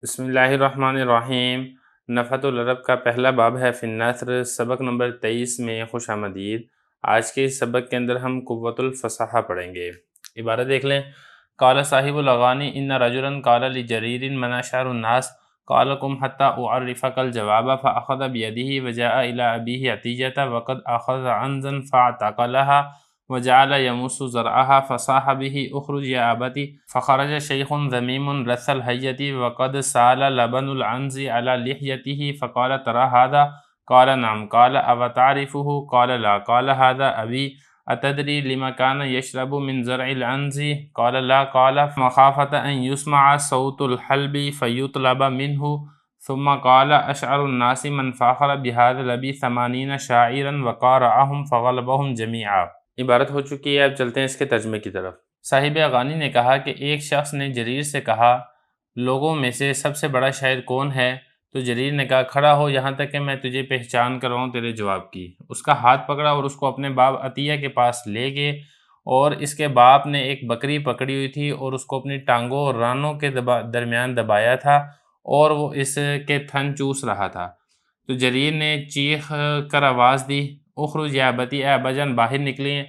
بسم اللہ الرحمن الرحیم۔ نفحۃ العرب کا پہلا باب ہے فی النثر، سبق نمبر 23 میں خوش آمدید۔ آج کے اس سبق کے اندر ہم قوت الفصاحہ پڑھیں گے۔ عبارت دیکھ لیں۔ قال صاحب الاغانی ان رجلا قال لجریر من اشعر الناس قال قم حتى اعرفك الجواب فاخذ بيده وجاء الى ابيه عطية وقد اخذ عنزا فاعتقلها وجعل يمس زرعها فصاح به اخرج يا ابتي فخرج شيخ ذميم رث الحية وقد سال لبن العنز على لحيته فقال ترى هذا قال نعم قال أو تعرفه قال لا قال هذا أبي أتدري لما كان يشرب من زرع العنز قال لا قال مخافة أن يسمع صوت الحلب فيطلب منه ثم قال أشعر الناس من فاخر بهذا لبي 80 شاعرا وقارعهم فغلبهم جميعا۔ عبارت ہو چکی ہے، اب چلتے ہیں اس کے ترجمے کی طرف۔ صاحب اغانی نے کہا کہ ایک شخص نے جریر سے کہا لوگوں میں سے سب سے بڑا شاعر کون ہے؟ تو جریر نے کہا کھڑا ہو یہاں تک کہ میں تجھے پہچان کرواؤں تیرے جواب کی۔ اس کا ہاتھ پکڑا اور اس کو اپنے باپ عطیہ کے پاس لے گئے، اور اس کے باپ نے ایک بکری پکڑی ہوئی تھی اور اس کو اپنی ٹانگوں اور رانوں کے درمیان دبایا تھا اور وہ اس کے تھن چوس رہا تھا۔ تو جریر نے چیخ کر آواز دی اخرج یا ابتی، اے ابا جان باہر نکلیں۔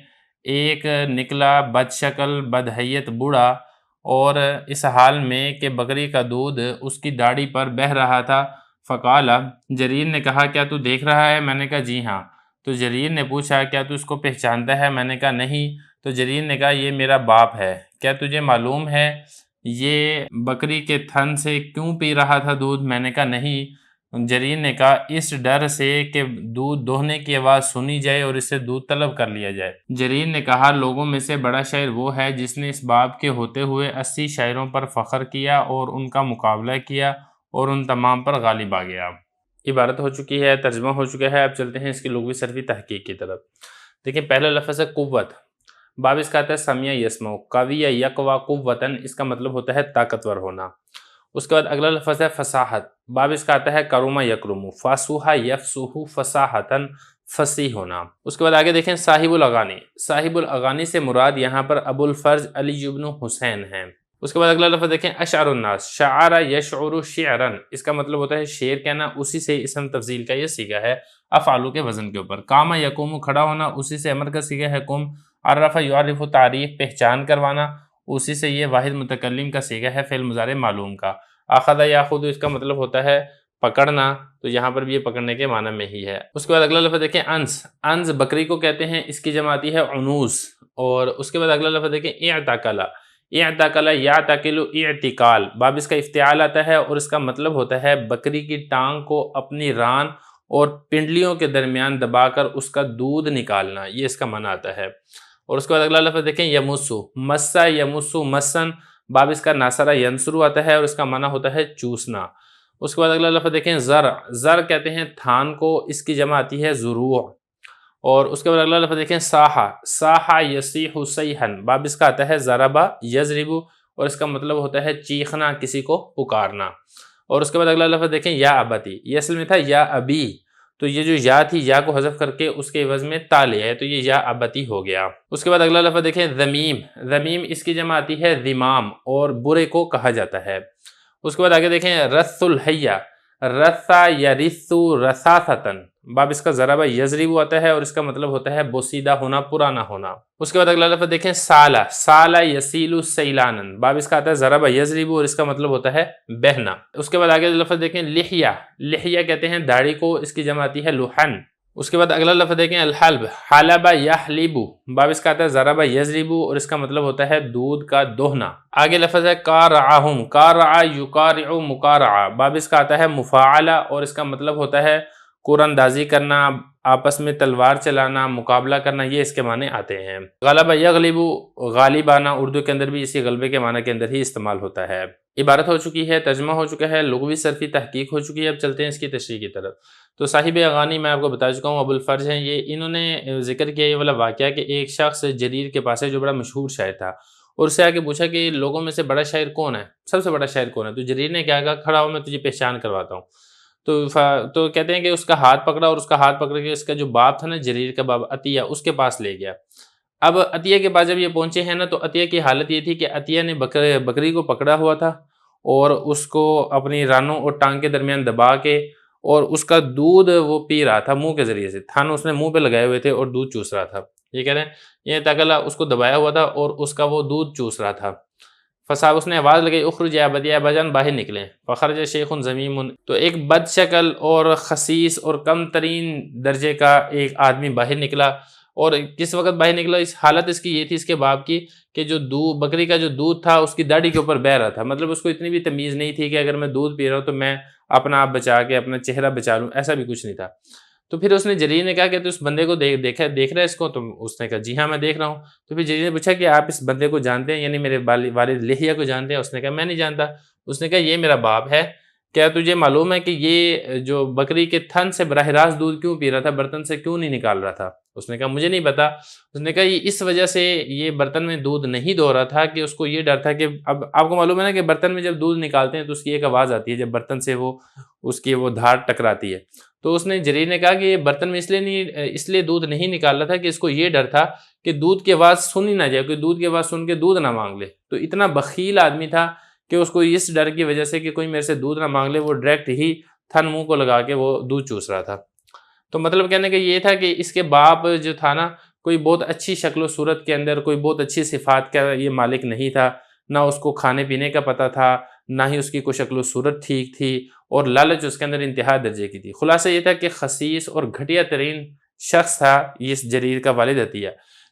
ایک نکلا بد شکل بدحیت بوڑھا، اور اس حال میں کہ بکری کا دودھ اس کی داڑھی پر بہہ رہا تھا۔ فقال، جریر نے کہا کیا تو دیکھ رہا ہے؟ میں نے کہا جی ہاں۔ تو جریر نے پوچھا کیا تو اس کو پہچانتا ہے؟ میں نے کہا نہیں۔ تو جریر نے کہا یہ میرا باپ ہے۔ کیا تجھے معلوم ہے یہ بکری کے تھن سے کیوں پی رہا تھا دودھ؟ میں نے کہا نہیں۔ جریر نے کہا اس ڈر سے کہ دودھ دوہنے کی آواز سنی جائے اور اس سے دودھ طلب کر لیا جائے۔ جریر نے کہا لوگوں میں سے بڑا شاعر وہ ہے جس نے اس باب کے ہوتے ہوئے 80 شاعروں پر فخر کیا اور ان کا مقابلہ کیا اور ان تمام پر غالب آ گیا۔ عبارت ہو چکی ہے، ترجمہ ہو چکا ہے، اب چلتے ہیں اس کی لغوی صرفی تحقیق کی طرف۔ دیکھیں پہلا لفظ ہے قوت۔ باب اس کا آتا ہے سمیع یسمع، قوی یقوی قوتاً، اس کا مطلب ہوتا ہے طاقتور ہونا۔ اس کے بعد اگلا لفظ ہے فصاحت۔ باب اس کا آتا ہے کرم یکرم، فصوح یفصح فصاحتاً، فصیح ہونا۔ اس کے بعد آگے دیکھیں صاحب الاغانی۔ صاحب الاغانی سے مراد یہاں پر ابو الفرج علی بن حسین ہیں۔ اس کے بعد اگلا لفظ دیکھیں اشعر الناس، شعر یشعر شعراً، اس کا مطلب ہوتا ہے شعر کہنا، اسی سے اسم تفضیل کا یہ صیغہ ہے افعالو کے وزن کے اوپر۔ قام یقوم، کھڑا ہونا، اسی سے امر کا صیغہ ہے قم۔ عرف یعرف، تعریف پہچان کروانا، اسی سے یہ واحد متکلم کا صیغہ ہے فعل مضارع معلوم کا۔ اخذ یاخذ، اس کا مطلب ہوتا ہے پکڑنا، تو یہاں پر بھی یہ پکڑنے کے معنی میں ہی ہے۔ اس کے بعد اگلا لفظ دیکھیں انس۔ انس بکری کو کہتے ہیں، اس کی جمع آتی ہے عنوس۔ اور اس کے بعد اگلا لفظ دیکھیں اعتقل۔ اعتقل یعتقل اعتقال، باب اس کا افتعال آتا ہے اور اس کا مطلب ہوتا ہے بکری کی ٹانگ کو اپنی ران اور پنڈلیوں کے درمیان دبا کر اس کا دودھ نکالنا، یہ اس کا معنی آتا ہے۔ اور اس کے بعد اگلا لفظ دیکھیں یمسو۔ مسا یمسو مسن، باب اس کا ناصرہ ینصرو آتا ہے اور اس کا معنی ہوتا ہے چوسنا۔ اس کے بعد اگلا لفظ دیکھیں زرع۔ زر کہتے ہیں تھان کو، اس کی جمع آتی ہے زروع۔ اور اس کے بعد اگلا لفظ دیکھیں ساحہ۔ ساحہ یصیح صیحاً، باب اس کا آتا ہے ضرب یضرب، اور اس کا مطلب ہوتا ہے چیخنا، کسی کو پکارنا۔ اور اس کے بعد اگلا لفظ دیکھیں یا ابتی، یہ اصل میں تھا یا ابی، تو یہ جو یا تھی یا کو حذف کر کے اس کے عوض میں تا لیا ہے، تو یہ یا ابتی ہو گیا۔ اس کے بعد اگلا لفظ دیکھیں ذمیم۔ ذمیم اس کی جمع آتی ہے ذمام، اور برے کو کہا جاتا ہے۔ اس کے بعد آگے دیکھیں رث الحیہ۔ رثا یرث رثاثتاً، باب اس کا ضرب یضرب آتا ہے اور اس کا مطلب ہوتا ہے بوسیدہ ہونا، پرانا ہونا۔ اس کے بعد اگلا لفظ دیکھیں سالہ۔ سالہ یسیل سیلانا، باب اس کا آتا ہے ضرب یضرب اور اس کا مطلب ہوتا ہے بہنا۔ اس کے بعد آگے لفظ دیکھیں لحیہ۔ لحیہ کہتے ہیں داڑھی کو، اس کی جمع آتی ہے لحن۔ اس کے بعد اگلا لفظ دیکھیں الحلب۔ حلب یحلب، باب اس کا آتا ہے ضرب یضرب اور اس کا مطلب ہوتا ہے دودھ کا دوہنا۔ آگے لفظ ہے قارعہم۔ قارع یقارع مقارعہ، باب اس کا آتا ہے مفاعلہ اور اس کا مطلب ہوتا ہے قرآن اندازی کرنا، آپس میں تلوار چلانا، مقابلہ کرنا، یہ اس کے معنی آتے ہیں۔ غلب یغلب، غالب آنا، اردو کے اندر بھی اسی غلبے کے معنی کے اندر ہی استعمال ہوتا ہے۔ عبارت ہو چکی ہے، ترجمہ ہو چکا ہے، لغوی صرفی تحقیق ہو چکی ہے، اب چلتے ہیں اس کی تشریح کی طرف۔ تو صاحب اغانی میں آپ کو بتا چکا ہوں ابو الفرج ہیں، یہ انہوں نے ذکر کیا یہ والا واقعہ کہ ایک شخص جریر کے پاس ہے جو بڑا مشہور شاعر تھا، اور اس سے آگے پوچھا کہ لوگوں میں سے بڑا شاعر کون ہے، سب سے بڑا شاعر کون ہے؟ تو جریر نے کیا کہا کھڑا ہو میں تجھے پہچان کرواتا ہوں۔ تو کہتے ہیں کہ اس کا ہاتھ پکڑا اور اس کا ہاتھ پکڑ کے اس کا جو باپ تھا نا جریر کا باپ عطیہ، اس کے پاس لے گیا۔ اب عطیہ کے پاس جب یہ پہنچے ہیں نا، تو عطیہ کی حالت یہ تھی کہ عطیہ نے بکری کو پکڑا ہوا تھا اور اس کو اپنی رانوں اور ٹانگ کے درمیان دبا کے اور اس کا دودھ وہ پی رہا تھا منہ کے ذریعے سے، تھن اس نے منہ پہ لگائے ہوئے تھے اور دودھ چوس رہا تھا۔ یہ کہہ رہے ہیں یہ تکلا اس کو دبایا ہوا تھا اور اس کا وہ دودھ چوس رہا تھا۔ فصاحب اس نے آواز لگائی اخرج یا ابا جان باہر نکلیں، فخرج شیخ ضمیم، تو ایک بد شکل اور خسیس اور کم ترین درجے کا ایک آدمی باہر نکلا۔ اور کس وقت باہر نکلا؟ اس حالت اس کی یہ تھی اس کے باپ کی کہ جو بکری کا جو دودھ تھا اس کی داڑھی کے اوپر بہہ رہا تھا، مطلب اس کو اتنی بھی تمیز نہیں تھی کہ اگر میں دودھ پی رہا ہوں تو میں اپنا آپ بچا کے اپنا چہرہ بچا لوں، ایسا بھی کچھ نہیں تھا۔ تو پھر اس نے جریر نے کہا کہ تو اس بندے کو دیکھ رہا ہے اس کو؟ تو اس نے کہا جی ہاں میں دیکھ رہا ہوں۔ تو پھر جریر نے پوچھا کہ آپ اس بندے کو جانتے ہیں، یعنی میرے والد لحیہ کو جانتے ہیں؟ اس نے کہا میں نہیں جانتا۔ اس نے کہا یہ میرا باپ ہے، کیا تجھے معلوم ہے کہ یہ جو بکری کے تھن سے براہ راست دودھ کیوں پی رہا تھا، برتن سے کیوں نہیں نکال رہا تھا؟ اس نے کہا مجھے نہیں پتا۔ اس نے کہا یہ اس وجہ سے یہ برتن میں دودھ نہیں دو رہا تھا کہ اس کو یہ ڈر تھا کہ اب آپ کو معلوم ہے نا کہ برتن میں جب دودھ نکالتے ہیں تو اس کی ایک آواز آتی ہے جب برتن سے اس کی وہ دھار ٹکراتی ہے۔ تو اس نے جریر نے کہا کہ یہ برتن میں اس لیے دودھ نہیں نکال رہا تھا کہ اس کو یہ ڈر تھا کہ دودھ کی آواز سنی نہ جائے، کوئی دودھ کی آواز سن کے دودھ نہ مانگ لے۔ تو اتنا بخیل آدمی تھا کہ اس کو اس ڈر کی وجہ سے کہ کوئی میرے سے دودھ نہ مانگ لے، وہ ڈائریکٹ ہی تھن منہ کو لگا کے وہ دودھ چوس رہا تھا۔ تو مطلب کہنے کا یہ تھا کہ اس کے باپ جو تھا نا، کوئی بہت اچھی شکل و صورت کے اندر کوئی بہت اچھی صفات کا یہ مالک نہیں تھا، نہ اس کو کھانے پینے کا پتہ تھا، نہ ہی اس کی کوئی شکل و صورت ٹھیک تھی، اور لالچ اس کے اندر انتہا درجے کی تھی۔ خلاصہ یہ تھا کہ خسیس اور گھٹیا ترین شخص تھا اس جریر کا والد عطیہ۔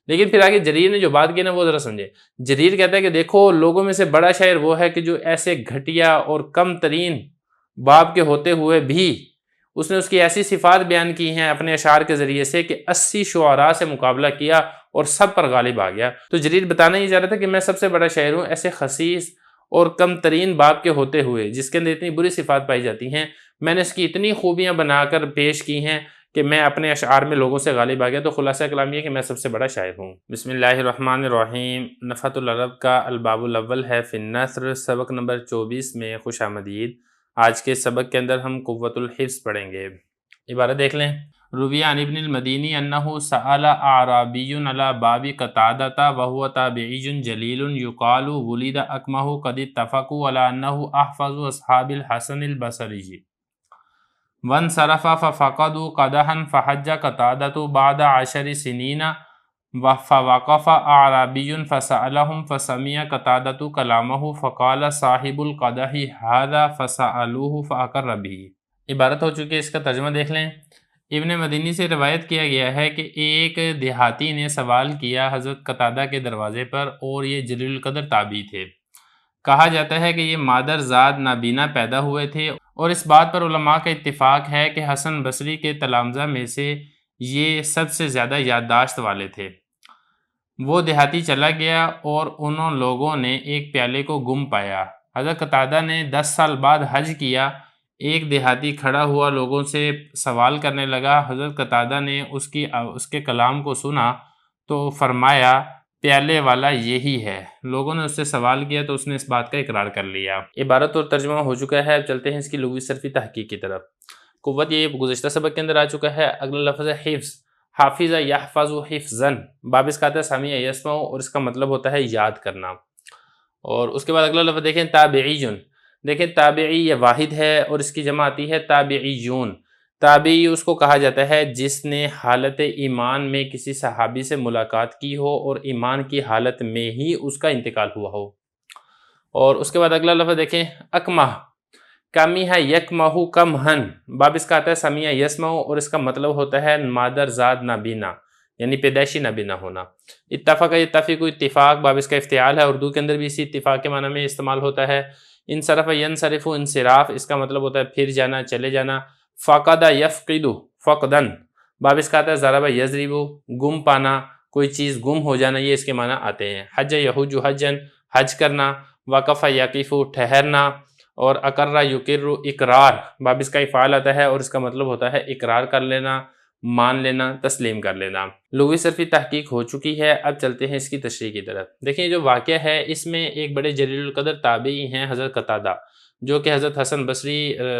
لیکن پھر آگے جریر نے جو بات کی نا وہ ذرا سمجھے۔ جریر کہتا ہے کہ دیکھو لوگوں میں سے بڑا شاعر وہ ہے کہ جو ایسے گھٹیا اور کم ترین باپ کے ہوتے ہوئے بھی اس نے اس کی ایسی صفات بیان کی ہیں اپنے اشعار کے ذریعے سے کہ 80 شعراء سے مقابلہ کیا اور سب پر غالب آ گیا۔ تو جریر بتانا ہی جا رہا تھا کہ میں سب سے بڑا شاعر ہوں ایسے خسیس اور کم ترین باپ کے ہوتے ہوئے، جس کے اندر اتنی بری صفات پائی جاتی ہیں، میں نے اس کی اتنی خوبیاں بنا کر پیش کی ہیں کہ میں اپنے اشعار میں لوگوں سے غالب آ گیا۔ تو خلاصہ کلام یہ کہ میں سب سے بڑا شاعر ہوں۔ بسم اللہ الرحمن الرحیم۔ نفحۃ العرب کا الباب الاول ہے فی النثر، سبق نمبر 24 میں خوش آمدید۔ آج کے سبق کے اندر ہم قوت الحفظ پڑھیں گے۔ عبارت دیکھ لیں۔ روی عن ابن المدینی انہ سأل اعرابی علی باب قتادۃ وہو تابعی جلیل یقال ولد اکمہ قد اتفقوا علی انہ احفظ اصحاب الحسن البصری وانصرف ففقدوا قدحا فحج قتادۃ بعد 10 سنین فوقف اعرابی فسألهم فسمع قتادۃ کلامہ فقال صاحب القدح ھذا فسألوہ فأقر به۔ عبارت ہو چکی ہے، اس کا ترجمہ دیکھ لیں۔ ابن مدینی سے روایت کیا گیا ہے کہ ایک دیہاتی نے سوال کیا حضرت قتادہ کے دروازے پر، اور یہ جلیل القدر تابعی تھے۔ کہا جاتا ہے کہ یہ مادر زاد نابینا پیدا ہوئے تھے، اور اس بات پر علماء کا اتفاق ہے کہ حسن بصری کے تلامذہ میں سے یہ سب سے زیادہ یادداشت والے تھے۔ وہ دیہاتی چلا گیا اور انہوں لوگوں نے ایک پیالے کو گم پایا۔ حضرت قتادہ نے 10 سال بعد حج کیا۔ ایک دیہاتی کھڑا ہوا لوگوں سے سوال کرنے لگا۔ حضرت قتادہ نے اس کے کلام کو سنا تو فرمایا پیالے والا یہی ہے۔ لوگوں نے اس سے سوال کیا تو اس نے اس بات کا اقرار کر لیا۔ عبارت اور ترجمہ ہو چکا ہے، اب چلتے ہیں اس کی لغوی صرفی تحقیق کی طرف۔ قوت یہ گزشتہ سبق کے اندر آ چکا ہے۔ اگلا لفظ ہے حفظ۔ حافظ یحفظ حفظاً، باب اس کا آتا ہے سامع یسمع، اور اس کا مطلب ہوتا ہے یاد کرنا۔ اور اس کے بعد اگلا لفظ دیکھیں تابعیٌ۔ دیکھیں تابعی یہ واحد ہے اور اس کی جمع آتی ہے تابعیون۔ تابعی اس کو کہا جاتا ہے جس نے حالت ایمان میں کسی صحابی سے ملاقات کی ہو اور ایمان کی حالت میں ہی اس کا انتقال ہوا ہو۔ اور اس کے بعد اگلا لفظ دیکھیں اکمہ۔ کمی ہے یکمہ کمہن، باب اس کا آتا ہے سمیع یسمع، اور اس کا مطلب ہوتا ہے مادر زاد نابینا، یعنی پیدائشی نابینا ہونا۔ اتفاق یتفق اتفاق، باب اس کا افتعال ہے، اردو کے اندر بھی اسی اتفاق کے معنی میں استعمال ہوتا ہے۔ انصرف ینصرف انصراف، اس کا مطلب ہوتا ہے پھر جانا، چلے جانا۔ فقد یفقد فقدن، باب اس کا آتا ہے ضرب یضرب، گم پانا، کوئی چیز گم ہو جانا، یہ اس کے معنی آتے ہیں۔ حج یحج حجن، حج کرنا۔ وقف یقف ٹھہرنا، اور اقر یقر اقرار، باب اس کا افعال آتا ہے اور اس کا مطلب ہوتا ہے اقرار کر لینا، مان لینا، تسلیم کر لینا۔ لغوی صرفی تحقیق ہو چکی ہے، اب چلتے ہیں اس کی تشریح کی طرف۔ دیکھیں جو واقعہ ہے اس میں ایک بڑے جلیل القدر تابعی ہیں حضرت قتادہ، جو کہ حضرت حسن بصری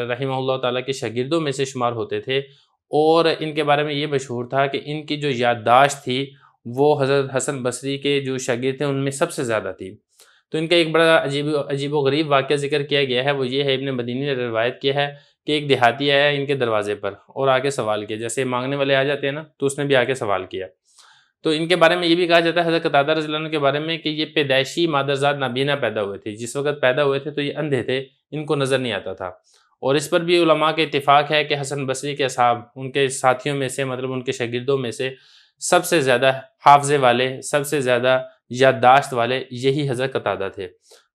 رحمہ اللہ تعالیٰ کے شاگردوں میں سے شمار ہوتے تھے، اور ان کے بارے میں یہ مشہور تھا کہ ان کی جو یادداشت تھی وہ حضرت حسن بصری کے جو شاگرد تھے ان میں سب سے زیادہ تھی۔ تو ان کا ایک بڑا عجیب و غریب واقعہ ذکر کیا گیا ہے، وہ یہ ہے، ابن مدینی نے روایت کیا ہے کہ ایک دیہاتی آیا ان کے دروازے پر اور آ کے سوال کیا، جیسے مانگنے والے آ جاتے ہیں نا، تو اس نے بھی آ کے سوال کیا۔ تو ان کے بارے میں یہ بھی کہا جاتا ہے حضرت قتادہ رضی اللہ عنہ کے بارے میں کہ یہ پیدائشی مادرزاد نابینا پیدا ہوئے تھے، جس وقت پیدا ہوئے تھے تو یہ اندھے تھے، ان کو نظر نہیں آتا تھا۔ اور اس پر بھی علماء کے اتفاق ہے کہ حسن بصری کے اصحاب، ان کے ساتھیوں میں سے، مطلب ان کے شاگردوں میں سے سب سے زیادہ حافظے والے، سب سے زیادہ یادداشت والے یہی حضرت قتادہ تھے۔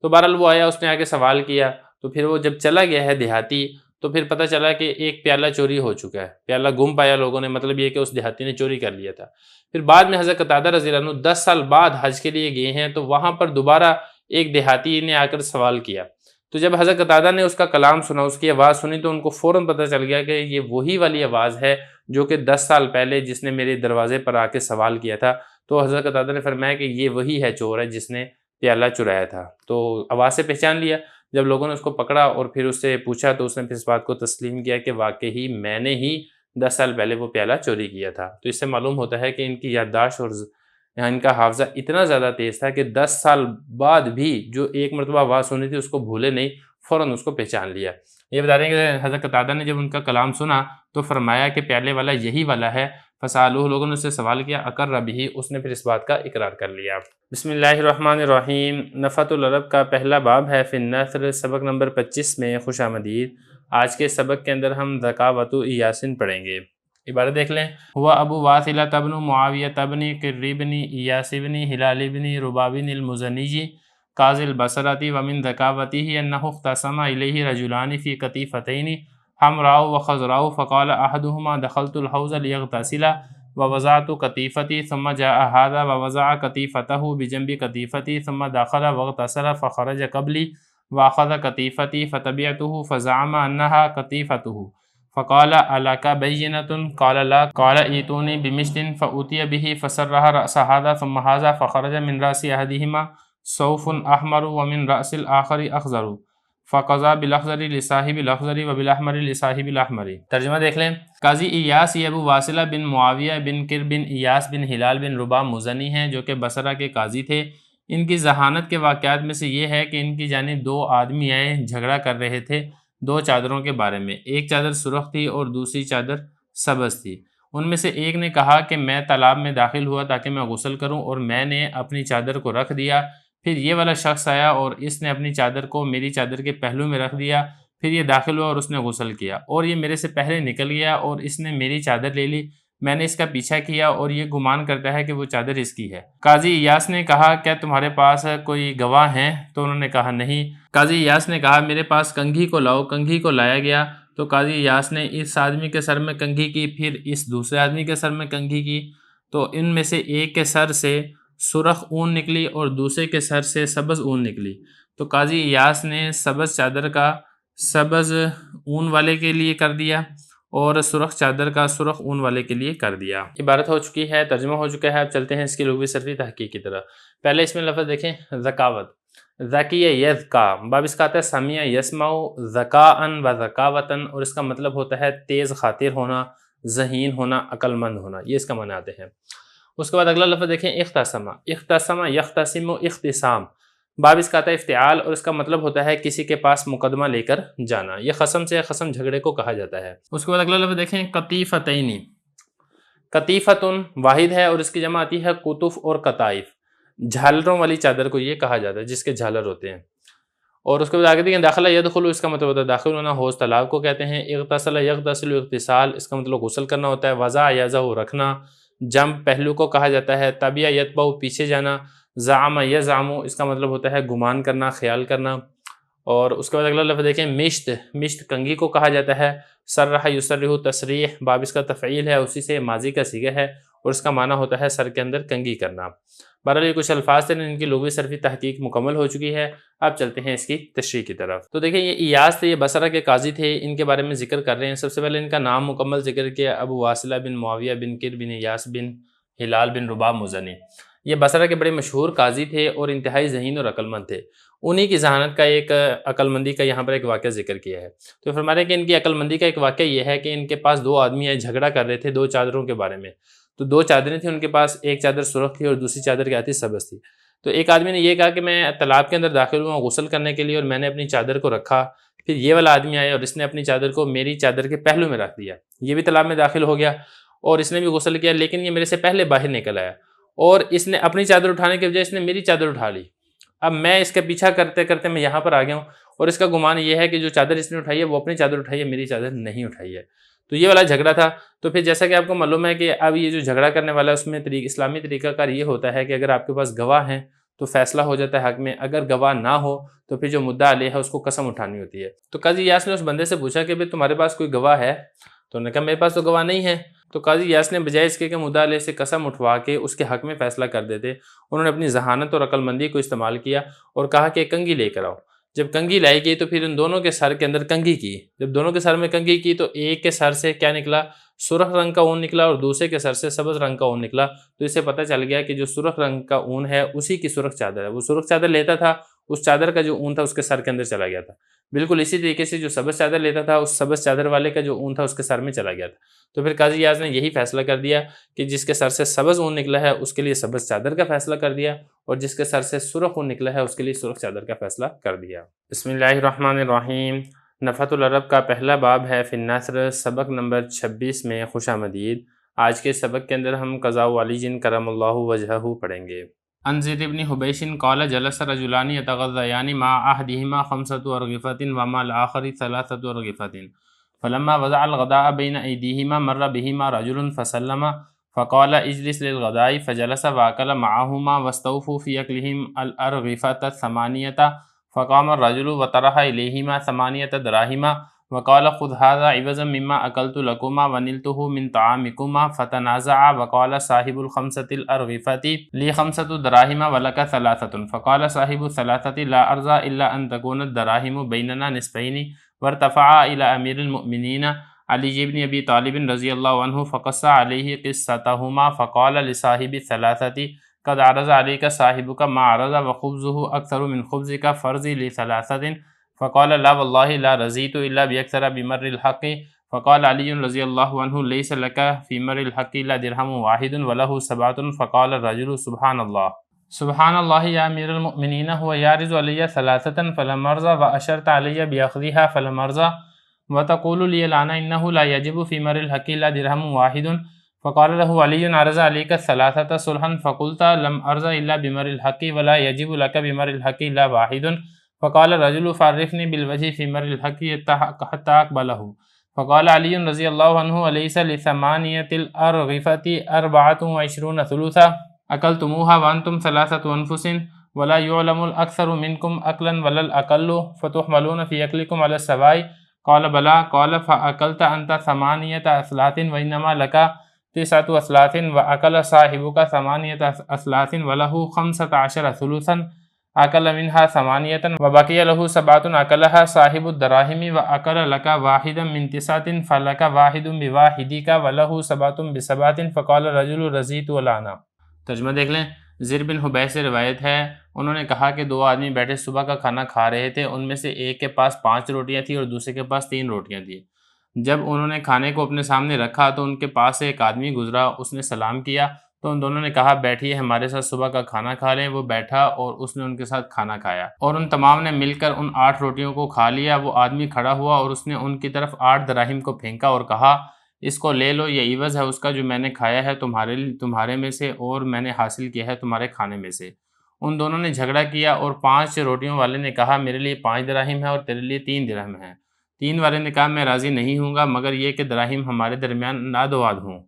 تو بہرحال وہ آیا، اس نے آ کے سوال کیا، تو پھر وہ جب چلا گیا ہے دیہاتی، تو پھر پتہ چلا کہ ایک پیالہ چوری ہو چکا ہے، پیالہ گم پایا لوگوں نے، مطلب یہ کہ اس دیہاتی نے چوری کر لیا تھا۔ پھر بعد میں حضرت قتادہ رضی اللہ عنہ 10 سال بعد حج کے لیے گئے ہیں، تو وہاں پر دوبارہ ایک دیہاتی نے آ کر سوال کیا۔ تو جب حضرت قتادہ نے اس کا کلام سنا، اس کی آواز سنی، تو ان کو فوراً پتہ چل گیا کہ یہ وہی والی آواز ہے جو کہ 10 سال پہلے جس نے میرے دروازے پر آ کے سوال کیا تھا۔ تو حضرت قتادہ نے فرمایا کہ یہ وہی ہے چور ہے جس نے پیالہ چرایا تھا۔ تو آواز سے پہچان لیا۔ جب لوگوں نے اس کو پکڑا اور پھر اس سے پوچھا، تو اس نے پھر اس بات کو تسلیم کیا کہ واقعی میں نے ہی 10 سال پہلے وہ پیالہ چوری کیا تھا۔ تو اس سے معلوم ہوتا ہے کہ ان کی یادداشت اور ان کا حافظہ اتنا زیادہ تیز تھا کہ 10 سال بعد بھی جو ایک مرتبہ آواز سنی تھی اس کو بھولے نہیں، فوراً اس کو پہچان لیا۔ یہ بتا رہے ہیں کہ حضرت قتادہ نے جب ان کا کلام سنا تو فرمایا کہ پیالے والا یہی والا ہے۔ فسالوہ، لوگوں نے اس سے سوال کیا، اقر بہ، اس نے پھر اس بات کا اقرار کر لیا۔ بسم اللہ الرحمن الرحیم۔ نفحۃ العرب کا پہلا باب ہے فی النثر، سبق نمبر 25 میں خوش آمدید۔ آج کے سبق کے اندر ہم ذکاوۃ ایاسن پڑھیں گے۔ عبارت دیکھ لیں۔ ہوا ابو واثلہ بن معاویہ بن قرہ بن ایاس بن ہلال بن رباب المزنی قاضی البصرۃ ومن ذکاوتہ انہ اختصم الیہ رجلان فی قطیفتین حمراء وخضراء فقال احدہما دخلت الحوض لیغتسل ووضعت قطیفتی ثم جاء هذا ووضع قطیفتہ بجنب قطیفتی ثم دخل واغتسل فخرج قبلی واخذ قطیفتی فتبعته فزعم انها قطیفتہ فقال ألك بينة؟ قال لا، قال ائتوني بمشط فأتي به فسرح رأس هذا ثم هذا فخرج من رأس أحدهما صوف أحمر ومن رأس الآخر أخضر فقضى بالأخضر لصاحب الأخضر وبالأحمر لصاحب الأحمر۔ ترجمہ دیکھ لیں۔ قاضی ایاس یہ ابو واصلہ بن معاویہ بن قر بن ایاس بن ہلال بن رباب مزنی ہیں، جو کہ بصرہ کے قاضی تھے۔ ان کی ذہانت کے واقعات میں سے یہ ہے کہ ان کی جانب 2 آدمی آئے، جھگڑا کر رہے تھے 2 چادروں کے بارے میں۔ ایک چادر سرخ تھی اور دوسری چادر سبز تھی۔ ان میں سے ایک نے کہا کہ میں تالاب میں داخل ہوا تاکہ میں غسل کروں، اور میں نے اپنی چادر کو رکھ دیا۔ پھر یہ والا شخص آیا اور اس نے اپنی چادر کو میری چادر کے پہلو میں رکھ دیا۔ پھر یہ داخل ہوا اور اس نے غسل کیا، اور یہ میرے سے پہلے نکل گیا اور اس نے میری چادر لے لی۔ میں نے اس کا پیچھا کیا اور یہ گمان کرتا ہے کہ وہ چادر اس کی ہے۔ قاضی ایاس نے کہا کیا تمہارے پاس کوئی گواہ ہیں؟ تو انہوں نے کہا نہیں۔ قاضی ایاس نے کہا میرے پاس کنگھی کو لاؤ۔ کنگھی کو لایا گیا تو قاضی ایاس نے اس آدمی کے سر میں کنگھی کی، پھر اس دوسرے آدمی کے سر میں کنگھی کی، تو ان میں سے ایک کے سر سے سرخ اون نکلی اور دوسرے کے سر سے سبز اون نکلی۔ تو قاضی ایاس نے سبز چادر کا سبز اون والے کے لیے کر دیا اور سرخ چادر کا سرخ اون والے کے لیے کر دیا۔ عبارت ہو چکی ہے، ترجمہ ہو چکا ہے۔ اب چلتے ہیں اس کی لغوی صرفی تحقیق کی طرف۔ پہلے اس میں لفظ دیکھیں، ذکاوت، ذکیہ یذکا، باب اس کا آتا ہے سمیع یسمع ذکاءً و ذکاوتاً، اور اس کا مطلب ہوتا ہے تیز خاطر ہونا، ذہین ہونا، عقل مند ہونا، یہ اس کا معنی آتے ہیں۔ اس کے بعد اگلا لفظ دیکھیں، اختصم، اختصم یختصم اختصام، باب اس کا آتا ہے افتعال، اور اس کا مطلب ہوتا ہے کسی کے پاس مقدمہ لے کر جانا۔ یہ خصم سے خصم جھگڑے کو کہا جاتا ہے۔ اس کے بعد اگلا لفظ دیکھیں، قطیفتین، قطیفتن واحد ہے اور اس کی جمع آتی ہے قطف اور قطائف۔ جھالروں والی چادر کو یہ کہا جاتا ہے جس کے جھالر ہوتے ہیں۔ اور اس کے بعد آگے دیکھیں، داخلہ یدخل، اس کا مطلب ہوتا ہے داخل ہونا، حوض تالاب کو کہتے ہیں۔ اغتسل یغتسل اغتسال، اس کا مطلب غسل کرنا ہوتا ہے۔ وضع یضع رکھنا، جنب پہلو کو کہا جاتا ہے۔ تبع یتبع پیچھے جانا۔ زعم یزعم، اس کا مطلب ہوتا ہے گمان کرنا، خیال کرنا۔ اور اس کے بعد اگلا لفظ دیکھیں، مشت، مشت کنگھی کو کہا جاتا ہے۔ سرح یسرح تسریح، باب اس کا تفعیل ہے، اسی سے ماضی کا صیغہ ہے اور اس کا معنی ہوتا ہے سر کے اندر کنگھی کرنا۔ بہرحال یہ کچھ الفاظ تھے، ان کی لغوی صرفی تحقیق مکمل ہو چکی ہے۔ اب چلتے ہیں اس کی تشریح کی طرف۔ تو دیکھیں، یہ ایاس تھے، یہ بصرہ کے قاضی تھے، ان کے بارے میں ذکر کر رہے ہیں۔ سب سے پہلے ان کا نام مکمل ذکر کیا، ابو واصلہ بن معاویہ بن قر بن ایاس بن ہلال بن رباب مزنی۔ یہ بصرہ کے بڑے مشہور قاضی تھے اور انتہائی ذہین اور عقل مند تھے۔ انہی کی ذہانت کا ایک عقل مندی کا یہاں پر ایک واقعہ ذکر کیا ہے۔ تو فرما رہے ہیں کہ ان کی عقل مندی کا ایک واقعہ یہ ہے کہ ان کے پاس 2 آدمی ہیں، جھگڑا کر رہے تھے 2 چادروں کے بارے میں۔ تو 2 چادریں تھیں ان کے پاس، ایک چادر سرخ تھی اور دوسری چادر کیا تھی، سبز تھی۔ تو ایک آدمی نے یہ کہا کہ میں تالاب کے اندر داخل ہوا غسل کرنے کے لیے اور میں نے اپنی چادر کو رکھا، پھر یہ والا آدمی آیا اور اس نے اپنی چادر کو میری چادر کے پہلو میں رکھ دیا، یہ بھی تالاب میں داخل ہو گیا اور اس نے بھی غسل کیا، لیکن یہ میرے سے پہلے باہر نکل آیا اور اس نے اپنی چادر اٹھانے کے بجائے اس نے میری چادر اٹھا لی۔ اب میں اس کا پیچھا کرتے کرتے میں یہاں پر آ گیا ہوں اور اس کا گمان یہ ہے کہ جو چادر اس نے اٹھائی ہے وہ اپنی چادر اٹھائی ہے، میری چادر نہیں اٹھائی ہے۔ تو یہ والا جھگڑا تھا۔ تو پھر جیسا کہ آپ کو معلوم ہے کہ اب یہ جو جھگڑا کرنے والا ہے اس میں اسلامی طریقہ کار یہ ہوتا ہے کہ اگر آپ کے پاس گواہ ہیں تو فیصلہ ہو جاتا ہے حق میں، اگر گواہ نہ ہو تو پھر جو مدعا علیہ ہے اس کو قسم اٹھانی ہوتی ہے۔ تو قاضی یاس نے اس بندے سے پوچھا کہ بھئی تمہارے پاس کوئی گواہ ہے؟ تو انہوں نے کہا میرے پاس تو گواہ نہیں ہے۔ تو قاضی یاس نے بجائے اس کے کہ مدعا علیہ سے قسم اٹھوا کے اس کے حق میں فیصلہ کر دیتے، انہوں نے اپنی ذہانت اور عقل مندی کو استعمال کیا اور کہا کہ کنگھی لے کر آؤ۔ جب کنگھی لائی گئی تو پھر ان دونوں کے سر کے اندر کنگھی کی، جب دونوں کے سر میں کنگھی کی تو ایک کے سر سے کیا نکلا؟ سرخ رنگ کا اون نکلا اور دوسرے کے سر سے سبز رنگ کا اون نکلا۔ تو اس سے پتہ چل گیا کہ جو سرخ رنگ کا اون ہے اسی کی سرخ چادر ہے، وہ سرخ چادر لیتا تھا، اس چادر کا جو اون تھا اس کے سر کے اندر چلا گیا تھا۔ بالکل اسی طریقے سے جو سبز چادر لیتا تھا اس سبز چادر والے کا جو اون تھا اس کے سر میں چلا گیا تھا۔ تو پھر قاضی یاز نے یہی فیصلہ کر دیا کہ جس کے سر سے سبز اون نکلا ہے اس کے لیے سبز چادر کا فیصلہ کر دیا اور جس کے سر سے سرخ اون نکلا ہے اس کے لیے سرخ چادر کا فیصلہ کر دیا۔ بسم اللہ الرحمن الرحیم۔ نفحۃ العرب کا پہلا باب ہے فی النثر، سبق نمبر 26 میں خوش آمدید۔ آج کے سبق کے اندر ہم قضاء علی کرم اللہ وجہہ پڑھیں گے۔ عن زید بن حبیش قال جلس رجلان یتغذیان مع احدہما 5 ارغفۃ ومع الآخر 3 ارغفۃ فلما وضع الغداء بین ایدیہما مر بہما رجل فسلم فقال اجلس للغداء فجلس واکل معہما واستوفوا فی اکلہم الارغفۃ 8 فقام الرجل وطرح الیہما 8 دراہم وقال خذ هذا عوضا مما اکلت لکما ونلته من طعامکما فتنازعا وقال صاحب ال5 الارغفۃ لی 5 دراہم ولک 3 فقال صاحب ال3 لا ارضى الا ان تكون الدراہم بیننا نصفین وارتفعا الى امیر المؤمنین علی بن ابی طالب رضی اللہ عنہ فقص علیہ قصتہما فقال لصاحب ال3 قد عرض علیک صاحبک ما عرض وخبزہ اکثر من خبزک فرضی ل3 فقال لا واللہ لا رضیت الا بیکثر بمر الحق فقال علی رضی اللہ عنہ لیس لک فی مر الحق الا درہم واحد ولہ 7 فقال الرجل سبحان اللہ یا امیر المؤمنین هو یعرض علی 3 فلم ارضى واشرت علی بیاخذها فلم ارضى وتقول لی الان انه لا یجب فی مر الحق الا درہم واحد فقال له علی عرض علیک 3 صلحا فقلت لم ارضى الا بمر الحق ولا یجب لک بمر الحق الا واحد فقال الرجل فعرفني بالوجه في مر الحق حتى أقبله فقال علي رضي الله عنه أليس ل8 الأرغفة 24 ثلثا أكلتموها وأنتم 3 أنفس ولا يعلم الأكثر منكم أكلا ولا الأقل فتحملون في أكلكم على السواء قال بلى قال فأكلت أنت 8 أثلاث وإنما لك 9 أثلاث وأكل صاحبك 8 أثلاث وله 15 ثلثا اکل منها 8 وبقی له 7 اکلها صاحب الدراہم واکل لک واحدا من 9 فلک واحد بواحدک وله 7 ب7 فقال الرجل رضیت الان۔ ترجمہ دیکھ لیں۔ زید بن حبیش سے روایت ہے، انہوں نے کہا کہ 2 آدمی بیٹھے صبح کا کھانا کھا رہے تھے، ان میں سے ایک کے پاس 5 روٹیاں تھیں اور دوسرے کے پاس 3 روٹیاں تھیں۔ جب انہوں نے کھانے کو اپنے سامنے رکھا تو ان کے پاس سے ایک آدمی گزرا، اس نے سلام کیا تو ان دونوں نے کہا بیٹھیے ہمارے ساتھ صبح کا کھانا کھا لیں۔ وہ بیٹھا اور اس نے ان کے ساتھ کھانا کھایا اور ان تمام نے مل کر ان 8 روٹیوں کو کھا لیا۔ وہ آدمی کھڑا ہوا اور اس نے ان کی طرف 8 دراہم کو پھینکا اور کہا اس کو لے لو، یہ عوض ہے اس کا جو میں نے کھایا ہے تمہارے میں سے اور میں نے حاصل کیا ہے تمہارے کھانے میں سے۔ ان دونوں نے جھگڑا کیا اور 5 روٹیوں والے نے کہا میرے لیے 5 دراہم ہے اور تیرے لیے 3 درہم ہے۔ 3 والے نے کہا میں راضی نہیں ہوں گا مگر یہ کہ دراہم ہمارے درمیان نادواد ہوں۔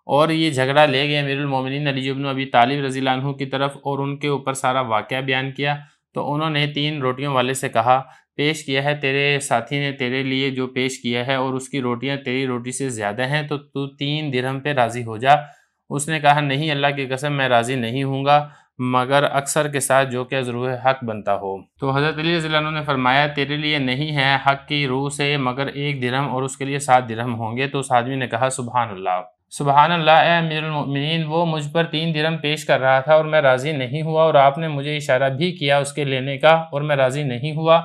اور یہ جھگڑا لے گئے امیر المومنین علی بن ابی طالب رضی اللہ عنہ کی طرف اور ان کے اوپر سارا واقعہ بیان کیا۔ تو انہوں نے 3 روٹیوں والے سے کہا پیش کیا ہے تیرے ساتھی نے تیرے لیے جو پیش کیا ہے اور اس کی روٹیاں تیری روٹی سے زیادہ ہیں تو 3 درہم پہ راضی ہو جا۔ اس نے کہا نہیں اللہ کی قسم میں راضی نہیں ہوں گا مگر اکثر کے ساتھ جو کہ ضرور حق بنتا ہو۔ تو حضرت علی رضی اللہ عنہ نے فرمایا تیرے لیے نہیں ہے حق کی روح سے مگر 1 درہم اور اس کے لیے 7 درہم ہوں گے۔ تو اس آدمی نے کہا سبحان اللہ سبحان اللہ اے امیر المؤمنین، وہ مجھ پر 3 درہم پیش کر رہا تھا اور میں راضی نہیں ہوا اور آپ نے مجھے اشارہ بھی کیا اس کے لینے کا اور میں راضی نہیں ہوا،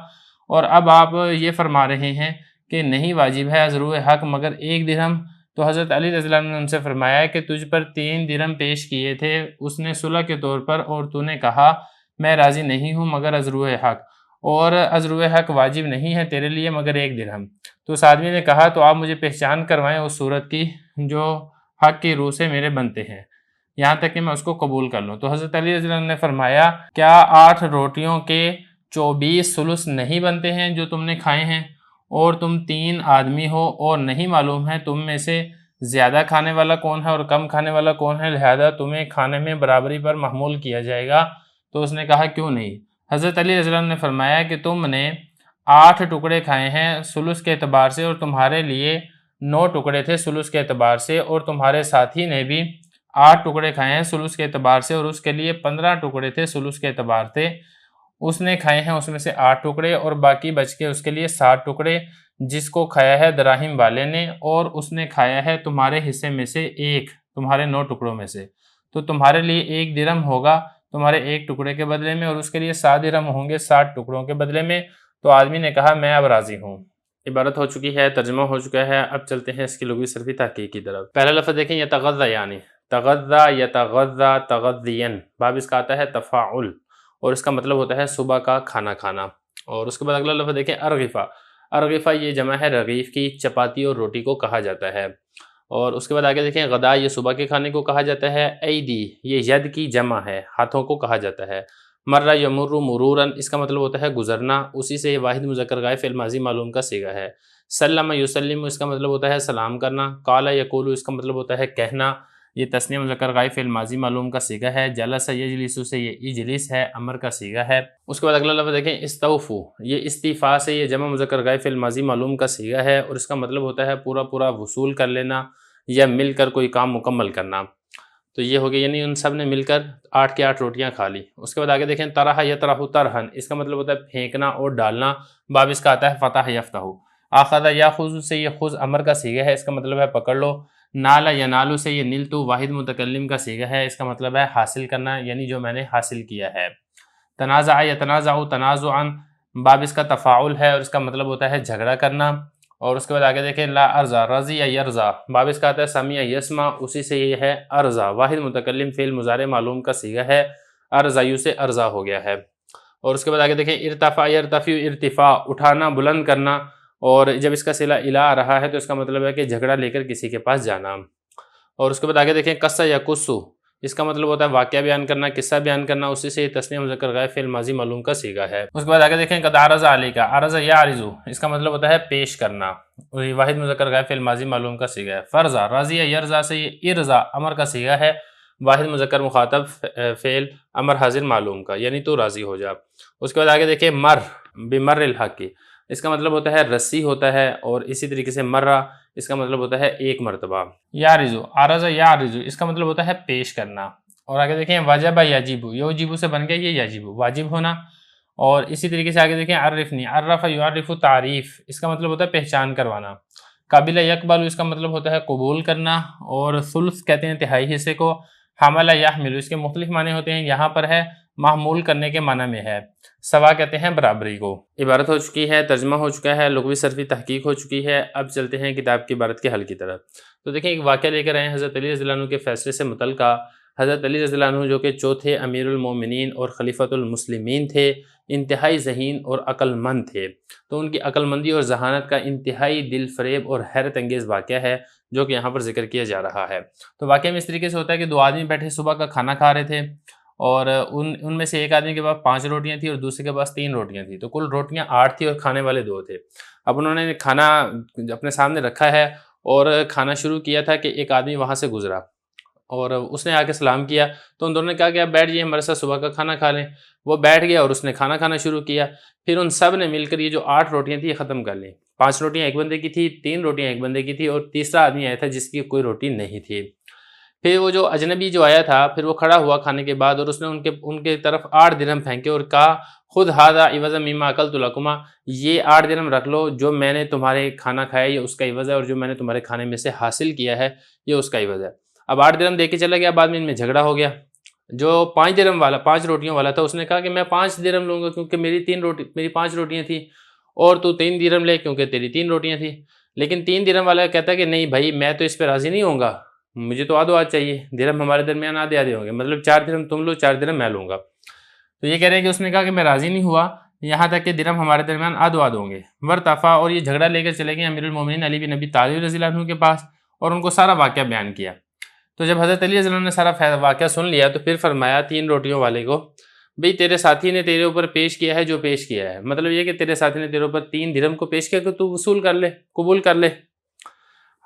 اور اب آپ یہ فرما رہے ہیں کہ نہیں واجب ہے ضرور حق مگر 1 درہم۔ تو حضرت علی رضی اللہ عنہ نے ان سے فرمایا کہ تجھ پر 3 درہم پیش کیے تھے اس نے صلح کے طور پر، اور تو نے کہا میں راضی نہیں ہوں مگر ازروع حق، اور ازروع حق واجب نہیں ہے تیرے لیے مگر 1 درہم۔ تو اس آدمی نے کہا تو آپ مجھے پہچان کروائیں اس صورت کی جو حق کی روح سے میرے بنتے ہیں، یہاں تک کہ میں اس کو قبول کر لوں۔ تو حضرت علی رضی اللہ عنہ نے فرمایا کیا 8 روٹیوں کے 24 ثلث نہیں بنتے ہیں جو تم نے کھائے ہیں، اور تم 3 آدمی ہو اور نہیں معلوم ہے تم میں سے زیادہ کھانے والا کون ہے اور کم کھانے والا کون ہے، لہذا تمہیں کھانے میں برابری پر محمول کیا جائے گا؟ تو اس نے کہا کیوں نہیں؟ حضرت علی رضی اللہ عنہ نے فرمایا کہ تم نے 8 ٹکڑے کھائے ہیں ثلث کے اعتبار سے، اور تمہارے لیے 9 ٹکڑے تھے ثلث کے اعتبار سے، اور تمہارے ساتھی نے بھی 8 ٹکڑے کھائے ہیں ثلث کے اعتبار سے، اور اس کے لیے 15 ٹکڑے تھے ثلث کے اعتبار سے۔ اس نے کھائے ہیں اس میں سے 8 ٹکڑے، اور باقی بچ کے اس کے لیے 60 ٹکڑے، جس کو کھایا ہے دراہیم والے نے، اور اس نے کھایا ہے تمہارے حصے میں سے 1، تمہارے 9 ٹکڑوں میں سے، تو تمہارے لیے 1 درہم ہوگا تمہارے 1 ٹکڑے کے بدلے میں، اور اس کے لیے 7 درہم ہوں گے 60 ٹکڑوں کے بدلے میں۔ تو آدمی نے کہا میں اب راضی ہوں۔ عبارت ہو چکی ہے، ترجمہ ہو چکا ہے، اب چلتے ہیں اس کی لغوی صرفی تحقیق کی طرف۔ پہلا لفظ دیکھیں یتغذی، یعنی تغذی یتغذی تغذین، باب اس کا آتا ہے تفاعل، اور اس کا مطلب ہوتا ہے صبح کا کھانا کھانا۔ اور اس کے بعد اگلا لفظ دیکھیں ارغفہ، ارغفہ یہ جمع ہے رغیف کی، چپاتی اور روٹی کو کہا جاتا ہے۔ اور اس کے بعد آگے دیکھیں غدا، یہ صبح کے کھانے کو کہا جاتا ہے۔ ایدی، یہ ید کی جمع ہے، ہاتھوں کو کہا جاتا ہے۔ مرہ یمر مروراً، اس کا مطلب ہوتا ہے گزرنا، اسی سے یہ واحد مذکر غائب فعل ماضی معلوم کا صیغہ ہے۔ سلم یسلم، اس کا مطلب ہوتا ہے سلام کرنا۔ قال یقول، اس کا مطلب ہوتا ہے کہنا، یہ تثنیہ مذکر غائب فعل ماضی معلوم کا صیغہ ہے۔ جلس یجلس سے یہ اجلس ہے، امر کا صیغہ ہے۔ اس کے بعد اگلا لفظ دیکھیں استوفو، یہ استیفاء سے یہ جمع مذکر غائب فعل ماضی معلوم کا صیغہ ہے، اور اس کا مطلب ہوتا ہے پورا پورا وصول کر لینا یا مل کر کوئی کام مکمل کرنا۔ تو یہ ہو گیا، یعنی ان سب نے مل کر 8 کی 8 روٹیاں کھا لی۔ اس کے بعد آگے دیکھیں طرح یطرح طرحن، اس کا مطلب ہوتا ہے پھینکنا اور ڈالنا، باب اس کا آتا ہے فتح یفتح۔ آخذ یاخذ سے یہ خذ امر کا صیغہ ہے، اس کا مطلب ہے پکڑ لو۔ نال ینالو سے یہ نلتو واحد متکلم کا صیغہ ہے، اس کا مطلب ہے حاصل کرنا، یعنی جو میں نے حاصل کیا ہے۔ تنازع یتنازع تنازعا، باب اس کا تفاعل ہے، اور اس کا مطلب ہوتا ہے جھگڑا کرنا۔ اور اس کے بعد آگے دیکھیں لا ارزا، رضی یرزا، باب اس کا آتا ہے سمیع یسمع، اسی سے یہ ہے ارزا، واحد متکلم فعل مضارع معلوم کا صیغہ ہے، ارزیو سے ارزا ہو گیا ہے۔ اور اس کے بعد آگے دیکھیں ارتفاع یرتفع، ارتفاع اٹھانا بلند کرنا، اور جب اس کا صلہ الی آ رہا ہے تو اس کا مطلب ہے کہ جھگڑا لے کر کسی کے پاس جانا۔ اور اس کے بعد آگے دیکھیں قصہ یقصو، اس کا مطلب ہوتا ہے واقعہ بیان کرنا، قصہ بیان کرنا، اسی سے یہ تثنیہ مذکر غائب فعل ماضی معلوم کا صیغہ ہے۔ اس کے بعد آگے دیکھیں قد عرض علیک، عرض یعرض، اس کا مطلب ہوتا ہے پیش کرنا، واحد مذکر غائب فعل ماضی معلوم کا صیغہ ہے۔ فرضا، راضی یرضا سے یہ ارضا امر کا صیغہ ہے، واحد مذکر مخاطب فعل امر حاضر معلوم کا، یعنی تو راضی ہو جا۔ اس کے بعد آگے دیکھیں مر بمر الحق، اس کا مطلب ہوتا ہے رسی ہوتا ہے، اور اسی طریقے سے مرہ اس کا مطلب ہوتا ہے ایک مرتبہ۔ یارزو، عرض یارزو، اس کا مطلب ہوتا ہے پیش کرنا۔ اور آگے دیکھیں وجب یجب، یوجب سے بن گیا یہ یجب، واجب ہونا۔ اور اسی طریقے سے آگے دیکھیں عرفنی، عرف یعرف تعریف، اس کا مطلب ہوتا ہے پہچان کروانا۔ قابل یقبل، اس کا مطلب ہوتا ہے قبول کرنا، اور ثلث کہتے ہیں تہائی حصے کو۔ حمل یحمل، اس کے مختلف معنی ہوتے ہیں، یہاں پر ہے محمول کرنے کے معنی میں ہے۔ سوا کہتے ہیں برابری کو۔ عبارت ہو چکی ہے، ترجمہ ہو چکا ہے، لغوی صرفی تحقیق ہو چکی ہے، اب چلتے ہیں کتاب کی عبارت کے حل کی طرف۔ تو دیکھیں ایک واقعہ لے کر آئے ہیں حضرت علی رضی اللہ عنہ کے فیصلے سے متعلقہ۔ حضرت علی رضی اللہ عنہ جو کہ چوتھے امیر المومنین اور خلیفۃ المسلمین تھے، انتہائی ذہین اور عقل مند تھے، تو ان کی عقل مندی اور ذہانت کا انتہائی دل فریب اور حیرت انگیز واقعہ ہے جو کہ یہاں پر ذکر کیا جا رہا ہے۔ تو واقعہ میں اس طریقے سے ہوتا ہے کہ 2 آدمی بیٹھے صبح کا کھانا کھا رہے تھے، اور ان میں سے ایک آدمی کے پاس 5 روٹیاں تھیں اور دوسرے کے پاس 3 روٹیاں تھیں، تو کل روٹیاں 8 تھیں اور کھانے والے 2 تھے۔ اب انہوں نے کھانا اپنے سامنے رکھا ہے اور کھانا شروع کیا تھا کہ ایک آدمی وہاں سے گزرا، اور اس نے آ کے سلام کیا، تو ان دونوں نے کہا کہ آپ بیٹھ جائیے ہمارے ساتھ صبح کا کھانا کھا لیں۔ وہ بیٹھ گیا اور اس نے کھانا کھانا شروع کیا، پھر ان سب نے مل کر یہ جو 8 روٹیاں تھیں یہ ختم کر لیں۔ 5 روٹیاں ایک بندے کی تھی، 3 روٹیاں ایک بندے کی تھی، اور تیسرا آدمی آیا تھا جس کی کوئی روٹی نہیں تھی۔ پھر وہ جو اجنبی جو آیا تھا، پھر وہ کھڑا ہوا کھانے کے بعد، اور اس نے ان کے طرف 8 درہم پھینکے اور کہا خود ھذا عوض مما اکلت لکما، یہ 8 درہم رکھ لو، جو میں نے تمہارے کھانا کھایا یہ اس کا عوض ہے، اور جو میں نے تمہارے کھانے میں سے حاصل کیا ہے یہ اس کا عوض ہے۔ اب 8 درہم دے کے چلا گیا، بعد میں ان میں جھگڑا ہو گیا۔ جو 5 درہم والا 5 روٹیوں والا تھا اس نے کہا کہ میں 5 درہم لوں گا کیونکہ میری 5 روٹیاں تھیں، اور تو 3 درہم لے کیونکہ تیری 3 روٹیاں تھیں۔ لیکن 3 درہم والا کہتا ہے کہ نہیں بھائی میں تو اس پہ راضی نہیں ہوں گا، مجھے تو آدھو آدھ چاہیے، درہم ہمارے درمیان آدھے آدھے ہوں گے، مطلب 4 درہم تم لو 4 درہم میں لوں گا۔ تو یہ کہہ رہے ہیں کہ اس نے کہا کہ میں راضی نہیں ہوا یہاں تک کہ درہم ہمارے درمیان آدھو آدھ ہوں گے، ورتفا، اور یہ جھگڑا لے کر چلے گئے امیر المومنین علی بن ابی طالب رضی اللہ عنہ کے پاس اور ان کو سارا واقعہ بیان کیا۔ تو جب حضرت علی رضی اللہ عنہ نے سارا واقعہ سن لیا تو پھر فرمایا 3 روٹیوں والے کو، بھئی تیرے ساتھی نے تیرے اوپر پیش کیا ہے جو پیش کیا ہے، مطلب یہ کہ تیرے ساتھی نے تیرے اوپر 3 درہم کو پیش کیا کہ تو وصول کر لے، قبول کر لے،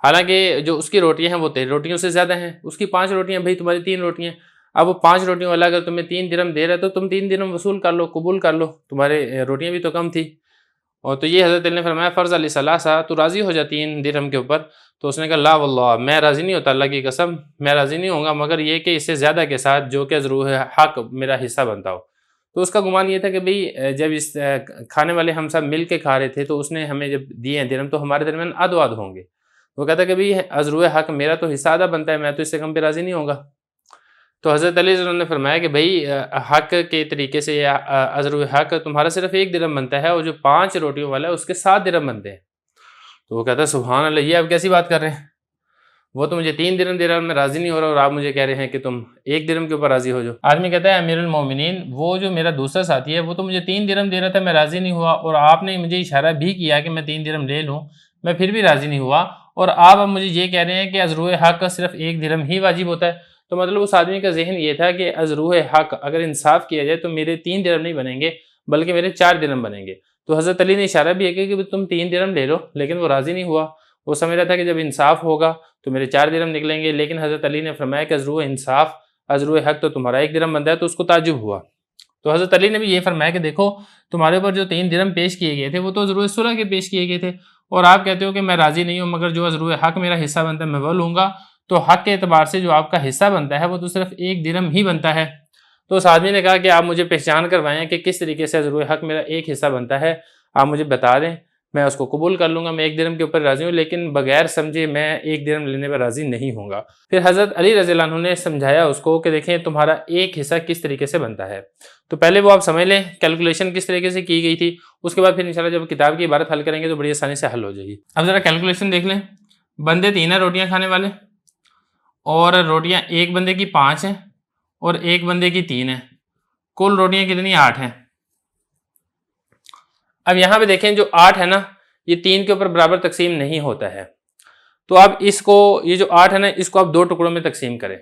حالانکہ جو اس کی روٹیاں ہیں وہ تیری روٹیوں سے زیادہ ہیں، اس کی 5 روٹیاں، بھئی تمہاری 3 روٹیاں، اب وہ 5 روٹیوں والا اگر تمہیں 3 درہم دے رہا ہے تو تم 3 درہم وصول کر لو، قبول کر لو، تمہارے روٹیاں بھی تو کم تھی۔ اور تو یہ حضرت علی نے فرمایا فرض علی ثلاثہ، تو راضی ہو جا 3 درہم کے اوپر۔ تو اس نے کہا لا واللہ، میں راضی نہیں ہوتا، اللہ کی قسم میں راضی نہیں ہوں گا، مگر یہ کہ اس سے زیادہ کے ساتھ جو کہ ضرور حق میرا حصہ بنتا ہو۔ تو اس کا گمان یہ تھا کہ بھئی جب اس کھانے والے ہم سب مل کے کھا رہے تھے تو اس نے ہمیں جب دیے ہیں درہم تو ہمارے درمیان آدھو آدھ ہوں گے۔ وہ کہتا ہے کہ بھئی ازرو حق میرا تو حصہ آدھا بنتا ہے، میں تو اس سے کم پہ راضی نہیں ہوں گا۔ تو حضرت علی رضی اللہ عنہ نے فرمایا کہ بھئی حق کے طریقے سے یا ازرو حق تمہارا صرف 1 درہم بنتا ہے اور جو 5 روٹیوں والا ہے اس کے 7 درہم بنتے ہیں۔ تو وہ کہتا ہے سبحان اللہ، یہ آپ کیسی بات کر رہے ہیں، وہ تو مجھے 3 درہم دے رہا ہے میں راضی نہیں ہو رہا اور آپ مجھے کہہ رہے ہیں کہ تم 1 درہم کے اوپر راضی ہو جاؤ۔ آدمی کہتا ہے امیر المومنین وہ جو میرا دوسرا ساتھی ہے وہ تو مجھے 3 درہم دے رہا تھا میں راضی نہیں ہوا، اور آپ نے مجھے اشارہ بھی کیا کہ میں 3 درہم لے لوں، میں پھر بھی راضی نہیں ہوا، اور آپ اب مجھے یہ کہہ رہے ہیں کہ ازرو حق کا صرف 1 درہم ہی واجب ہوتا ہے۔ تو مطلب اس آدمی کا ذہن یہ تھا کہ ازرو حق اگر انصاف کیا جائے تو میرے 3 درہم نہیں بنیں گے بلکہ میرے 4 درہم بنیں گے۔ تو حضرت علی نے اشارہ بھی ہے کہ تم 3 درہم لے لو، لیکن وہ راضی نہیں ہوا، وہ سمجھ رہا تھا کہ جب انصاف ہوگا تو میرے 4 درہم نکلیں گے، لیکن حضرت علی نے فرمایا کہ ازرو انصاف ازرو حق تو تمہارا 1 درہم بنتا ہے، تو اس کو تعجب ہوا۔ تو حضرت علی نے بھی یہ فرمایا کہ دیکھو تمہارے اوپر جو 3 درہم پیش کیے گئے تھے وہ تو ضرور صلح کے پیش کیے گئے تھے، اور آپ کہتے ہو کہ میں راضی نہیں ہوں مگر جو ازرو حق میرا حصہ بنتا ہے میں وہ لوں گا، تو حق کے اعتبار سے جو آپ کا حصہ بنتا ہے وہ تو صرف 1 درہم ہی بنتا ہے۔ تو اس آدمی نے کہا کہ آپ مجھے پہچان کروائیں کہ کس طریقے سے ازرو حق میرا 1 حصہ بنتا ہے، آپ مجھے بتا دیں، میں اس کو قبول کر لوں گا، میں 1 درہم کے اوپر راضی ہوں، لیکن بغیر سمجھے میں 1 درہم لینے پر راضی نہیں ہوں گا۔ پھر حضرت علی رضی اللہ عنہ نے سمجھایا اس کو کہ دیکھیں تمہارا 1 حصہ کس طریقے سے بنتا ہے۔ تو پہلے وہ آپ سمجھ لیں کیلکولیشن کس طریقے سے کی گئی تھی، اس کے بعد پھر انشاءاللہ جب کتاب کی عبارت حل کریں گے تو بڑی آسانی سے حل ہو جائے گی۔ اب ذرا کیلکولیشن دیکھ لیں، بندے 3 ہیں روٹیاں کھانے والے، اور روٹیاں ایک بندے کی 5 ہیں اور ایک بندے کی 3 ہیں، کل روٹیاں کتنی 8 ہیں۔ اب یہاں پہ دیکھیں جو 8 ہے نا یہ 3 کے اوپر برابر تقسیم نہیں ہوتا ہے، تو اب اس کو یہ جو 8 ہے نا اس کو آپ 2 ٹکڑوں میں تقسیم کریں۔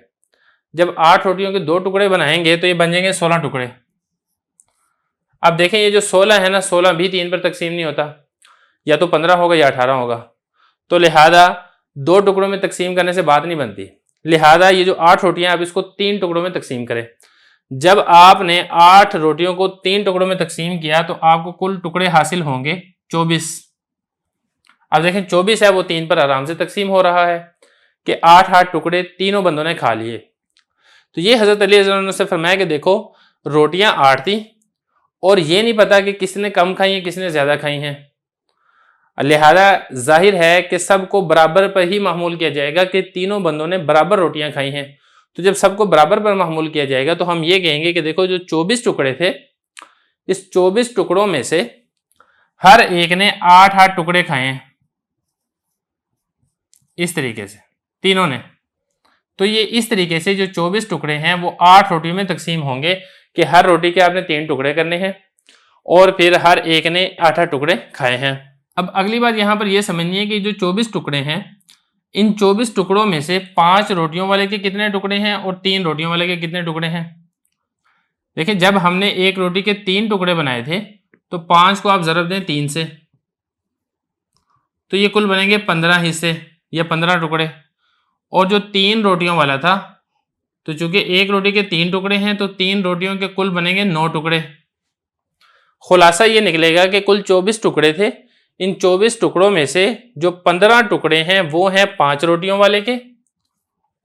جب 8 روٹیوں کے 2 ٹکڑے بنائیں گے تو یہ بن جائیں گے 16 ٹکڑے۔ اب دیکھیں یہ جو 16 ہے نا 16 بھی 3 پر تقسیم نہیں ہوتا، یا تو 15 ہوگا یا 18 ہوگا، تو لہذا 2 ٹکڑوں میں تقسیم کرنے سے بات نہیں بنتی، لہذا یہ جو 8 روٹیاں آپ اس کو 3 ٹکڑوں میں تقسیم کریں۔ جب آپ نے 8 روٹیوں کو 3 ٹکڑوں میں تقسیم کیا تو آپ کو کل ٹکڑے حاصل ہوں گے 24۔ اب دیکھیں 24 ہے وہ 3 پر آرام سے تقسیم ہو رہا ہے کہ 8 ٹکڑے تینوں بندوں نے کھا لیے۔ تو یہ حضرت علی رضی اللہ عنہ سے فرمایا کہ دیکھو روٹیاں 8 تھیں اور یہ نہیں پتا کہ کس نے کم کھائی ہیں کس نے زیادہ کھائی ہیں، لہذا ظاہر ہے کہ سب کو برابر پر ہی محمول کیا جائے گا کہ تینوں بندوں نے برابر روٹیاں کھائی ہیں۔ تو جب سب کو برابر پر محمول کیا جائے گا تو ہم یہ کہیں گے کہ دیکھو جو 24 ٹکڑے تھے اس 24 ٹکڑوں میں سے ہر ایک نے 8 ٹکڑے کھائے ہیں، اس طریقے سے تینوں نے۔ تو یہ اس طریقے سے جو 24 ٹکڑے ہیں وہ 8 روٹیوں میں تقسیم ہوں گے کہ ہر روٹی کے آپ نے 3 ٹکڑے کرنے ہیں اور پھر ہر ایک نے 8 ٹکڑے کھائے ہیں۔ اب اگلی بات یہاں پر یہ سمجھنی ہے کہ جو 24 ٹکڑے ہیں ان 24 ٹکڑوں میں سے 5 روٹیوں والے کے کتنے ٹکڑے ہیں اور 3 روٹیوں والے کے کتنے ٹکڑے ہیں۔ دیکھیں جب ہم نے ایک روٹی کے 3 ٹکڑے بنائے تھے تو 5 کو آپ ضرب دیں 3 سے تو یہ کل بنیں گے 15 حصے یا 15 ٹکڑے، اور جو 3 روٹیوں والا تھا تو چونکہ ایک روٹی کے 3 ٹکڑے ہیں تو 3 روٹیوں کے کل بنیں گے 9 ٹکڑے۔ خلاصہ یہ نکلے گا کہ کل 24 ٹکڑے تھے، ان 24 ٹکڑوں میں سے جو 15 ٹکڑے ہیں وہ ہیں 5 روٹیوں والے کے،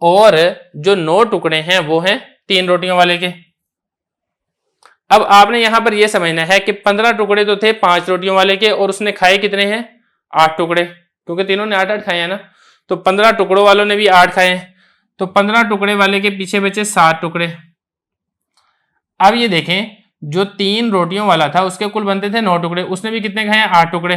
اور جو 9 ٹکڑے ہیں وہ ہیں 3 روٹیوں والے کے۔ اب آپ نے یہاں پر یہ سمجھنا ہے کہ 15 ٹکڑے تو تھے 5 روٹیوں والے کے اور اس نے کھائے کتنے ہیں 8 ٹکڑے، کیونکہ تینوں نے 8 کھائے ہیں نا، تو 15 ٹکڑوں والوں نے بھی 8 کھائے ہیں، تو 15 ٹکڑے والے کے پیچھے بچے 7 ٹکڑے۔ اب یہ دیکھیں جو 3 روٹیوں والا تھا اس کے کل بنتے تھے 9 ٹکڑے، اس نے بھی کتنے کھائے ہیں 8 ٹکڑے،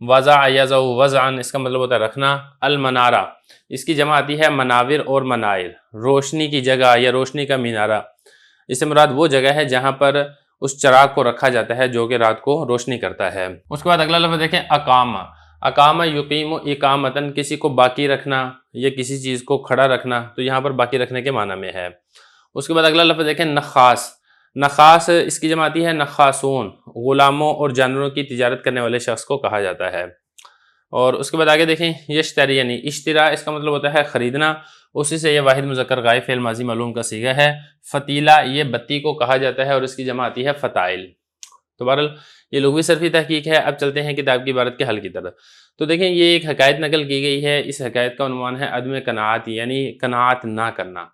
وضع یضع وضعن اس کا مطلب ہوتا ہے رکھنا. المنارہ اس کی جمع آتی ہے مناور اور منائر، روشنی کی جگہ یا روشنی کا مینارہ. اس سے مراد وہ جگہ ہے جہاں پر اس چراغ کو رکھا جاتا ہے جو کہ رات کو روشنی کرتا ہے. اس کے بعد اگلا لفظ دیکھیں اقامہ. اقامہ یقیم اقامتن کسی کو باقی رکھنا یا کسی چیز کو کھڑا رکھنا، تو یہاں پر باقی رکھنے کے معنی میں ہے. اس کے بعد اگلا لفظ دیکھیں نخاس. نخاس اس کی جمع آتی ہے نخاسون، غلاموں اور جانوروں کی تجارت کرنے والے شخص کو کہا جاتا ہے. اور اس کے بعد آگے دیکھیں یشتری یعنی اشترا اس کا مطلب ہوتا ہے خریدنا، اسی سے یہ واحد مذکر غائب فعل ماضی معلوم کا صیغہ ہے. فتیلہ یہ بتی کو کہا جاتا ہے اور اس کی جمع آتی ہے فتائل. تو بہرحال یہ لغوی صرفی تحقیق ہے. اب چلتے ہیں کتاب کی عبارت کے حل کی طرف. تو دیکھیں یہ ایک حکایت نقل کی گئی ہے. اس حکایت کا عنوان ہے عدم قناعت یعنی قناعت نہ کرنا.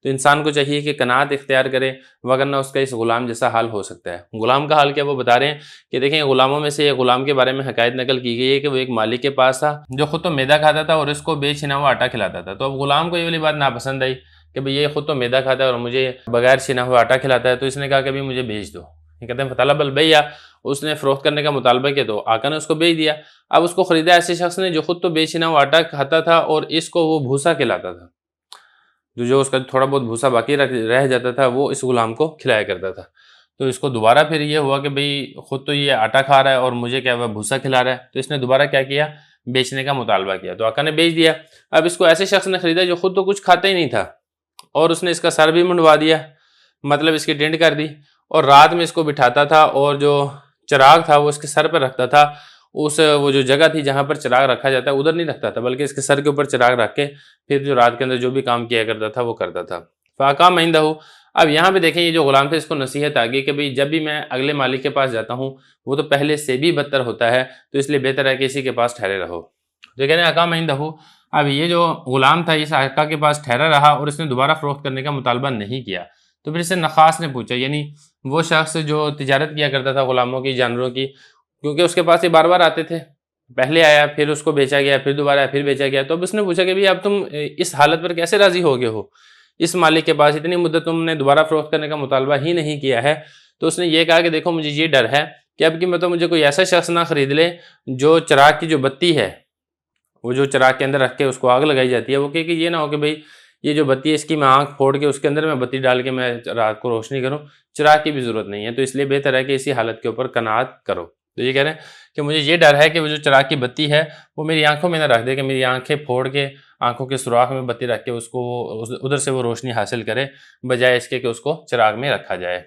تو انسان کو چاہیے کہ قناعت اختیار کرے، وگرنہ اس کا اس غلام جیسا حال ہو سکتا ہے. غلام کا حال کیا وہ بتا رہے ہیں کہ دیکھیں غلاموں میں سے ایک غلام کے بارے میں حکایت نقل کی گئی ہے کہ وہ ایک مالک کے پاس تھا جو خود تو میدا کھاتا تھا اور اس کو بے چھنا ہوا آٹا کھلاتا تھا. تو اب غلام کو یہ والی بات ناپسند آئی کہ بھئی یہ خود تو میدا کھاتا ہے اور مجھے بغیر چھنا ہوا آٹا کھلاتا ہے. تو اس نے کہا کہ بھئی مجھے بیچ دو. یہ کہتے ہیں فطلب البیع، اس نے فروخت کرنے کا مطالبہ کیا تو آقا نے اس کو بیچ دیا. اب اس کو خریدا ایسے شخص نے جو خود تو بے چھنا ہوا آٹا کھاتا تھا اور اس کو وہ بھوسا کھلاتا تھا. جو اس کا تھوڑا بہت بھوسا باقی رہ جاتا تھا وہ اس غلام کو کھلایا کرتا تھا. تو اس کو دوبارہ پھر یہ ہوا کہ بھئی خود تو یہ آٹا کھا رہا ہے اور مجھے کیا ہوا بھوسا کھلا رہا ہے. تو اس نے دوبارہ کیا کیا بیچنے کا مطالبہ کیا تو آقا نے بیچ دیا. اب اس کو ایسے شخص نے خریدا جو خود تو کچھ کھاتا ہی نہیں تھا اور اس نے اس کا سر بھی منڈوا دیا، مطلب اس کی ٹینٹ کر دی، اور رات میں اس کو بٹھاتا تھا اور جو چراغ تھا وہ اس کے سر پر رکھتا تھا. وہ جو جگہ تھی جہاں پر چراغ رکھا جاتا ہے ادھر نہیں رکھتا تھا بلکہ اس کے سر کے اوپر چراغ رکھ کے پھر جو رات کے اندر جو بھی کام کیا کرتا تھا وہ کرتا تھا. فاقام عندہ. اب یہاں پہ دیکھیں یہ جو غلام تھے اس کو نصیحت آ گئی کہ بھئی جب بھی میں اگلے مالک کے پاس جاتا ہوں وہ تو پہلے سے بھی بدتر ہوتا ہے، تو اس لیے بہتر ہے کہ اسی کے پاس ٹھہرے رہو. تو کہتے ہیں اقام عندہ. اب یہ جو غلام تھا اس آقا کے پاس ٹھہرا رہا اور اس نے دوبارہ فروخت کرنے کا مطالبہ نہیں کیا. تو پھر اس سے نخاس نے پوچھا، یعنی وہ شخص جو تجارت کیا کرتا تھا غلاموں کی جانوروں کی، کیونکہ اس کے پاس یہ بار بار آتے تھے، پہلے آیا پھر اس کو بیچا گیا پھر دوبارہ آیا پھر بیچا گیا. تو اب اس نے پوچھا کہ بھئی اب تم اس حالت پر کیسے راضی ہو گئے ہو، اس مالک کے پاس اتنی مدت تم نے دوبارہ فروخت کرنے کا مطالبہ ہی نہیں کیا ہے. تو اس نے یہ کہا کہ دیکھو مجھے یہ ڈر ہے کہ اب کی مطلب مجھے کوئی ایسا شخص نہ خرید لے جو چراغ کی جو بتی ہے وہ جو چراغ کے اندر رکھ کے اس کو آگ لگائی جاتی ہے، وہ کہ یہ نہ ہو کہ بھئی یہ جو بتی ہے اس کی میں آنکھ پھوڑ کے اس کے اندر میں بتی ڈال کے میں رات کو روشنی کروں. چراغ کی بھی ضرورت نہیں ہے. تو اس لیے بہتر ہے کہ اسی حالت کے اوپر قناعت کرو. تو یہ کہہ رہے ہیں کہ مجھے یہ ڈر ہے کہ وہ جو چراغ کی بتی ہے وہ میری آنکھوں میں نہ رکھ دے، کہ میری آنکھیں پھوڑ کے آنکھوں کے سوراخ میں بتی رکھ کے اس کو ادھر سے وہ روشنی حاصل کرے بجائے اس کے کہ اس کو چراغ میں رکھا جائے.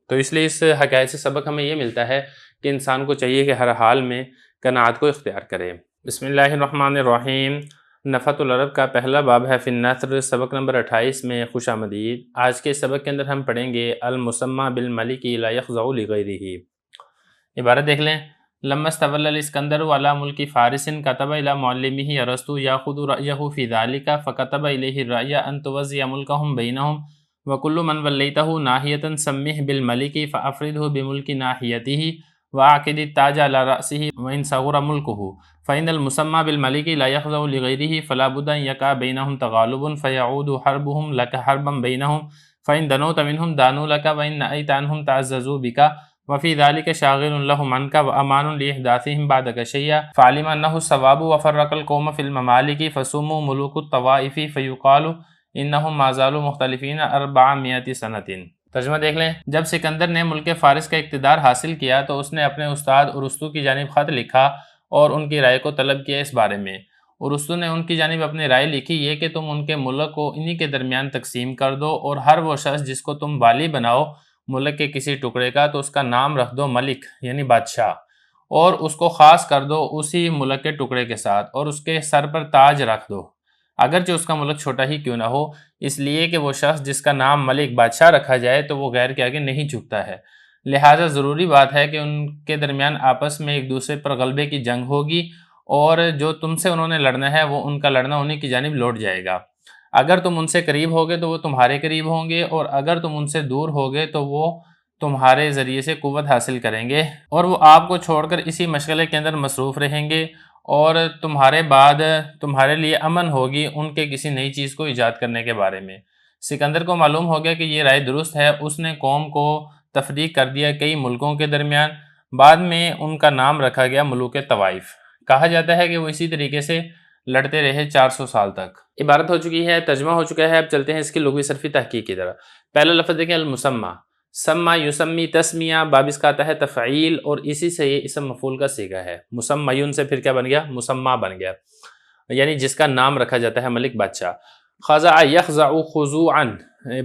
تو اس لیے اس حکایت سے سبق ہمیں یہ ملتا ہے کہ انسان کو چاہیے کہ ہر حال میں قناعت کو اختیار کرے. بسم اللہ الرحمن الرحیم. نفحۃ العرب کا پہلا باب ہے فی النثر، سبق نمبر 28 میں خوش آمدید. آج کے سبق کے اندر ہم پڑھیں گے المسمى بالملک لا یخضع لغیرہ. عبارت دیکھ لیں. لما استولى الاسکندر على ملک فارس كتب الى معلمه ارسطو ياخذ رأيه في ذلك فكتب اليه الرأي ان توزع ملكهم بينهم وكل من وليته ناحية سمه بالملك فأفرده بملك ناحيته وأعقد التاج على رأسه وإن صغر ملكه فإن المسمى بالملك لا يخضع لغيره فلا بد أن يقع بينهم تغالب فيعود حربهم لك حربا بينهم فإن دنوت منهم دانوا لك وإن نأيت عنهم تعززوا بك وفي ذلك شاغل لهم عنك وأمان لإحداثهم بعدك شيئا فعلم أنه الصواب وفرق القوم في الممالك فسموا ملوك الطوائف فيقال إنهم ما زالوا مختلفين 400 سنة. ترجمہ دیکھ لیں. جب سکندر نے ملک فارس کا اقتدار حاصل کیا تو اس نے اپنے استاد ارسطو کی جانب خط لکھا اور ان کی رائے کو طلب کیا اس بارے میں. ارسطو نے ان کی جانب اپنی رائے لکھی یہ کہ تم ان کے ملک کو انہی کے درمیان تقسیم کر دو اور ہر وہ شخص جس کو تم والی بناؤ ملک کے کسی ٹکڑے کا تو اس کا نام رکھ دو ملک یعنی بادشاہ، اور اس کو خاص کر دو اسی ملک کے ٹکڑے کے ساتھ اور اس کے سر پر تاج رکھ دو اگرچہ اس کا ملک چھوٹا ہی کیوں نہ ہو، اس لیے کہ وہ شخص جس کا نام ملک بادشاہ رکھا جائے تو وہ غیر کے آگے نہیں جھکتا ہے. لہٰذا ضروری بات ہے کہ ان کے درمیان آپس میں ایک دوسرے پر غلبے کی جنگ ہوگی اور جو تم سے انہوں نے لڑنا ہے وہ ان کا لڑنا انہی کی جانب لوٹ جائے گا. اگر تم ان سے قریب ہوگے تو وہ تمہارے قریب ہوں گے اور اگر تم ان سے دور ہوگے تو وہ تمہارے ذریعے سے قوت حاصل کریں گے اور وہ آپ کو چھوڑ کر اسی مشغلے کے اندر مصروف رہیں گے اور تمہارے بعد تمہارے لیے امن ہوگی ان کے کسی نئی چیز کو ایجاد کرنے کے بارے میں. سکندر کو معلوم ہو گیا کہ یہ رائے درست ہے. اس نے قوم کو تفریق کر دیا کئی ملکوں کے درمیان. بعد میں ان کا نام رکھا گیا ملوک طوائف. کہا جاتا ہے کہ وہ اسی طریقے سے لڑتے رہے 400 سال تک۔ عبارت ہو چکی ہے، ترجمہ ہو چکا ہے، اب چلتے ہیں اس کی لغوی صرفی تحقیق کی طرف۔ پہلا لفظ دیکھیں المسمى، سما یسمی تسمیہ، باب اس کا آتا ہے تفعیل اور اسی سے یہ اسم مفعول کا صیغہ ہے۔ مسمیون سے پھر کیا بن گیا؟ مسمى بن گیا، یعنی جس کا نام رکھا جاتا ہے ملک بادشاہ۔ خضع یخضع خضوعا،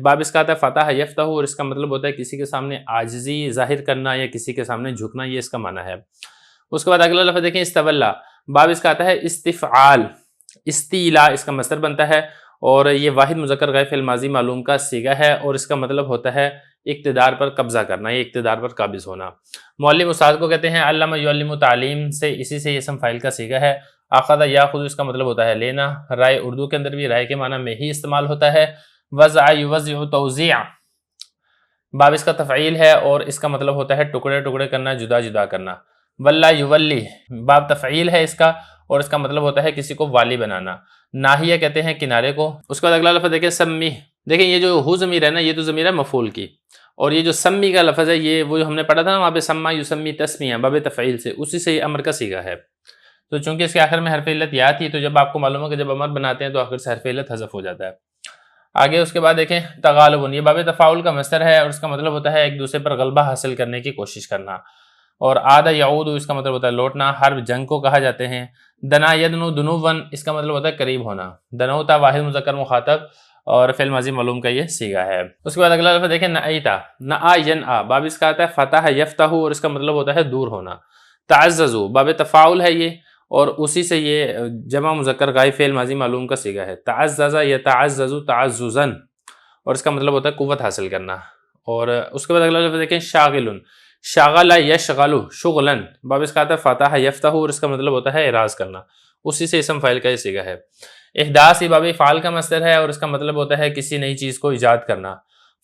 باب اس کا آتا ہے فتح یفتح اور اس کا مطلب ہوتا ہے کسی کے سامنے عاجزی ظاہر کرنا یا کسی کے سامنے جھکنا، یہ اس کا معنی ہے۔ اس کے بعد اگلا لفظ دیکھیں استولا، باب اس کا آتا ہے استفعال، استیلا اس کا مصدر بنتا ہے اور یہ واحد مذکر غیر فعل ماضی معلوم کا صیغہ ہے اور اس کا مطلب ہوتا ہے اقتدار پر قبضہ کرنا یا اقتدار پر قابض ہونا۔ معلم استاد کو کہتے ہیں، علم یعلم تعلیم سے اسی سے اسم فاعل کا صیغہ ہے۔ اخذ یاخذ اس کا مطلب ہوتا ہے لینا، رائے اردو کے اندر بھی رائے کے معنی میں ہی استعمال ہوتا ہے۔ وضع یوزع توزیع، باب اس کا تفعیل ہے اور اس کا مطلب ہوتا ہے ٹکڑے ٹکڑے کرنا، جدا جدا کرنا۔ ولا یولی، باب تفعیل ہے اس کا اور اس کا مطلب ہوتا ہے کسی کو والی بنانا۔ ناحیہ کہتے ہیں کنارے کو۔ اس کے بعد اگلا لفظ دیکھیں سمی، دیکھیں یہ جو ہو ضمیر ہے نا، یہ تو ضمیر ہے مفعول کی، اور یہ جو سمی کا لفظ ہے یہ وہ جو ہم نے پڑھا تھا نا وہاں پہ سما یسمی تسمیہ باب تفعیل سے، اسی سے یہ امر کا صیغہ ہے۔ تو چونکہ اس کے آخر میں حرف علت یا تھی تو جب آپ کو معلوم ہو کہ جب امر بناتے ہیں تو آخر سے حرف علت حذف ہو جاتا ہے۔ آگے اس کے بعد دیکھیں تغالب، یہ باب تفاعل کا مصدر ہے اور اس کا مطلب ہوتا ہے ایک دوسرے پر غلبہ حاصل کرنے کی کوشش کرنا۔ اور عاد یعود اس کا مطلب ہوتا ہے لوٹنا، حرب جنگ کو کہا جاتے ہیں۔ دنا یدنو دنون اس کا مطلب ہوتا ہے قریب ہونا۔ دنوتا واحد مذکر مخاطب اور فعل ماضی معلوم کا یہ صیغہ ہے۔ اس کے بعد اگلا لفظ دیکھیں نعیتا، نعا ینعا، باب اس کا آتا ہے فتح یفتح اور اس کا مطلب ہوتا ہے دور ہونا۔ تعززو باب تفاعل ہے یہ اور اسی سے یہ جمع مذکر غائب فعل ماضی معلوم کا صیغہ ہے۔ تعزز یتعزز تعززا اور اس کا مطلب ہوتا ہے قوت حاصل کرنا۔ اور اس کے بعد اگلا لفظ دیکھیں شاغل، شاغل یشغل شغلا، باب اس کا آتا ہے فتح یفتح اور اس کا مطلب ہوتا ہے اعراض کرنا، اسی سے اسم فاعل کا یہ صیغہ ہے۔ احداث یہ باب فعال کا مصدر ہے اور اس کا مطلب ہوتا ہے کسی نئی چیز کو ایجاد کرنا۔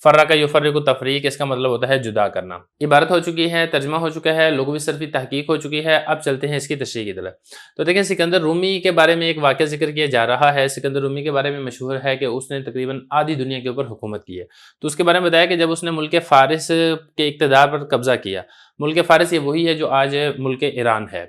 فرق یفرق تفریق اس کا مطلب ہوتا ہے جدا کرنا۔ عبارت ہو چکی ہے، ترجمہ ہو چکا ہے، لغوی صرفی تحقیق ہو چکی ہے، اب چلتے ہیں اس کی تشریح کی طرف۔ تو دیکھیں سکندر رومی کے بارے میں ایک واقعہ ذکر کیا جا رہا ہے۔ سکندر رومی کے بارے میں مشہور ہے کہ اس نے تقریباً آدھی دنیا کے اوپر حکومت کی ہے۔ تو اس کے بارے میں بتایا کہ جب اس نے ملک فارس کے اقتدار پر قبضہ کیا، ملک فارس یہ وہی ہے جو آج ملک ایران ہے،